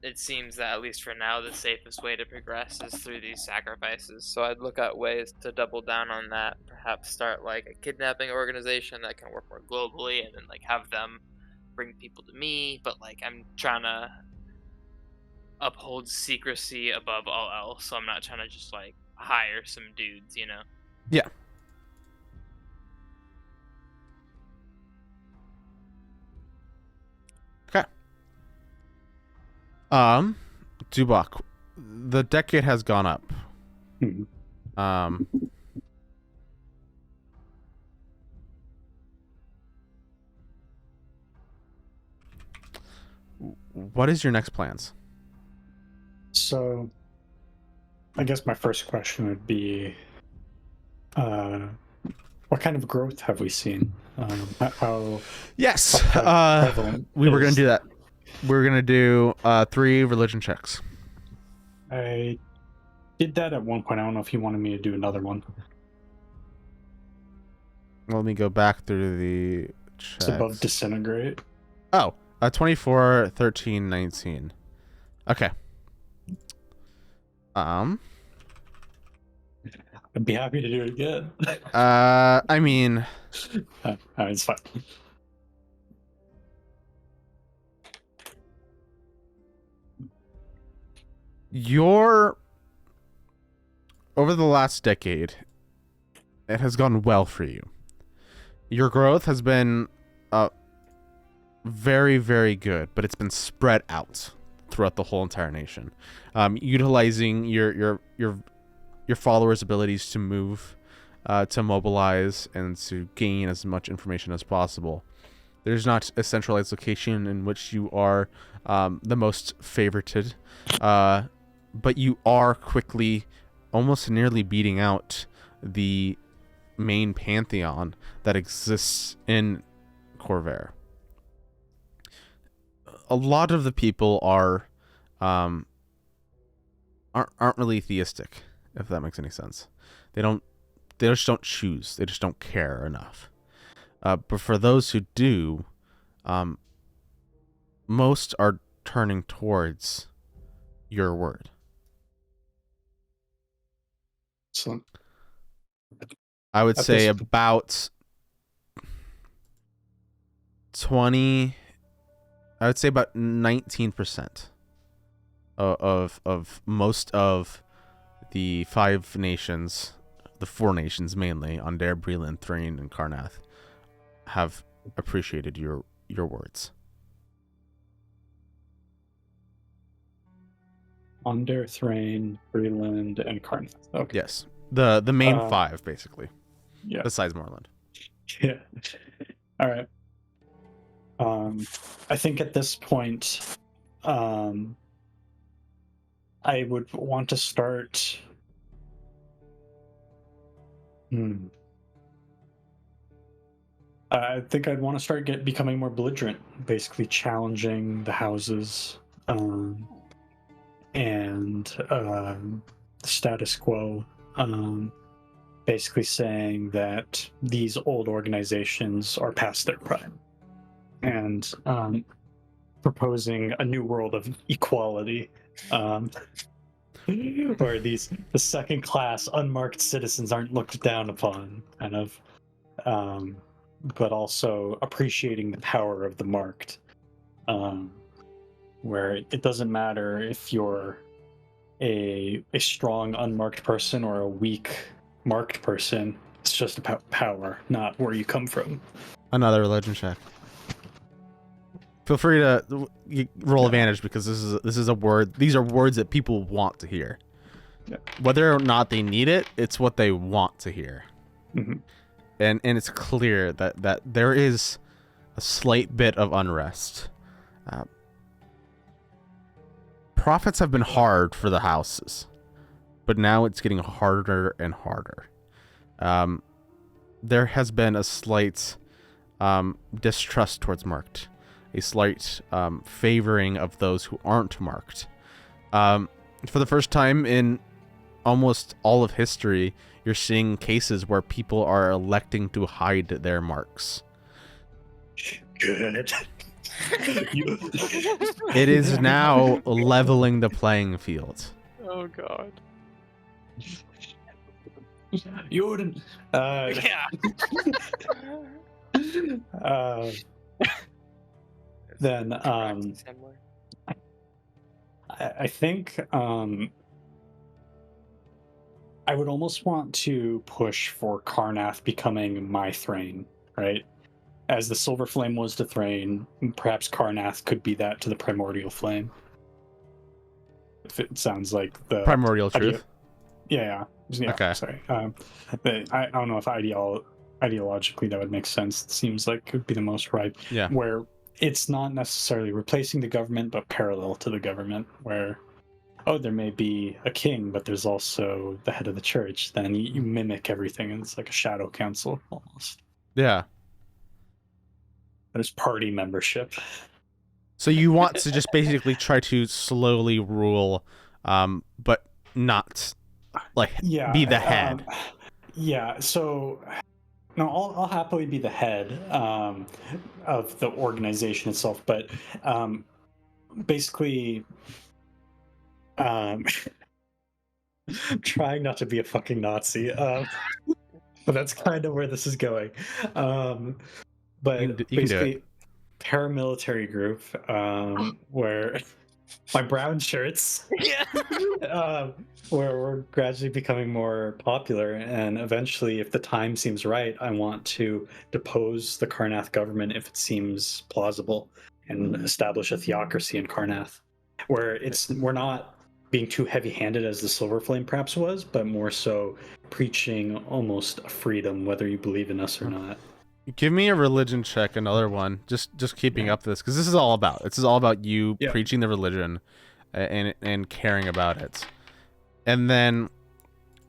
it seems that at least for now, the safest way to progress is through these sacrifices. So I'd look at ways to double down on that. Perhaps start like a kidnapping organization that can work more globally, and then like have them bring people to me. But like I'm trying to uphold secrecy above all else, so I'm not trying to just like hire some dudes, you know. Yeah. Okay. Dubak, the decade has gone up. Mhm. What is your next plans? So, I guess my first question would be, what kind of growth have we seen? How Yes. prevalent We were going is- to do that. We were going to do 3 religion checks. I did that at one point. I don't know if you wanted me to do another one. Let me go back through the checks. It's above disintegrate. Oh, 24, 13, 19. Okay. I'd be happy to do it again. I mean, It's fine. over the last decade, it has gone well for you. Your growth has been very, very good, but it's been spread out throughout the whole entire nation, utilizing your followers' abilities to move, to mobilize, and to gain as much information as possible. There's not a centralized location in which you are the most favorited, but you are quickly, almost nearly beating out the main pantheon that exists in Corvair. A lot of the people aren't really theistic, if that makes any sense. They just don't choose. They just don't care enough. But for those who do, most are turning towards your word. So, I would At say this- about 20. I would say about 19% of most of the 5 nations, the 4 nations mainly, Onder, Breland, Thrain, and Karnath, have appreciated your words. Under, Thrain, Breland, and Karnath. Okay. Yes, the main Uh, 5 basically. Yeah. besides Moreland. Yeah. All right. I think at this point, I would want to start. I think I'd want to start becoming more belligerent, basically challenging the houses, and the status quo. Basically saying that these old organizations are past their prime, and proposing a new world of equality, where the second class unmarked citizens aren't looked down upon, kind of, but also appreciating the power of the marked, where it doesn't matter if you're a strong unmarked person or a weak marked person. It's just about power, not where you come from. Another religion check. Feel free to roll advantage because this is a word. These are words that people want to hear. Yeah. Whether or not they need it, it's what they want to hear. Mm-hmm. And it's clear that there is a slight bit of unrest. Profits have been hard for the houses, but now it's getting harder and harder. There has been a slight distrust towards marked, a slight favoring of those who aren't marked. For the first time in almost all of history, you're seeing cases where people are electing to hide their marks. Good. It is now leveling the playing field. Oh god. You wouldn't. Yeah. Then Similar. I think I would almost want to push for Karnath becoming my Thrain, right? As the Silver Flame was to Thrain, perhaps Karnath could be that to the Primordial Flame. If it sounds like the Primordial truth. Yeah. Okay. Sorry. But I don't know if ideologically that would make sense. It seems like it would be the most right. Yeah. Where it's not necessarily replacing the government, but parallel to the government, where, there may be a king, but there's also the head of the church. Then you mimic everything, and it's like a shadow council almost. Yeah. There's party membership. So you want to just basically try to slowly rule, but not be the head. So no, I'll happily be the head of the organization itself, but basically, I'm trying not to be a fucking Nazi, but that's kind of where this is going. But you can do basically, paramilitary group where my brown shirts, where we're gradually becoming more popular, and eventually, if the time seems right, I want to depose the Karnath government if it seems plausible, and establish a theocracy in Karnath, where we're not being too heavy-handed as the Silver Flame perhaps was, but more so preaching almost a freedom, whether you believe in us or not. Give me a religion check, another one. Just keeping up this, because this is all about you preaching the religion, and caring about it. And then,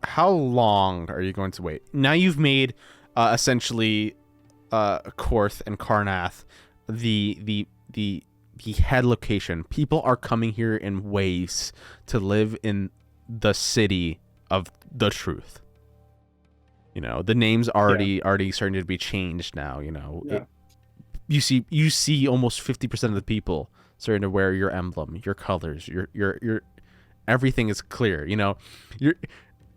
how long are you going to wait? Now you've made essentially Korth and Karnath the head location. People are coming here in waves to live in the city of the truth. The name's already starting to be changed now. You see almost 50% of the people starting to wear your emblem, your colors, your everything is clear. It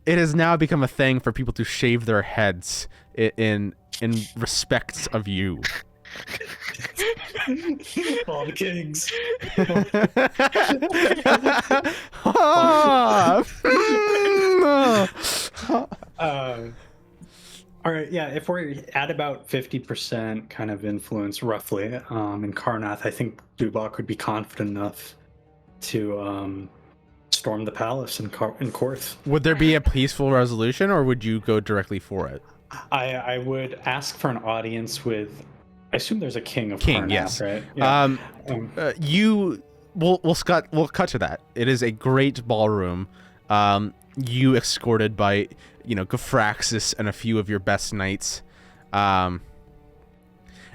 has now become a thing for people to shave their heads in respect of you. All the kings. All right, yeah, if we're at about 50% kind of influence, roughly, in Karnath, I think Dubak would be confident enough to storm the palace in Korth. Would there be a peaceful resolution, or would you go directly for it? I would ask for an audience with. I assume there's a king of King, Karnath, yes. right? Yeah. We'll cut to that. It is a great ballroom. You escorted by, Gafraxis and a few of your best knights. And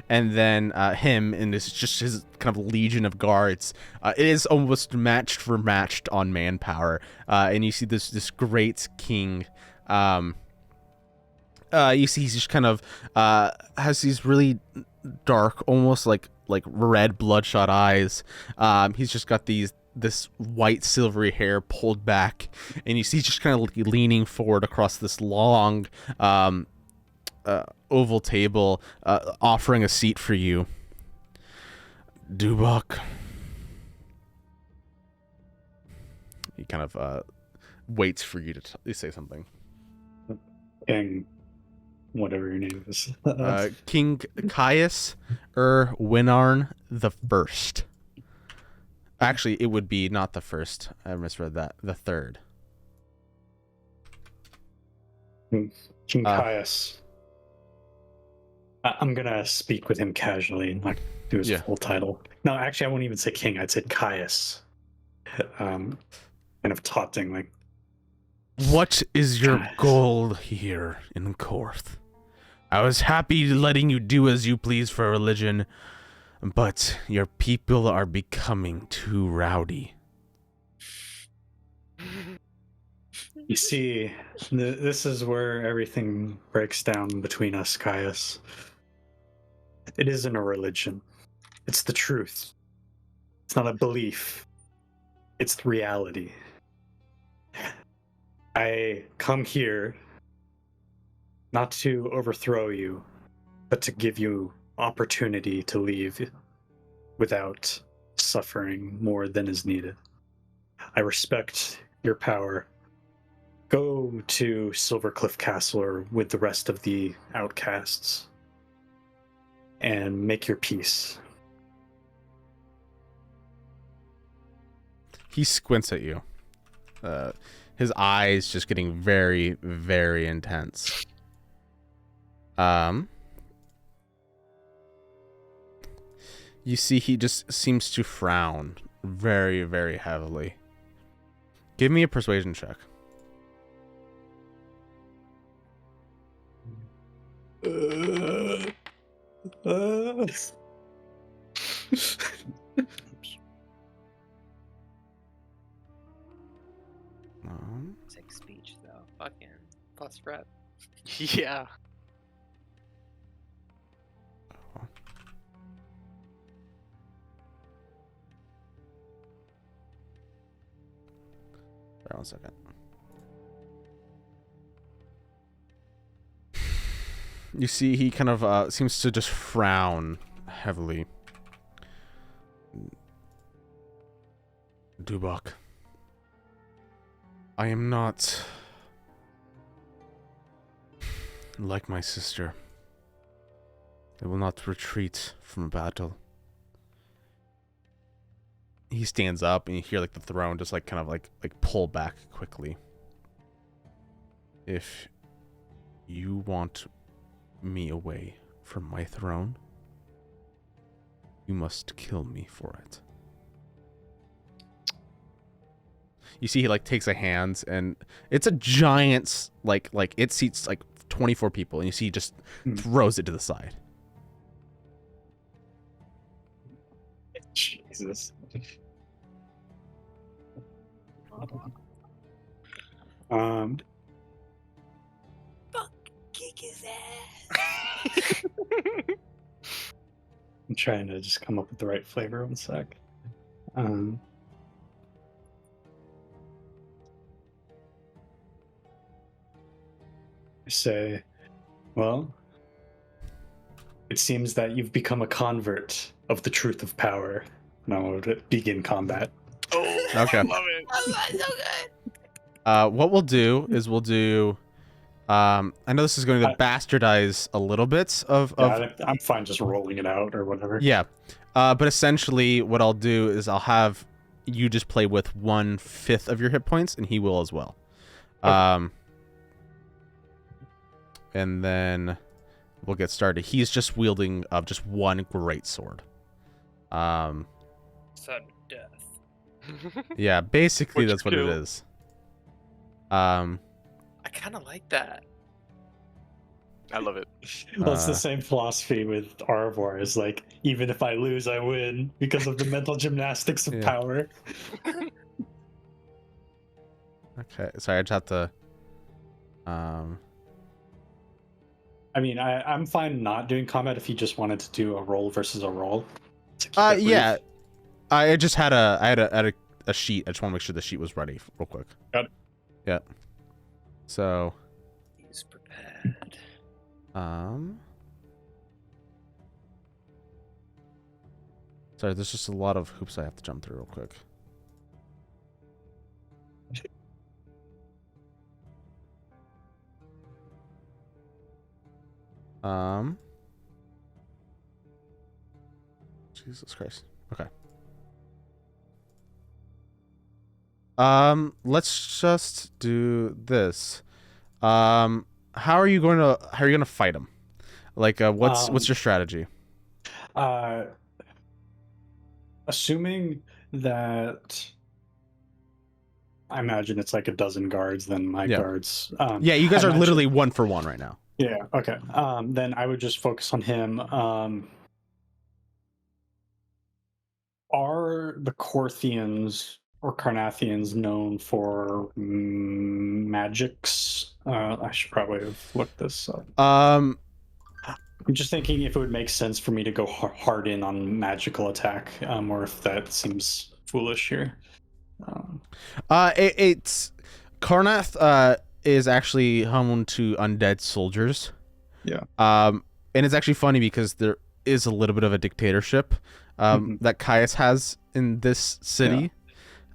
then him and his kind of legion of guards. It is almost matched for matched on manpower. And you see this great king. You see he's just kind of has these really dark, almost like red bloodshot eyes. He's just got this white silvery hair pulled back, and you see he's just kind of leaning forward across this long oval table, offering a seat for you. Dubak. He kind of waits for you to say something. King, whatever your name is. King Caius Winarn the First. Actually, it would be not the first. I misread that. The third. King Caius. I'm gonna speak with him casually and not do his full title. No, actually, I won't even say king. I'd say Caius. Kind of taunting, like. What is your Caius. goal here in Korth? I was happy letting you do as you please for religion, but your people are becoming too rowdy. You see, this is where everything breaks down between us, Caius. It isn't a religion. It's the truth. It's not a belief. It's the reality. I come here not to overthrow you, but to give you opportunity to leave without suffering more than is needed. I respect your power. Go to Silvercliff Castle or with the rest of the outcasts and make your peace. He squints at you. His eyes just getting very, very intense. You see he just seems to frown very, very heavily. Give me a persuasion check. Sick speech though. Fucking plus rep. Yeah. Hold on a second. You see he kind of seems to just frown heavily. Dubak. I am not like my sister. I will not retreat from battle. He stands up and you hear like the throne just like kind of like pull back quickly. If you want me away from my throne, you must kill me for it. You see he like takes a hand and it's a giant like it seats like 24 people and you see he just throws it to the side. Jesus. Kick his ass. I'm trying to just come up with the right flavor. One sec. I say, well, it seems that you've become a convert of the truth of power. Now to begin combat. Oh, Okay. I love it. That's so good. What we'll do is we'll do I know this is going to bastardize a little bit of I'm fine just rolling it out or whatever. yeah. But essentially what I'll do is I'll have you just play with 1/5 of your hit points and he will as well. Okay. and then we'll get started. He's just wielding just one great sword. Sudden death. Yeah, basically What that's you what it do. is. I kind of like that. I love it. Well, it's the Uh, same philosophy with Arvor. Is like, even if I lose, I win because of the mental gymnastics of Yeah. power. Okay, sorry, I just have to. I mean, I'm fine not doing combat if you just wanted to do a roll versus a roll. To keep it Yeah, brief. I just had a sheet. I just want to make sure the sheet was ready real quick. Got it. Yeah. So, He's prepared. sorry, there's just a lot of hoops I have to jump through real quick. Jesus Christ. Okay. Let's just do this. How are you gonna fight him? Like, what's your strategy? Assuming that I imagine it's like a dozen guards, then my Yeah. guards. Yeah, you guys I are imagine- literally 1-for-1 right now. Yeah. Okay. Then I would just focus on him. Are the Corthians or Carnathians known for magics? I should probably have looked this up. I'm just thinking if it would make sense for me to go hard in on magical attack, or if that seems foolish here. It's Karnath is actually home to undead soldiers. Yeah. And it's actually funny because there is a little bit of a dictatorship that Caius has in this city.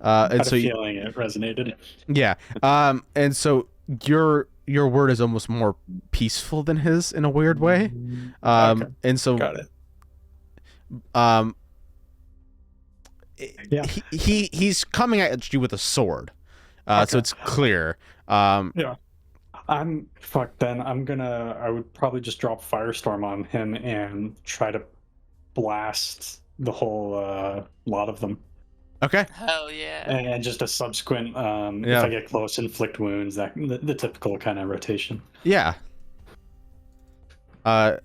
And so feeling it resonated. yeah. And so your word is almost more peaceful than his in a weird way. Okay. And so Got it. Yeah. He's coming at you with a sword. So Okay. it's clear. I'm fucked then. I would probably just drop Firestorm on him and try to blast the whole lot of them. Okay. Hell yeah. And just a subsequent, if Yeah. I get close, inflict wounds, that the typical kind of rotation. Yeah. Are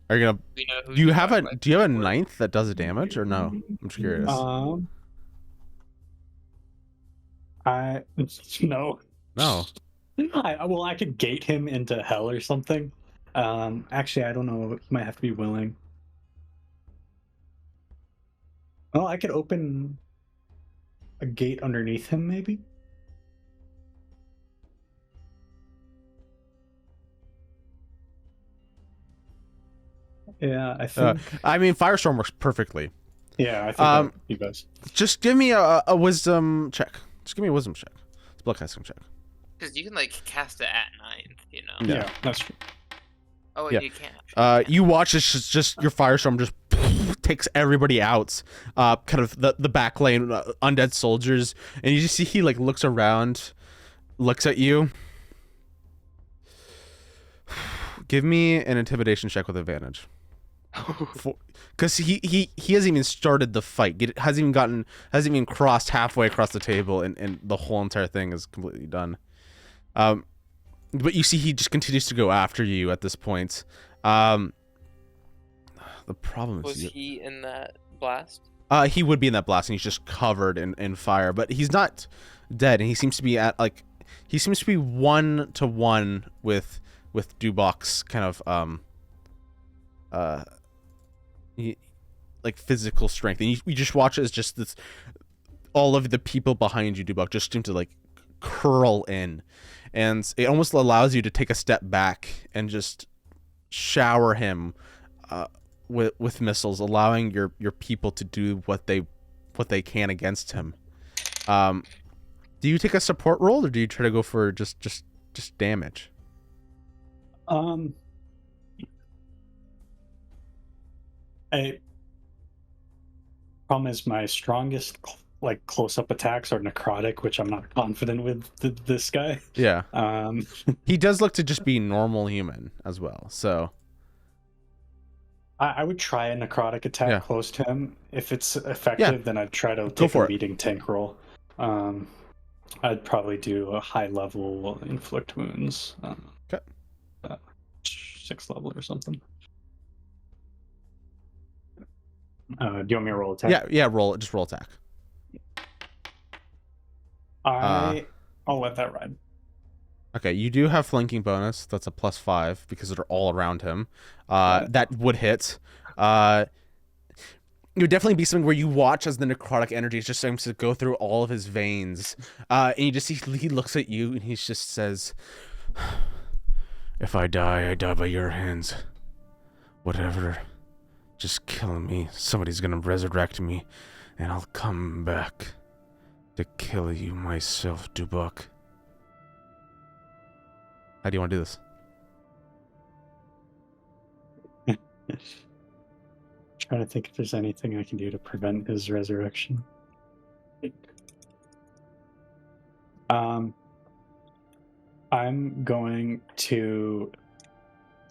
you gonna? We know who Do you have a like, Do you have a ninth that does a damage or no? I'm just curious. I no. No. I could gate him into hell or something. Actually, I don't know. He might have to be willing. Oh, I could open a gate underneath him, maybe. Yeah, I think. I mean, Firestorm works perfectly. Yeah, I think you guys. Just give me a wisdom check. Just give me a wisdom check. It's a spellcasting check. Because you can like cast it at ninth, you know. Yeah. Yeah, that's true. Oh wait, Yeah. you can't. You watch this just your Firestorm just takes everybody out. Kind of the back lane, undead soldiers, and you just see he like looks around, looks at you. Give me an intimidation check with advantage. Because he hasn't even started the fight. Hasn't even crossed halfway across the table, and the whole entire thing is completely done. But you see he just continues to go after you at this point. The problem is Was he in that blast? he would be in that blast, and he's just covered in fire. But he's not dead, and he seems to be at like 1-to-1 with Dubok's kind of like physical strength, and you just watch as just this, all of the people behind you, Dubok, just seem to like curl in, and it almost allows you to take a step back and just shower him with missiles, allowing your people to do what they can against him. Do you take a support roll, or do you try to go for just damage? Problem is my strongest like close-up attacks are necrotic, which I'm not confident with this guy. Yeah. Um, He does look to just be normal human as well. So I would try a necrotic attack Yeah. close to him. If it's effective, then I'd try to take for a it. leading tank role. I'd probably do a high level inflict wounds. Okay. 6th level or something. Do you want me to roll attack? yeah, roll it. Just roll attack. I'll let that ride. Okay, you do have flanking bonus. That's a +5 because they're all around him. That would hit. It would definitely be something where you watch as the necrotic energy is just starting to go through all of his veins. And you just see he looks at you and he just says, "If I die by your hands. Whatever. Just kill me. Somebody's gonna resurrect me, and I'll come back to kill you myself, Dubok." How do you want to do this? Trying to think if there's anything I can do to prevent his resurrection. I'm going to.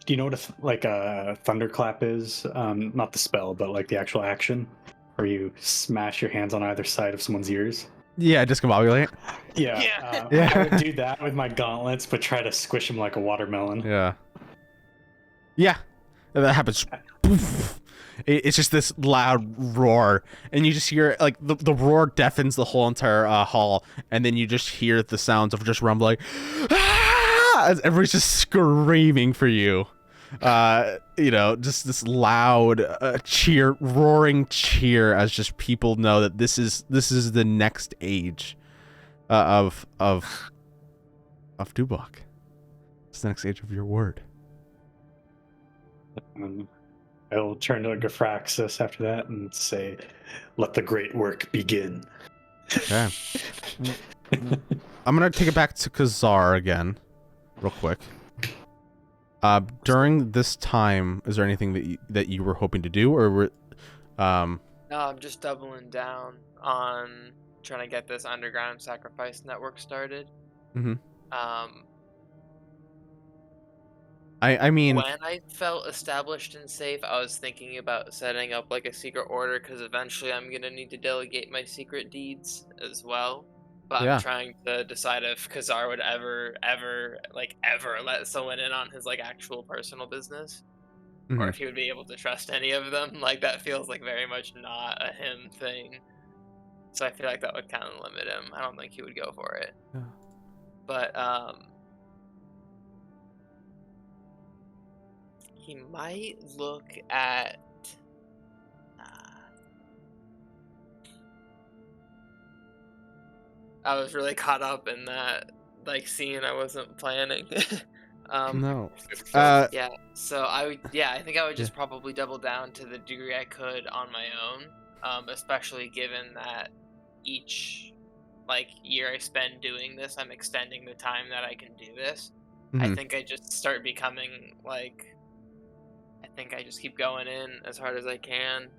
Do you know what a thunderclap is? Not the spell, but like the actual action, where you smash your hands on either side of someone's ears. Yeah, discombobulate. Yeah. Yeah. I would do that with my gauntlets, but try to squish him like a watermelon. Yeah. Yeah. And that happens. Poof. It's just this loud roar, and you just hear like the roar deafens the whole entire hall, and then you just hear the sounds of just rumbling, as everybody's just screaming for you. Just this loud cheer, roaring cheer, as just people know that this is the next age of Dubok. It's the next age of your word. I'll turn to Gefraxis after that and say, "Let the great work begin." Okay. I'm gonna take it back to Kazar again, real quick. During this time, is there anything that you were hoping to do, or were No, I'm just doubling down on trying to get this underground sacrifice network started. Mm-hmm. I mean, when I felt established and safe, I was thinking about setting up like a secret order, because eventually I'm gonna need to delegate my secret deeds as well. But Yeah. I'm trying to decide if Kazar would ever let someone in on his like actual personal business, mhm. or if he would be able to trust any of them. Like that feels like very much not a him thing. So I feel like that would kind of limit him. I don't think he would go for it. Yeah. But he might look at. I was really caught up in that scene. I wasn't planning. No. Yeah. So I think I would just probably double down to the degree I could on my own. Especially given that each year I spend doing this, I'm extending the time that I can do this. I Mhm. think I just start becoming I think I just keep going in as hard as I can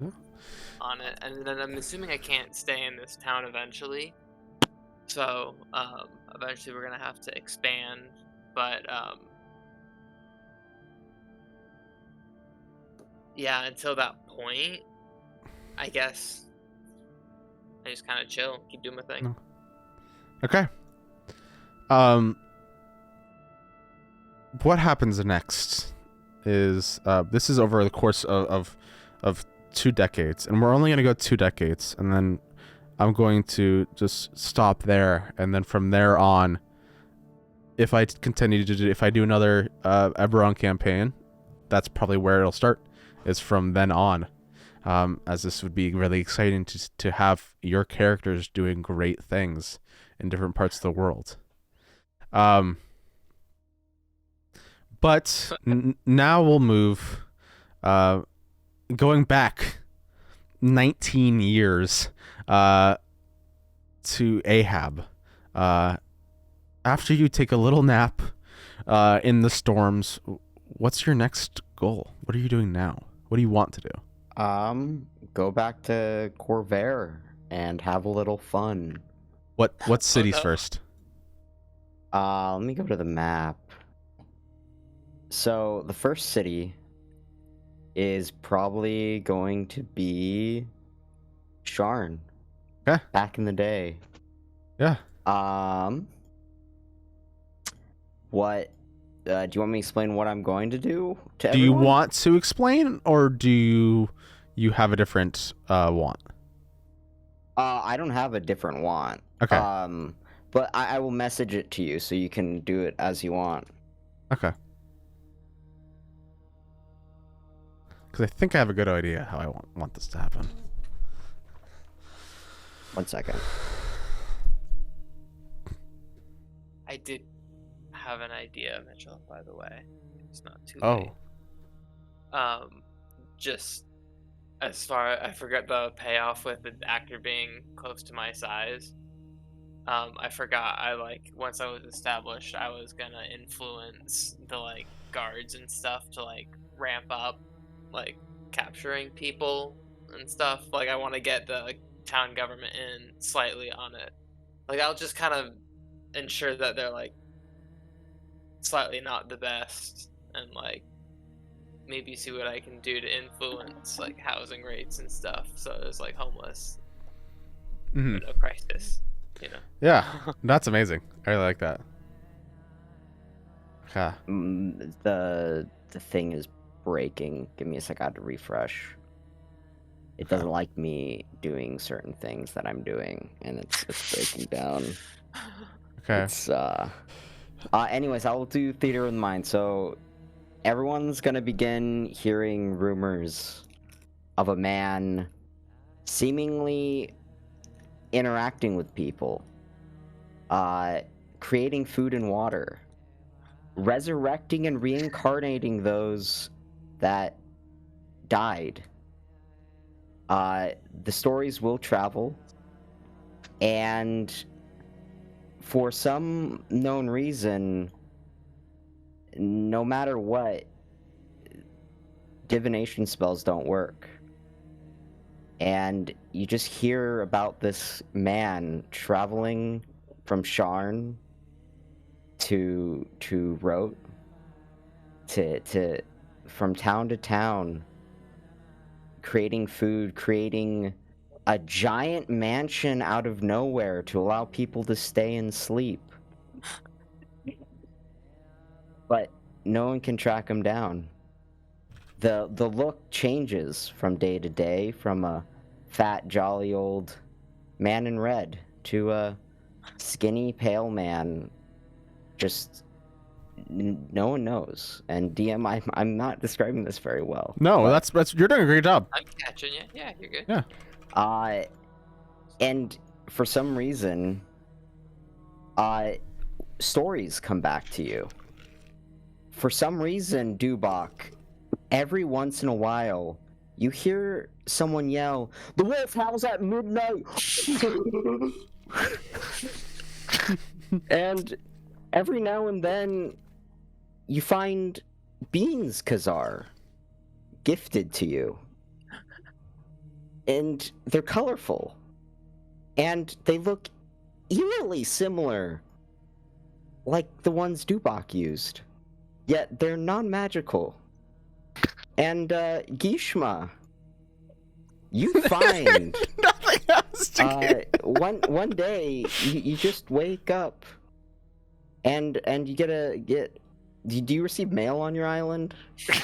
on it, and then I'm assuming I can't stay in this town eventually. So eventually we're gonna have to expand, but yeah, until that point, I guess I just kind of chill, keep doing my thing. No. Okay. What happens next is this is over the course of 2 decades, and we're only going to go 2 decades, and then I'm going to just stop there, and then from there on, if I continue to do, if I do another Eberron campaign, that's probably where it'll start, is from then on, as this would be really exciting to have your characters doing great things in different parts of the world. But now we'll move, going back 19 years to Ahab. After you take a little nap in the storms, what's your next goal? What are you doing now? What do you want to do? Go back to Corvair and have a little fun. What cities no. first? Let me go to the map. So the first city is probably going to be Sharn. Okay. Back in the day. Yeah. What? Do you want me to explain what I'm going to do to Do you everyone? want to explain, or do you have a different want? I don't have a different want. Okay. But I will message it to you so you can do it as you want. Okay. Because I think I have a good idea how I want this to happen. 1 second. I did have an idea, Mitchell, by the way. It's not too Oh. late. Just as far, I forgot the payoff with the actor being close to my size. I forgot, once I was established, I was gonna influence the, guards and stuff to, ramp up, capturing people and stuff. I want to get the town government in slightly on it. I'll just kind of ensure that they're, slightly not the best, and, maybe see what I can do to influence, housing rates and stuff, so there's, homeless, Mhm. but no crisis, you know? Yeah, that's amazing. I really like that. Okay. The thing is breaking. Give me a sec. I have to refresh. It Okay. doesn't like me doing certain things that I'm doing, and it's breaking down. Okay. It's anyways, I will do theater of the mind. So everyone's gonna begin hearing rumors of a man seemingly interacting with people, creating food and water, resurrecting and reincarnating those that died. The stories will travel, and for some known reason, no matter what, divination spells don't work. And you just hear about this man traveling from Sharn to Rote, to from town to town, creating food, creating a giant mansion out of nowhere to allow people to stay and sleep. But no one can track him down. The look changes from day to day, from a fat, jolly old man in red to a skinny, pale man. Just no one knows. And DM, I'm not describing this very well. No, but, that's you're doing a great job. I'm catching you. Yeah, you're good. Yeah. and for some reason, stories come back to you. For some reason, Dubak, every once in a while, you hear someone yell, "The wolf howls at midnight!" And every now and then, you find beans, Khazar, gifted to you. And they're colorful. And they look eerily similar, like the ones Dubak used. Yet they're non-magical. And Gishma, you find Nothing else to give. one day you just wake up and you get. Do you receive mail on your island?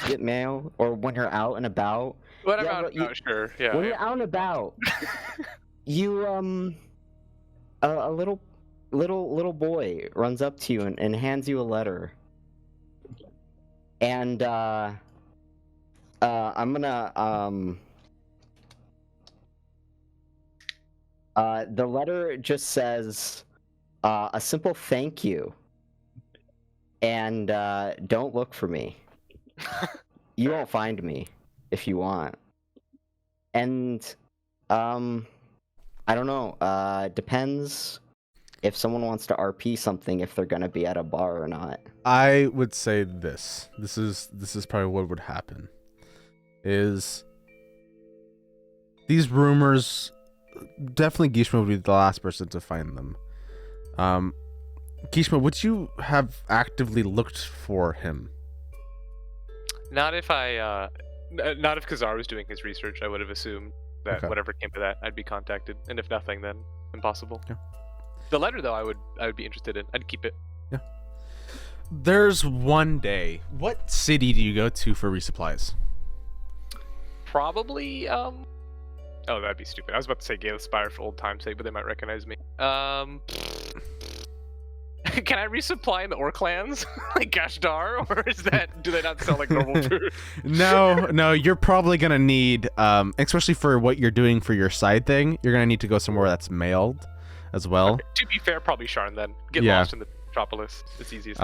Get mail, or when you're out and about? What Yeah, about? but you- Sure. Yeah. When yeah. you're out and about, you a little boy runs up to you and hands you a letter. And I'm gonna the letter just says a simple thank you, and don't look for me. You won't find me if you want. And I don't know, depends if someone wants to RP something, if they're gonna be at a bar or not. I would say this. This is probably what would happen. Is these rumors definitely Gishma would be the last person to find them. Gishma, would you have actively looked for him? Not if Kazar was doing his research. I would have assumed that Okay. whatever came to that, I'd be contacted, and if nothing, then impossible. Yeah. The letter, though, I would be interested in. I'd keep it. There's one day. What city do you go to for resupplies? Probably. Oh, that'd be stupid. I was about to say Gale Spire for old time's sake, but they might recognize me. Can I resupply in the Orclans, like Gashdar, or do they not sell like normal food? No, you're probably gonna need, especially for what you're doing for your side thing, you're gonna need to go somewhere that's mailed as well. Okay, to be fair, probably Sharn then. Get Yeah. lost in the metropolis. It's easiest.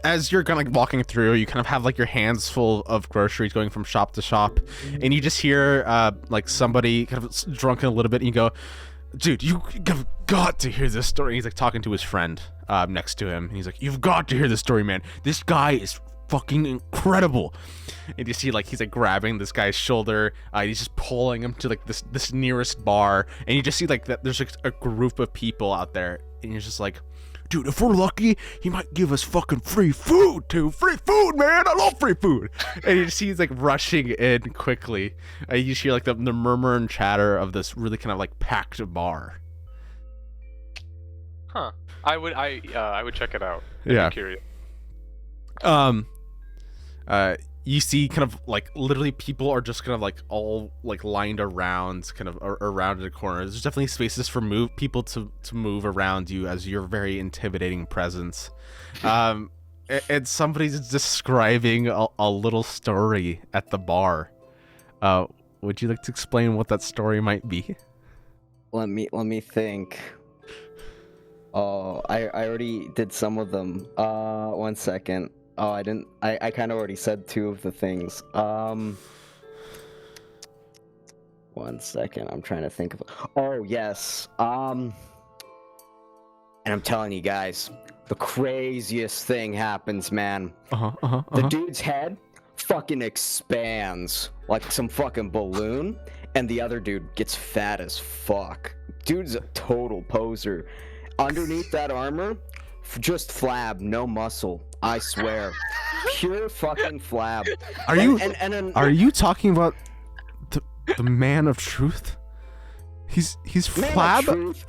As you're kind of like walking through, you kind of have like your hands full of groceries going from shop to shop, and you just hear like somebody kind of drunk a little bit, and you go, dude, you've got to hear this story. He's like talking to his friend next to him, and he's like, you've got to hear this story, man. This guy is fucking incredible. And you see like he's like grabbing this guy's shoulder, he's just pulling him to like this nearest bar, and you just see like that there's like a group of people out there, and you're just like, dude, if we're lucky, he might give us fucking free food too. Free food, man! I love free food. And you see he's like rushing in quickly. You just hear like the murmur and chatter of this really kind of like packed bar. Huh. I would check it out. I'd Yeah. be curious. You see kind of like literally people are just kind of like all like lined around kind of around the corner. There's definitely spaces for people to move around you as your very intimidating presence. And somebody's describing a little story at the bar. Would you like to explain what that story might be? Let me think. Oh, I already did some of them. 1 second. Oh, I didn't. I kind of already said 2 of the things. 1 second. I'm trying to think of. Oh yes. And I'm telling you guys, the craziest thing happens, man. The dude's head fucking expands like some fucking balloon, and the other dude gets fat as fuck. Dude's a total poser. Underneath that armor, just flab, no muscle. I swear, pure fucking flab. Are you And are you talking about the man of truth? He's Man of flab. truth.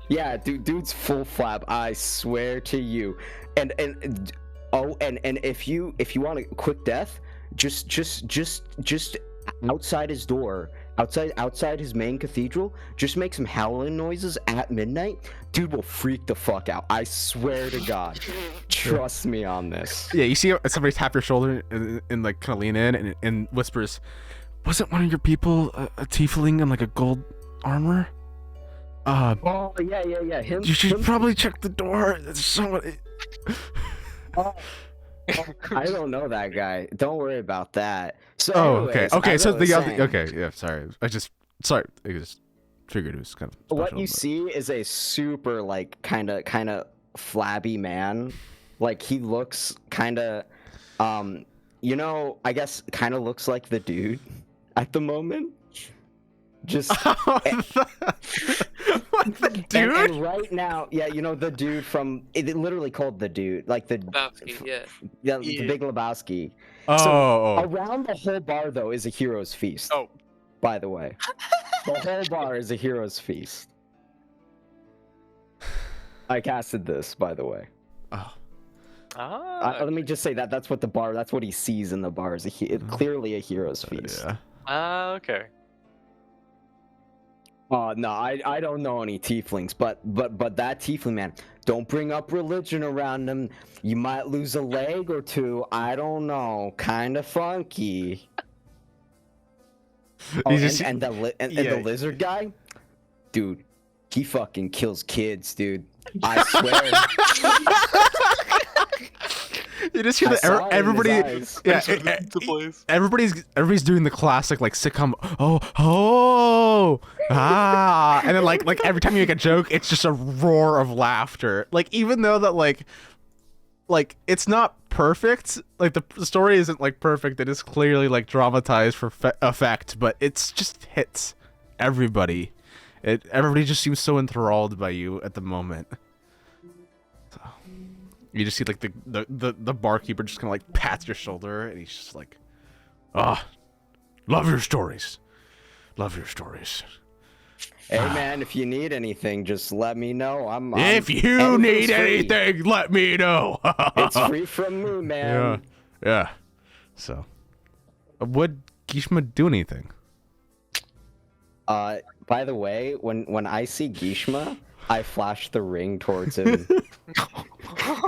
Yeah, dude's full flab. I swear to you. And if you want a quick death, just outside his door, outside his main cathedral, just make some howling noises at midnight. Dude will freak the fuck out. I swear to God. Trust me on this. Yeah, you see somebody tap your shoulder and like kind of lean in and whispers, "Wasn't one of your people a tiefling in like a gold armor?" Oh yeah. Him. You should him- probably check the door. There's somebody. I don't know that guy. Don't worry about that. So Oh, anyways, okay. as So I was the other. saying, Okay, yeah. Sorry. I just figured it was kind of. what special, you but- see is a super like kind of flabby man. Like he looks kind of I guess kind of looks like the dude at the moment. Just what the dude? and right now, yeah, the dude from it literally called the dude, like the Lebowski, yeah. the Big Lebowski. Oh, Around the whole bar though is a hero's feast. Oh. By the way, the whole bar is a hero's feast. I casted this, by the way. oh. Let me just say that's what he sees in the bar is clearly a hero's feast. Yeah. Okay. No, I don't know any tieflings, but that tiefling man, don't bring up religion around him. You might lose a leg or two. I don't know. Kind of funky. Oh, and the lizard guy, dude, he fucking kills kids, dude. I swear. You just hear I saw that it in his everybody. eyes. Yeah, The place. everybody's doing the classic like sitcom. And then like every time you make a joke, it's just a roar of laughter. Like even though that like it's not perfect, like the story isn't like perfect. It is clearly like dramatized for effect, but it's just hits everybody. Everybody just seems so enthralled by you at the moment. So, you just see like the barkeeper just kind of like pats your shoulder, and he's just like, "Ah, love your stories. Love your stories." Hey man, if you need anything, just let me know. If you anything's need free. anything, let me know. It's free from me, man. Yeah. So, would Gishma do anything? By the way, when I see Gishma, I flash the ring towards him.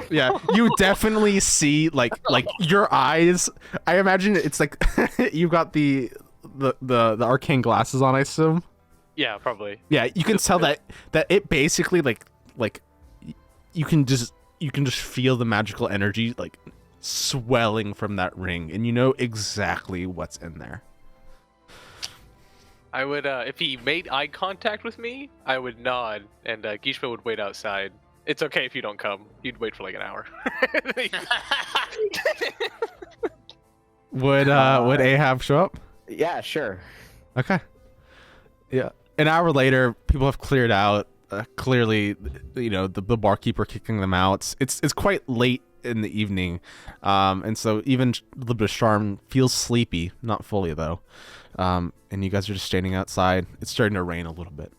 Yeah, you definitely see like your eyes. I imagine it's like you've got the arcane glasses on, I assume. Yeah, probably. Yeah, you can tell that it basically like you can just feel the magical energy like swelling from that ring, and you know exactly what's in there. I would, if he made eye contact with me, I would nod, and Gishma would wait outside. It's okay if you don't come. You'd wait for like an hour. Would Ahab show up? Yeah, sure. Okay. Yeah. An hour later, people have cleared out. Clearly, you know, the barkeeper kicking them out. It's quite late in the evening, and so even a little bit of Charm feels sleepy. Not fully though. And you guys are just standing outside. It's starting to rain a little bit.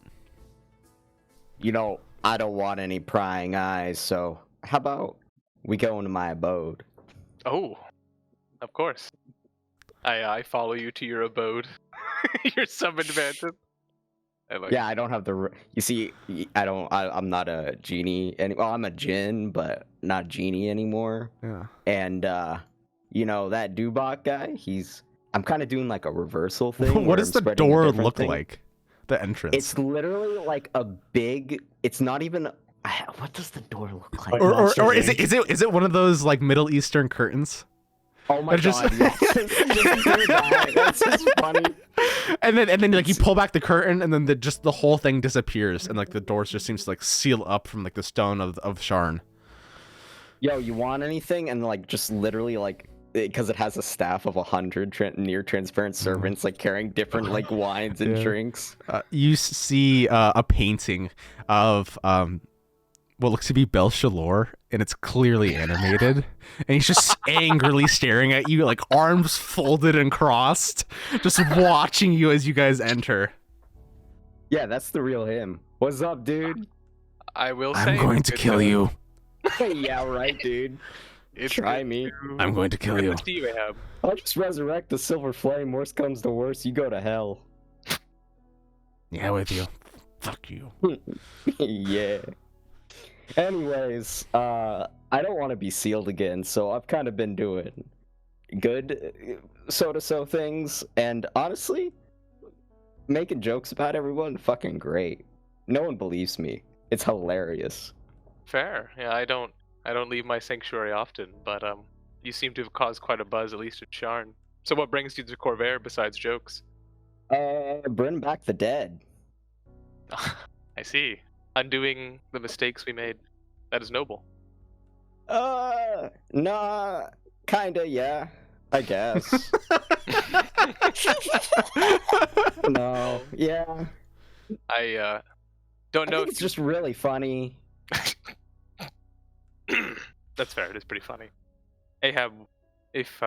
You know, I don't want any prying eyes, so how about we go into my abode? Oh, of course. I follow you to your abode. Your summoned mansion. Yeah, I don't have the. You see, I'm not a genie. Well, I'm a djinn, but not genie anymore. Yeah. And you know that Dubak guy. I'm kind of doing like a reversal thing. What where does I'm the spreading a door different look thing. like? The entrance. It's literally like a big. It's not even. What does the door look like? Like or Monster is Inc. it one of those like Middle Eastern curtains? Oh my Just- god! Yes. Just do that. That's just funny. And then like you pull back the curtain, and then the whole thing disappears, and like the doors just seems to like seal up from like the stone of Sharn. Yo, you want anything? And like just literally like because it has a staff of 100 near transparent servants like carrying different like wines and Yeah. drinks. You see a painting of what looks to be Belshalor, and it's clearly animated, and he's just angrily staring at you, like arms folded and crossed, just watching you as you guys enter. Yeah, that's the real him. What's up, dude? I will say. I'm going to it's, kill you. Yeah, right, dude. It's Try good me. to- I'm going to kill you. Good to see you, Ahab. I'll just resurrect the silver flame. Worst comes to worst, you go to hell. Yeah, with you. Fuck you. Yeah. Anyways, I don't want to be sealed again, so I've kind of been doing good so things, and honestly, making jokes about everyone, fucking great. No one believes me. It's hilarious. Fair. Yeah, I don't leave my sanctuary often, but you seem to have caused quite a buzz, at least in Sharn. So what brings you to Corvair besides jokes? Bring back the dead. I see. Undoing the mistakes we made. That is noble. Nah, kinda, yeah. I guess. No, yeah. I don't I know think it's just really funny. That's fair. It is pretty funny. Ahab, if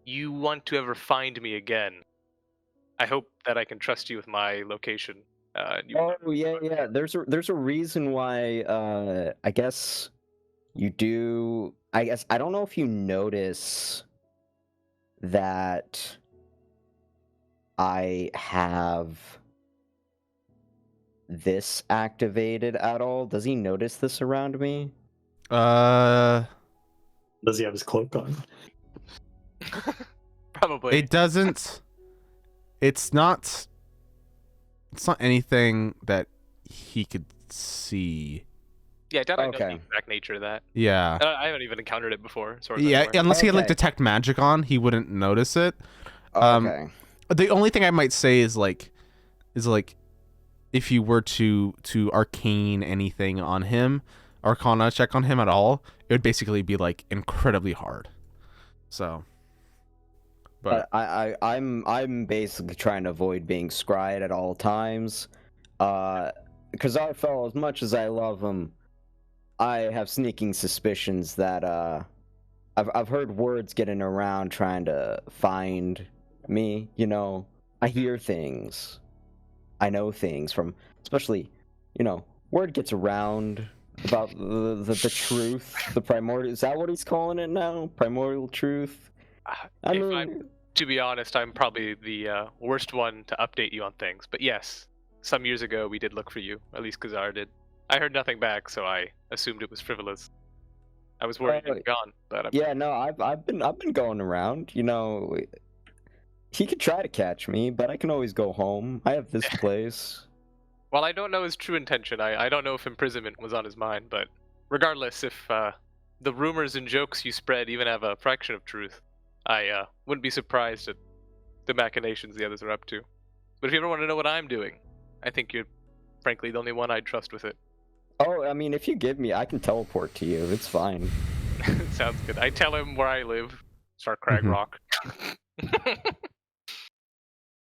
you want to ever find me again, I hope that I can trust you with my location. Oh yeah. There's a reason why. I guess you do. I guess I don't know if you notice that I have this activated at all. Does he notice this around me? Does he have his cloak on? Probably. It doesn't. It's not anything that he could see. Yeah, I doubt I know the Okay. exact nature of that. Yeah. I haven't even encountered it before. As far as I'm Yeah, aware. unless he had like Okay. detect magic on, he wouldn't notice it. Okay. The only thing I might say is like if you were to arcane anything on him, arcana check on him at all, it would basically be like incredibly hard. So But I'm basically trying to avoid being scryed at all times. Because our fellow, as much as I love him, I have sneaking suspicions that I've heard words getting around trying to find me. You know, I hear things, I know things from, especially, you know, word gets around about the truth, the primordial. Is that what he's calling it now? Primordial truth. I If mean, I'm to be honest, I'm probably the worst one to update you on things. But yes, some years ago we did look for you. At least Kazar did. I heard nothing back, so I assumed it was frivolous. I was worried you were gone, but yeah, no, I've been going around. You know, he could try to catch me, but I can always go home. I have this place. Well, I don't know his true intention. I don't know if imprisonment was on his mind, but regardless, if the rumors and jokes you spread even have a fraction of truth, I wouldn't be surprised at the machinations the others are up to. But if you ever want to know what I'm doing, I think you're, frankly, the only one I'd trust with it. Oh, I mean, if you give me, I can teleport to you. It's fine. Sounds good. I tell him where I live. Start Crag Mhm. Rock.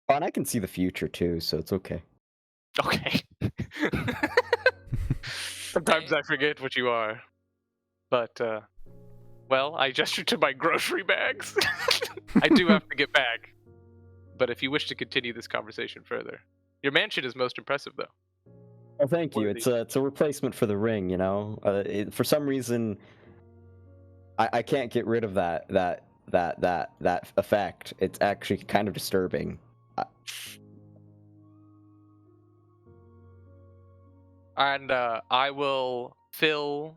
Oh, and I can see the future too, so it's okay. Okay. Sometimes I forget what you are. But, well, I gestured to my grocery bags. I do have to get back. But if you wish to continue this conversation further, your mansion is most impressive, though. Oh, thank you. Worthy. It's a replacement for the ring. You know, for some reason, I can't get rid of that effect. It's actually kind of disturbing. And I will fill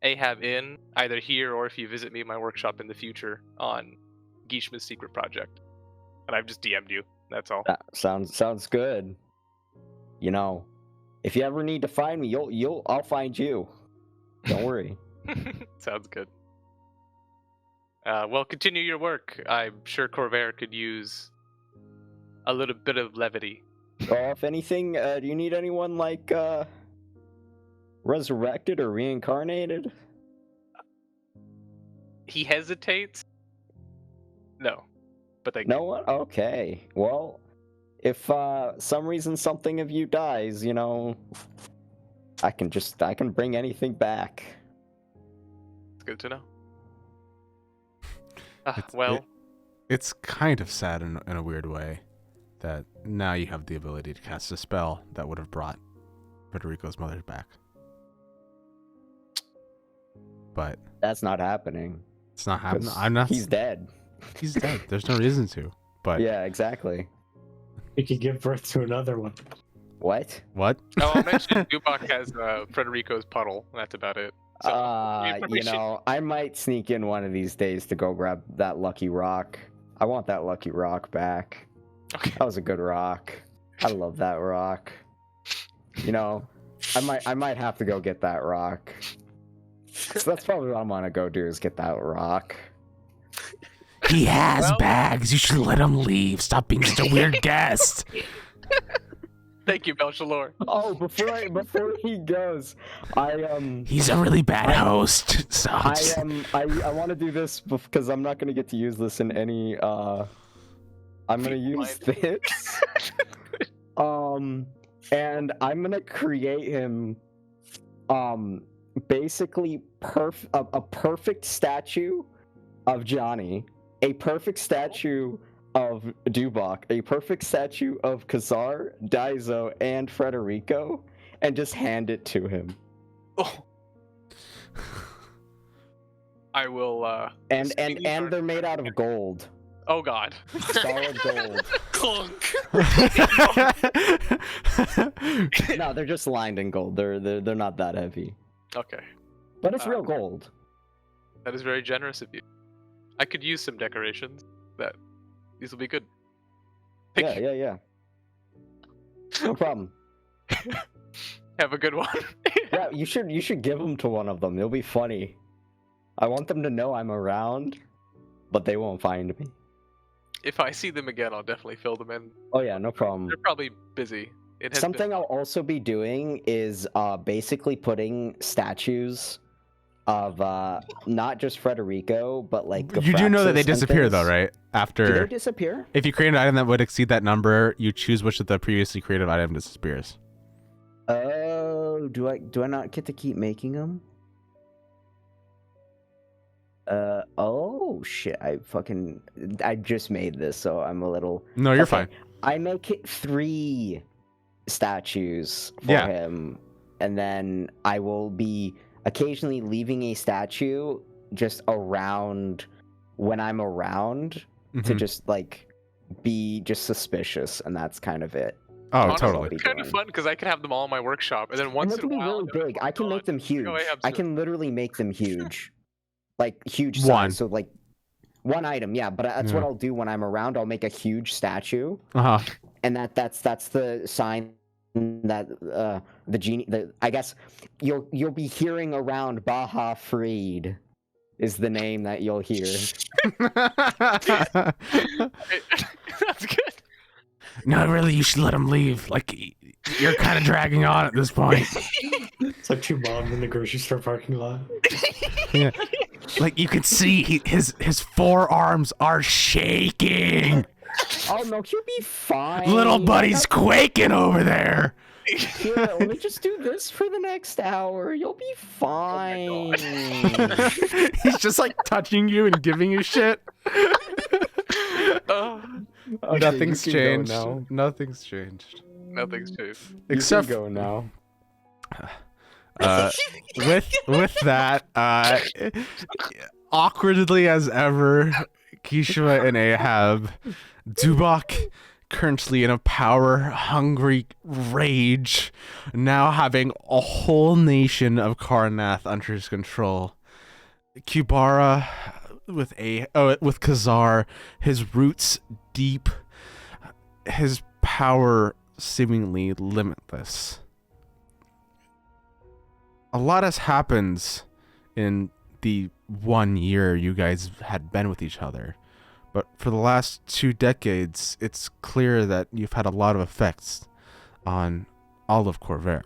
Ahab in, either here or if you visit me in my workshop in the future, on Gishma's secret project. And I've just DM'd you. That's all. That sounds good. You know, if you ever need to find me, I'll find you. Don't worry. Sounds good. Well, continue your work. I'm sure Corvair could use a little bit of levity. Well, if anything, do you need anyone like resurrected or reincarnated? He hesitates. No, but they. No one? Okay. Well, if some reason something of you dies, you know, I can bring anything back. It's good to know. It's kind of sad in a weird way that now you have the ability to cast a spell that would have brought Federico's mother back. But That's not happening. it's not happening. 'Cause I'm not. He's dead. He's dead. There's no reason to. But Yeah, exactly. You could give birth to another one. What? what? Oh, I mentioned Dubak has Frederico's puddle. That's about it. So, You information- know, I might sneak in one of these days to go grab that lucky rock. I want that lucky rock back. Okay. That was a good rock. I love that rock. You know, I might have to go get that rock. So that's probably what I'm gonna go do is get that rock. He has Well- bags. You should let him leave. Stop being such a weird guest. Thank you, Belchalor. Oh, before he goes, He's a really bad host. So I want to do this because I'm not gonna get to use this in any I'm gonna use this. And I'm gonna create him basically a perfect statue of Johnny, a perfect statue of Dubak, a perfect statue of Kazar, Daizo, and Federico, and just hand it to him. Oh. I will. And Speaking of- they're made out of gold, Oh God. solid gold. Clunk. No, they're just lined in gold. They're not that heavy, Okay, but it's real gold. that is very generous of you. I could use some decorations. These will be good. Thank you. Yeah. No problem. Have a good one. Yeah, you should give them to one of them. It'll be funny. I want them to know I'm around, but they won't find me. If I see them again, I'll definitely fill them in. Oh yeah, no problem. They're probably busy. It has Something been... I'll also be doing is basically putting statues of not just Frederico, but like You do know that they Gafraxis and disappear though, things. right? Do they After, disappear? if you create an item that would exceed that number, you choose which of the previously created item disappears. Oh, do I not get to keep making them? Oh shit! I just made this, so I'm a little. No, you're Okay, fine. I make it 3 statues for Yeah. him, and then I will be occasionally leaving a statue just around when I'm around to Mhm. just like be just suspicious, and that's kind of it. Oh, Honestly, totally. It's kind of fun because I can have them all in my workshop, and then And once they in can a be while, really I'm big. like, I can make them huge. I have I some. can literally make them huge, like huge One. size. So like one item, yeah. But that's what Yeah. I'll do when I'm around. I'll make a huge statue, Uh huh. and that's the sign that the genie. I guess you'll be hearing around Baja Freed is the name that you'll hear. That's good. No, really, you should let him leave. Like, you're kind of dragging on at this point. It's like 2 moms in the grocery store parking lot. Yeah. Like, you can see his forearms are shaking. Oh no, he'll be fine. Little buddy's quaking over there. Here, let me just do this for the next hour. You'll be fine. He's just like touching you and giving you shit. Okay, Nothing's you can go changed. now. Nothing's changed. Nothing's changed. Except you can go now. with that, awkwardly as ever, Kishua and Ahab, Dubak currently in a power-hungry rage, now having a whole nation of Karnath under his control. Kubara with Khazar, his roots deep, his power seemingly limitless. A lot has happened in the 1 year you guys had been with each other. But for the last 2 decades, it's clear that you've had a lot of effects on all of Khyber.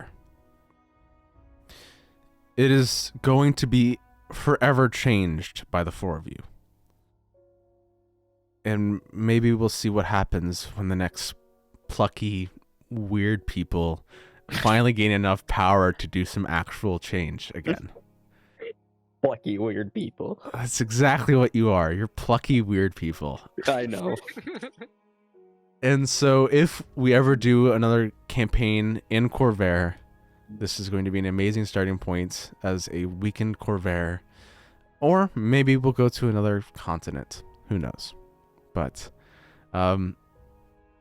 It is going to be forever changed by the 4 of you. And maybe we'll see what happens when the next plucky, weird people finally gain enough power to do some actual change again. Plucky weird people. That's exactly what you are. You're plucky, weird people. I know. And so if we ever do another campaign in Khyber, this is going to be an amazing starting point as a weakened Khyber. Or maybe we'll go to another continent. Who knows? But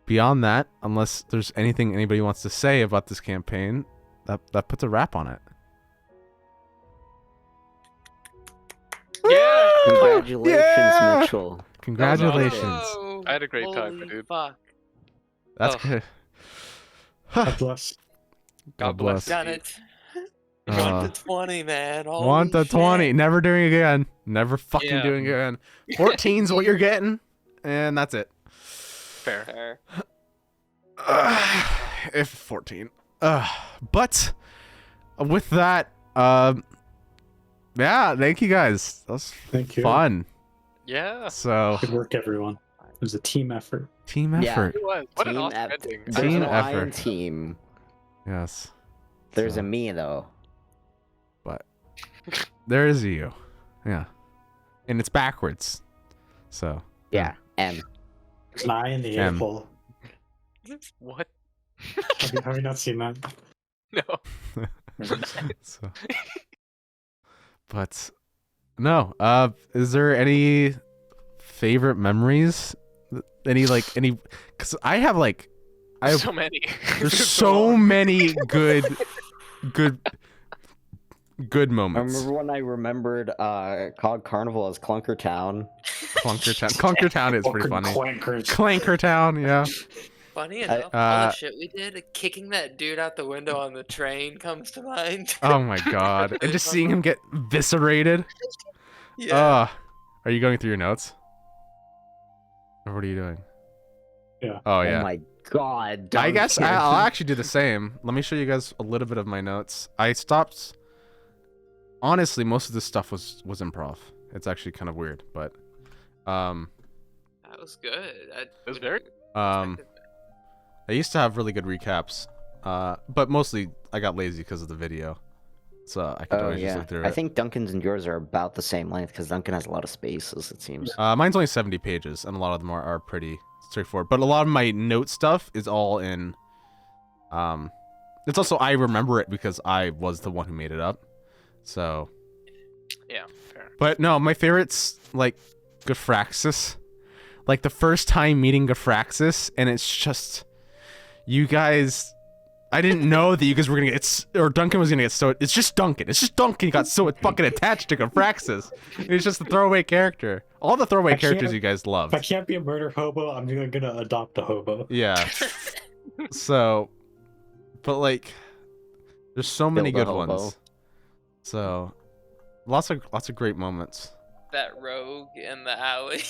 beyond that, unless there's anything anybody wants to say about this campaign, that puts a wrap on it. Yeah. Congratulations, Yeah! Mitchell. Congratulations. Whoa, I had a great time, holy dude. Fuck. That's Oh. good. God bless. God bless. Done it. Uh, 1 to 20, man. 1 to Holy 20. shit. Never doing it again. Never fucking Yeah. doing it again. 14's what you're getting. And that's it. Fair. Fair. If 14. But with that, yeah, thank you guys. That was Thank you. fun. Yeah. So, Good work, everyone. It was a team effort. team Yeah. effort. It was. What an Team awesome effort. ending. There's Team no I in effort. team. Yes. There's So, a me though. But there is a you. Yeah. And it's backwards. So. Yeah. M. An eye in the M. apple. What? Have you not seen that? No. So. But no. Is there any favorite memories? Any? Because I have So many. there's so many good I moments. remember when I remembered COG Carnival as Clunker Town. Clunker Town is pretty funny. Clankers. Clanker Town, yeah. Funny enough, all the shit we did, kicking that dude out the window on the train comes to mind. Oh my god. And just seeing him get eviscerated. Yeah. Are you going through your notes? Or what are you doing? Yeah. Oh yeah. Oh my god. I guess Duncan. I'll actually do the same. Let me show you guys a little bit of my notes. I stopped honestly, most of this stuff was improv. It's actually kind of weird, but That was good. It was very. I used to have really good recaps, but mostly I got lazy because of the video, so I could Oh always just yeah, look through I it. think Duncan's and yours are about the same length because Duncan has a lot of spaces. It seems. Mine's only 70 pages, and a lot of them are pretty straightforward. But a lot of my note stuff is all in. It's also I remember it because I was the one who made it up, so. Yeah, fair. But no, my favorite's like Gafraxis. Like the first time meeting Gafraxis, and it's just you guys. I didn't know that you guys were gonna get, or Duncan was gonna get so. It's just Duncan. It's just Duncan got so fucking attached to Gafraxis. It's just a throwaway character. All the throwaway characters you guys loved. If I can't be a murder hobo, I'm gonna adopt a hobo. Yeah. So, but like, there's so many Build a good hobo. ones. So, lots of great moments. That rogue in the alley.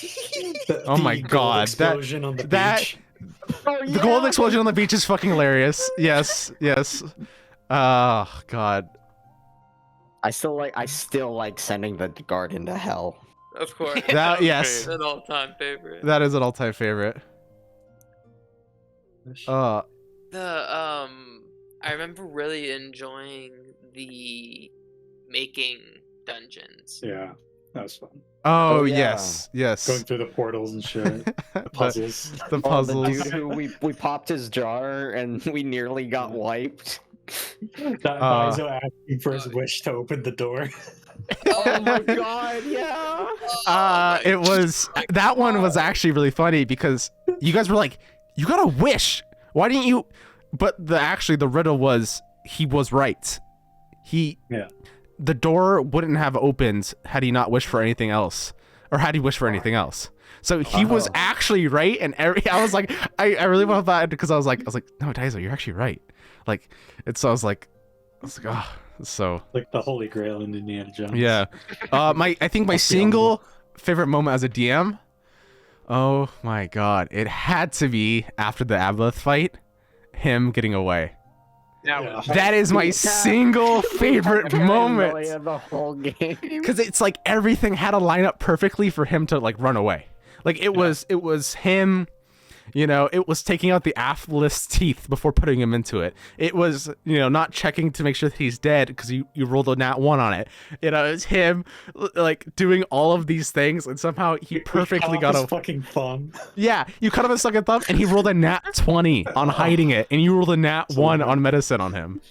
Oh my gold God, Explosion on the that- beach. The gold explosion on the beach is fucking hilarious. Yes, yes. Oh God. I still like sending the guard into hell. Of course. That yes, An all-time favorite. that is an all-time favorite. The I remember really enjoying the making dungeons. Yeah, that was fun. Oh, Oh, yeah. yes, yes. Going through the portals and shit. The puzzles. The Oh, the puzzles. dude who we popped his jar and we nearly got wiped. That Mizo asking for his wish to open the door. Oh my god, yeah. It was that one was actually really funny because you guys were like, "You got a wish. Why didn't you?" But the riddle was he was right. The door wouldn't have opened had he not wished for anything else, or had he wished for anything else. So he was actually right, and I was like, I really wanted that because I was like, no, Daiso, you're actually right. Like, and so I was like, oh, so Like the Holy Grail in Indiana Jones. yeah. I think my single favorite moment as a DM. Oh my God, it had to be after the Aboleth fight, him getting away. Now, That is my single favorite moment. The whole game. Because it's like everything had to line up perfectly for him to like run away. Like it was him, it was taking out the Aboleth's teeth before putting him into it. It was, not checking to make sure that he's dead because you rolled a nat 1 on it. It's him like doing all of these things and somehow he perfectly got a fucking thumb. Yeah, you cut off his second thumb and he rolled a nat 20 on hiding it and you rolled a nat 1 on medicine on him.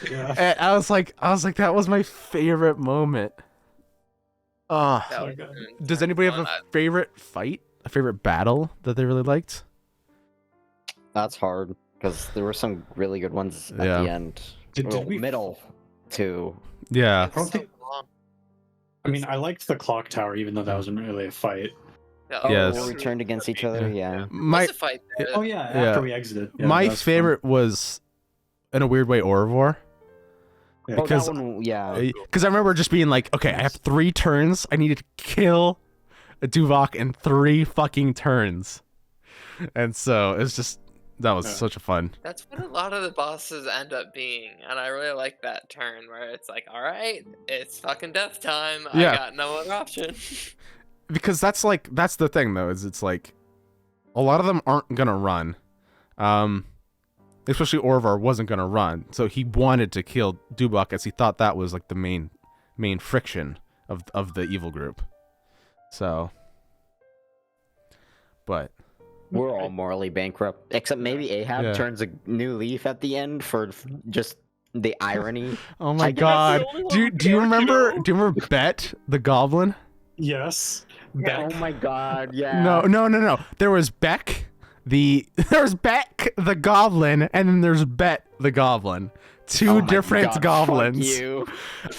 Yeah. And I was like, that was my favorite moment. That Oh, was- God. Does anybody have a favorite fight? A favorite battle that they really liked? That's hard because there were some really good ones at Yeah. the end. Did Well, we- middle too. Yeah. It's don't so think- long. I mean, I liked the clock tower, even though that wasn't really a fight. Yeah, Oh, Yes. where we turned against each other. Yeah. My What's the fight there? Oh yeah, Yeah. after we exited. Yeah, my that was fun. favorite was, in a weird way, Orivore. Yeah. Oh, Because- that one, yeah. Because I remember just being like, okay, I have 3 turns. I needed to kill a Duvok in 3 fucking turns. And so it was just, that was Yeah. such a fun. That's what a lot of the bosses end up being, and I really like that turn where it's like, all right, it's fucking death time. Yeah. I got no other option. Because that's the thing though, is it's like, a lot of them aren't gonna run. Especially Orvar wasn't gonna run. So he wanted to kill Dubok as he thought that was like the main friction of the evil group. So, but We're all morally bankrupt, except maybe Ahab Yeah. turns a new leaf at the end for just the irony. oh my I guess God, that's the only do one do you there, remember kiddo. do you remember Bet the Goblin? Yes. Oh Beck. my god, yeah. No. There was Beck there's Beck the Goblin, and then there's Bet the Goblin. Two Oh my different God, fuck goblins. you.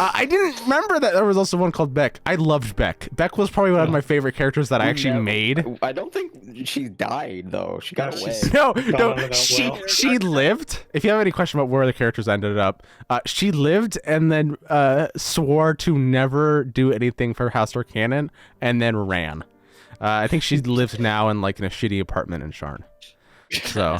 I didn't remember that there was also one called Beck. I loved Beck. Beck was probably one of my favorite characters that I actually Never- made. I don't think she died though. She got Yeah, away. she's- No, out of that well. she lived. If you have any question about where the characters ended up, she lived and then swore to never do anything for House Canon and then ran. I think she lives now in like in a shitty apartment in Sharn. So,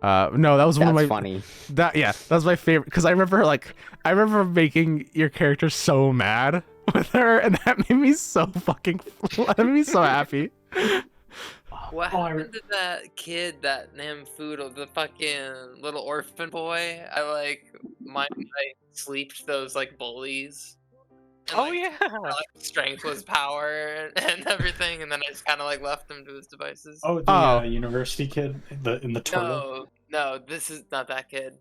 No, that was one of That's my funny. that was my favorite because I remember making your character so mad with her, and that made me so that made me so happy. What Oh, I happened to that kid that named Foodle, the fucking little orphan boy? I sleeped those like bullies. And, Oh like, yeah. like, strength was power and everything, and then I just kind of like left him to his devices. Oh, the Oh. university kid in the toilet. No, this is not that kid.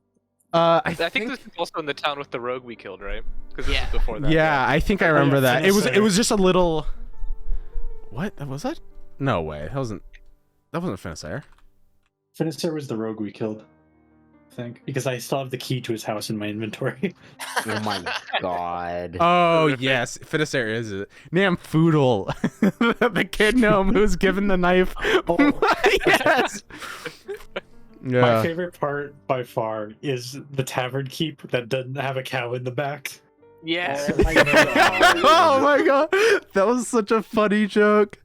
I I think this is also in the town with the rogue we killed, right? Because this Yeah. was before that. yeah, I think I remember yeah, that. It Finisher. was just a little. What was that? No way. That wasn't Finisher. Finisher was the rogue we killed, I think, because I still have the key to his house in my inventory. Oh my god. Oh yes, Finisher is it? Damn Foodle, the kid gnome who's given the knife. Yes. My Yeah. favorite part by far is the tavern keep that doesn't have a cow in the back. Yes. Oh my god. Oh my god, that was such a funny joke.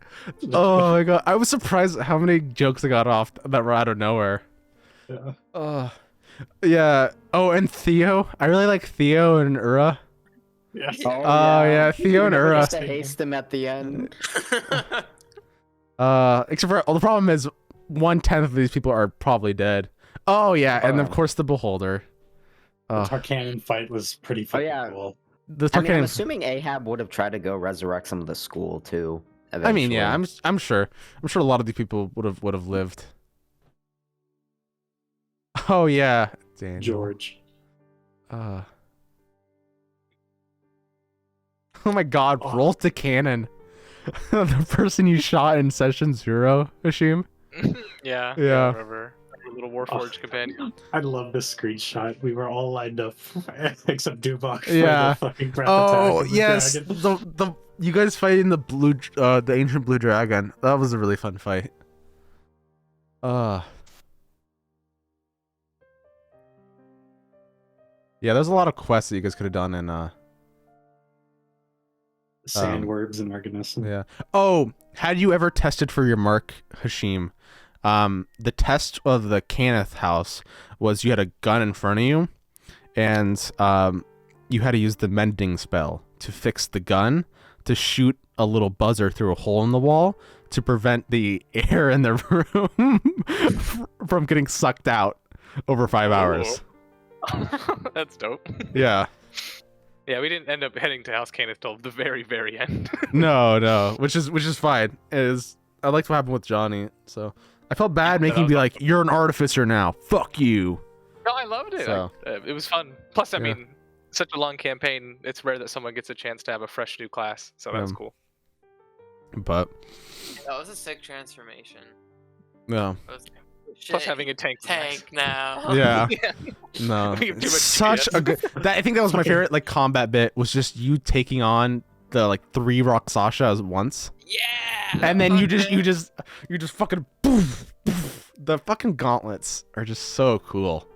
Oh my god, I was surprised at how many jokes I got off that were out of nowhere. Yeah. Yeah. Oh, and Theo. I really like Theo and Ura. Yeah. Oh yeah, Theo and Ura. Just to haste him at the end. Except for the problem is 1/10 of these people are probably dead. Oh yeah, and of course the Beholder. The Tarkanan fight was pretty fucking yeah. cool. The I mean, I'm Tarkanian. assuming Ahab would have tried to go resurrect some of the school too. I mean, yeah, eventually. I'm sure a lot of these people would have lived. Oh yeah, Daniel. George. Oh my God, Oh. roll to cannon. The person you shot in session 0, Hashim. Yeah. Yeah. I remember. Our little Warforged companion. I love this screenshot. We were all lined up except Dubok for Yeah. the fucking breath Oh attack of the yes, dragon. the you guys fighting the ancient blue dragon. That was a really fun fight. Yeah, there's a lot of quests that you guys could have done in Sandworms and Argonauts. yeah. Oh, had you ever tested for your mark, Hashim? The test of the Kenneth house was you had a gun in front of you, and you had to use the mending spell to fix the gun to shoot a little buzzer through a hole in the wall to prevent the air in the room from getting sucked out over 5 hours. That's dope. Yeah. Yeah, we didn't end up heading to House Cannith till the very, very end. No, which is fine. I liked what happened with Johnny, so I felt bad making him be like, "You're an artificer now. Fuck you." No, I loved it. So- It was fun. Plus, I Yeah. mean, such a long campaign. It's rare that someone gets a chance to have a fresh new class, so that's cool. But That was a sick transformation. no, I was like, Plus, shit, having a tank. was nice. tank now. yeah, Yeah. no. We have too much Such GPS. a good. I think that was my favorite like combat bit was just you taking on the like 3 Rock Sasha at once, Yeah. and then you fuck just fucking poof, poof. The fucking gauntlets are just so cool.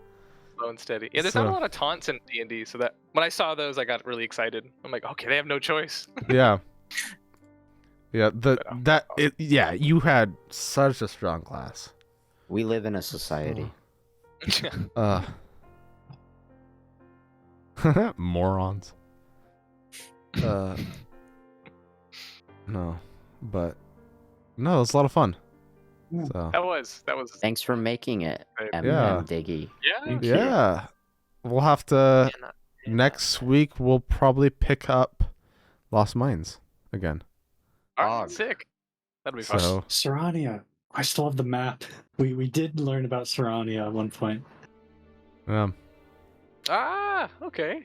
Slow and steady. Yeah, there's So- not a lot of taunts in D&D, so that when I saw those, I got really excited. I'm like, okay, they have no choice. Yeah. Yeah, yeah, you had such a strong class. We live in a society. Morons. No, but no, it was a lot of fun. Yeah. So that was. Thanks for making it, Yeah. M&M Diggy. Yeah. Thank you. yeah, we'll have to Yeah, not- next week. We'll probably pick up Lost Mines again. All right, Dog. sick. That'll be fun. So Sarania. I still have the map. We did learn about Sarania at one point. Okay.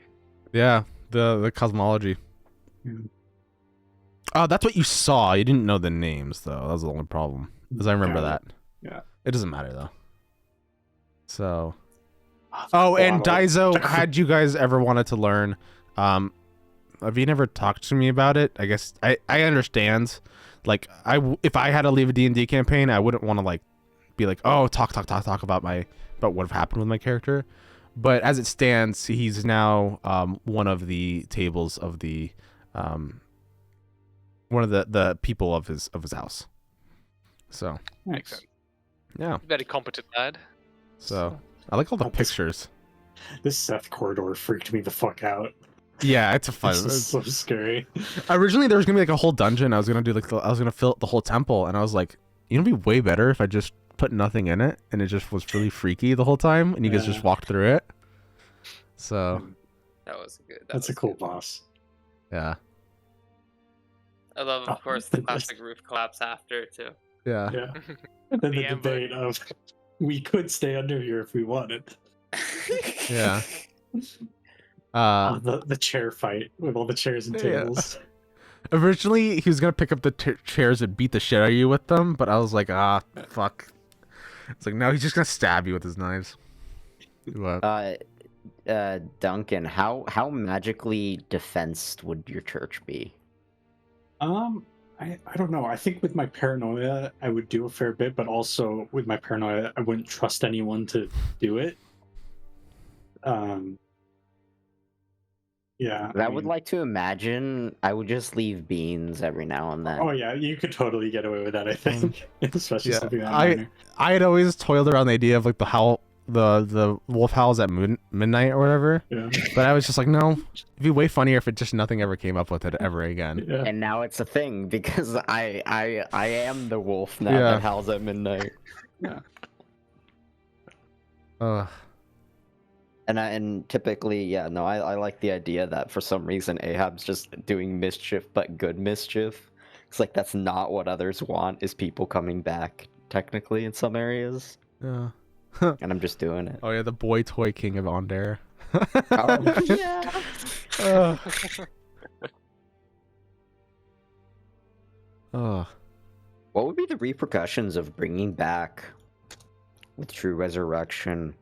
yeah, the cosmology. Yeah. Oh, that's what you saw. You didn't know the names though. That was the only problem. As I remember Yeah. that. Yeah. It doesn't matter though. So. Oh, and Daizo, had you guys ever wanted to learn? Have you never talked to me about it? I guess I understand. Like if I had to leave a D&D campaign, I wouldn't want to like be like, oh, talk about what have happened with my character. But as it stands, he's now one of the tables of the one of the people of his house. So Makes sense. yeah. Very competent lad. So I like all the Oh, this- pictures. This Seth corridor freaked me the fuck out. Yeah, it's a fun. This is so scary. Originally, there was gonna be like a whole dungeon. I was gonna do I was gonna fill the whole temple, and I was like, you know, it'd be way better if I just put nothing in it, and it just was really freaky the whole time, and you guys just walked through it. So That was good. That's a cool boss. yeah, I love, of course, the classic roof collapse after too. yeah. Yeah. And then the ambush. debate of we could stay under here if we wanted. Yeah. The chair fight with all the chairs and Yeah. tables. Originally, he was gonna pick up the chairs and beat the shit out of you with them, but I was like, fuck. It's like, no, he's just gonna stab you with his knives. What? Duncan, how magically defensed would your church be? I don't know. I think with my paranoia, I would do a fair bit, but also with my paranoia, I wouldn't trust anyone to do it. Yeah. I would like to imagine I would just leave beans every now and then. Oh yeah, you could totally get away with that. I think, especially Yeah, something that minor. I had always toiled around the idea of like the wolf howls at midnight or whatever, Yeah. but I was just like, no, it'd be way funnier if it just nothing ever came up with it ever again. Yeah. And now it's a thing because I am the wolf now Yeah. that howls at midnight. And typically, yeah, no, I like the idea that for some reason Ahab's just doing mischief, but good mischief. It's like that's not what others want, is people coming back, technically, in some areas. Yeah. And I'm just doing it. Oh yeah, the boy toy king of Ondare. Oh, yeah. What would be the repercussions of bringing back, with true resurrection,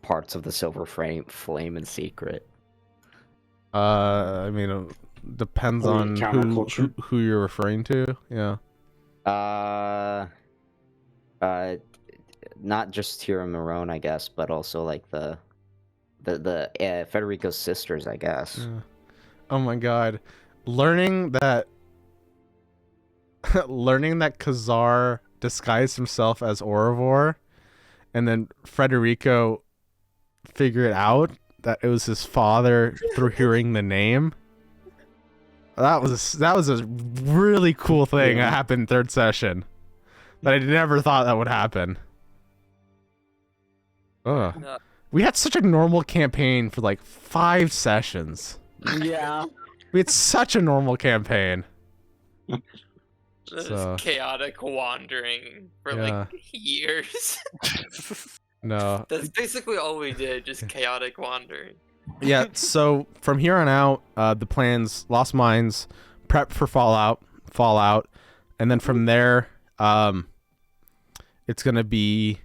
parts of the silver flame in secret? I mean, depends Oh, on counterculture. who you're referring to. Yeah. Not just Tira Marone, I guess, but also like the Federico's sisters, I guess. Yeah. Oh my god, learning that Khazar disguised himself as Orivor, and then Federico figured out that it was his father through hearing the name. That was a really cool thing that happened in third session that I never thought that would happen. Ugh. No. We had such a normal campaign for like 5 sessions. Yeah. We had such a normal campaign. This So- chaotic wandering for Yeah. like years. No. That's basically all we did, just chaotic wandering. Yeah, so from here on out, the plans, Lost Mines, prep for Fallout, and then from there, it's gonna be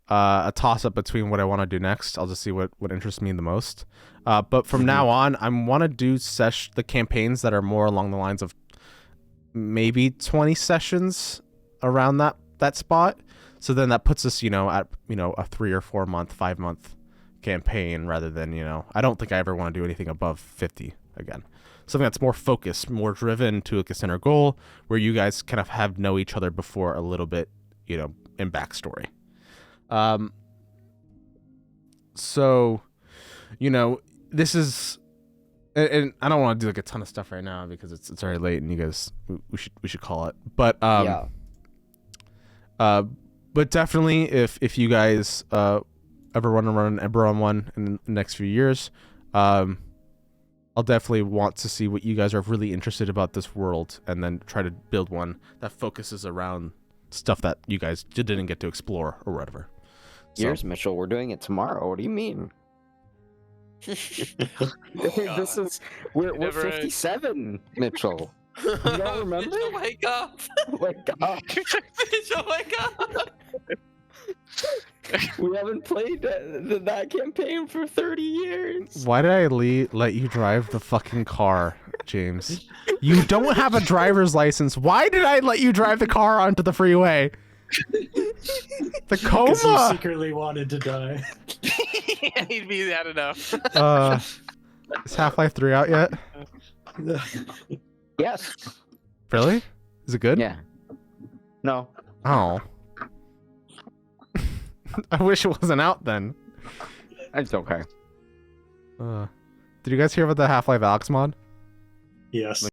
a toss-up between what I want to do next. I'll just see what interests me the most. But from now on, I want to do the campaigns that are more along the lines of maybe 20 sessions around that spot. So then that puts us, at a 3 or 4 month, 5 month campaign rather than, I don't think I ever want to do anything above 50 again. Something that's more focused, more driven to like a center goal where you guys kind of have know each other before a little bit, in backstory. So, this is, and I don't want to do like a ton of stuff right now because it's already late and you guys, we should call it. But, Yeah. But definitely if you guys, ever want to run an Eberron one in the next few years, I'll definitely want to see what you guys are really interested about this world and then try to build one that focuses around stuff that you guys didn't get to explore or whatever. So- Years, Mitchell. We're doing it tomorrow. What do you mean? This is we're Never ends. 57, Mitchell. You don't remember? Mitchell, wake up! Oh my god, Mitchell, wake up! we haven't played that campaign for 30 years. Why did I let you drive the fucking car, James? You don't have a driver's license. Why did I let you drive the car onto the freeway? The Because you coma. secretly wanted to die. He'd be had enough. Is Half-Life 3 out yet? Yes. Really? Is it good? Yeah. No. Oh. I wish it wasn't out then. It's okay. Did you guys hear about the Half-Life Alyx mod? Yes.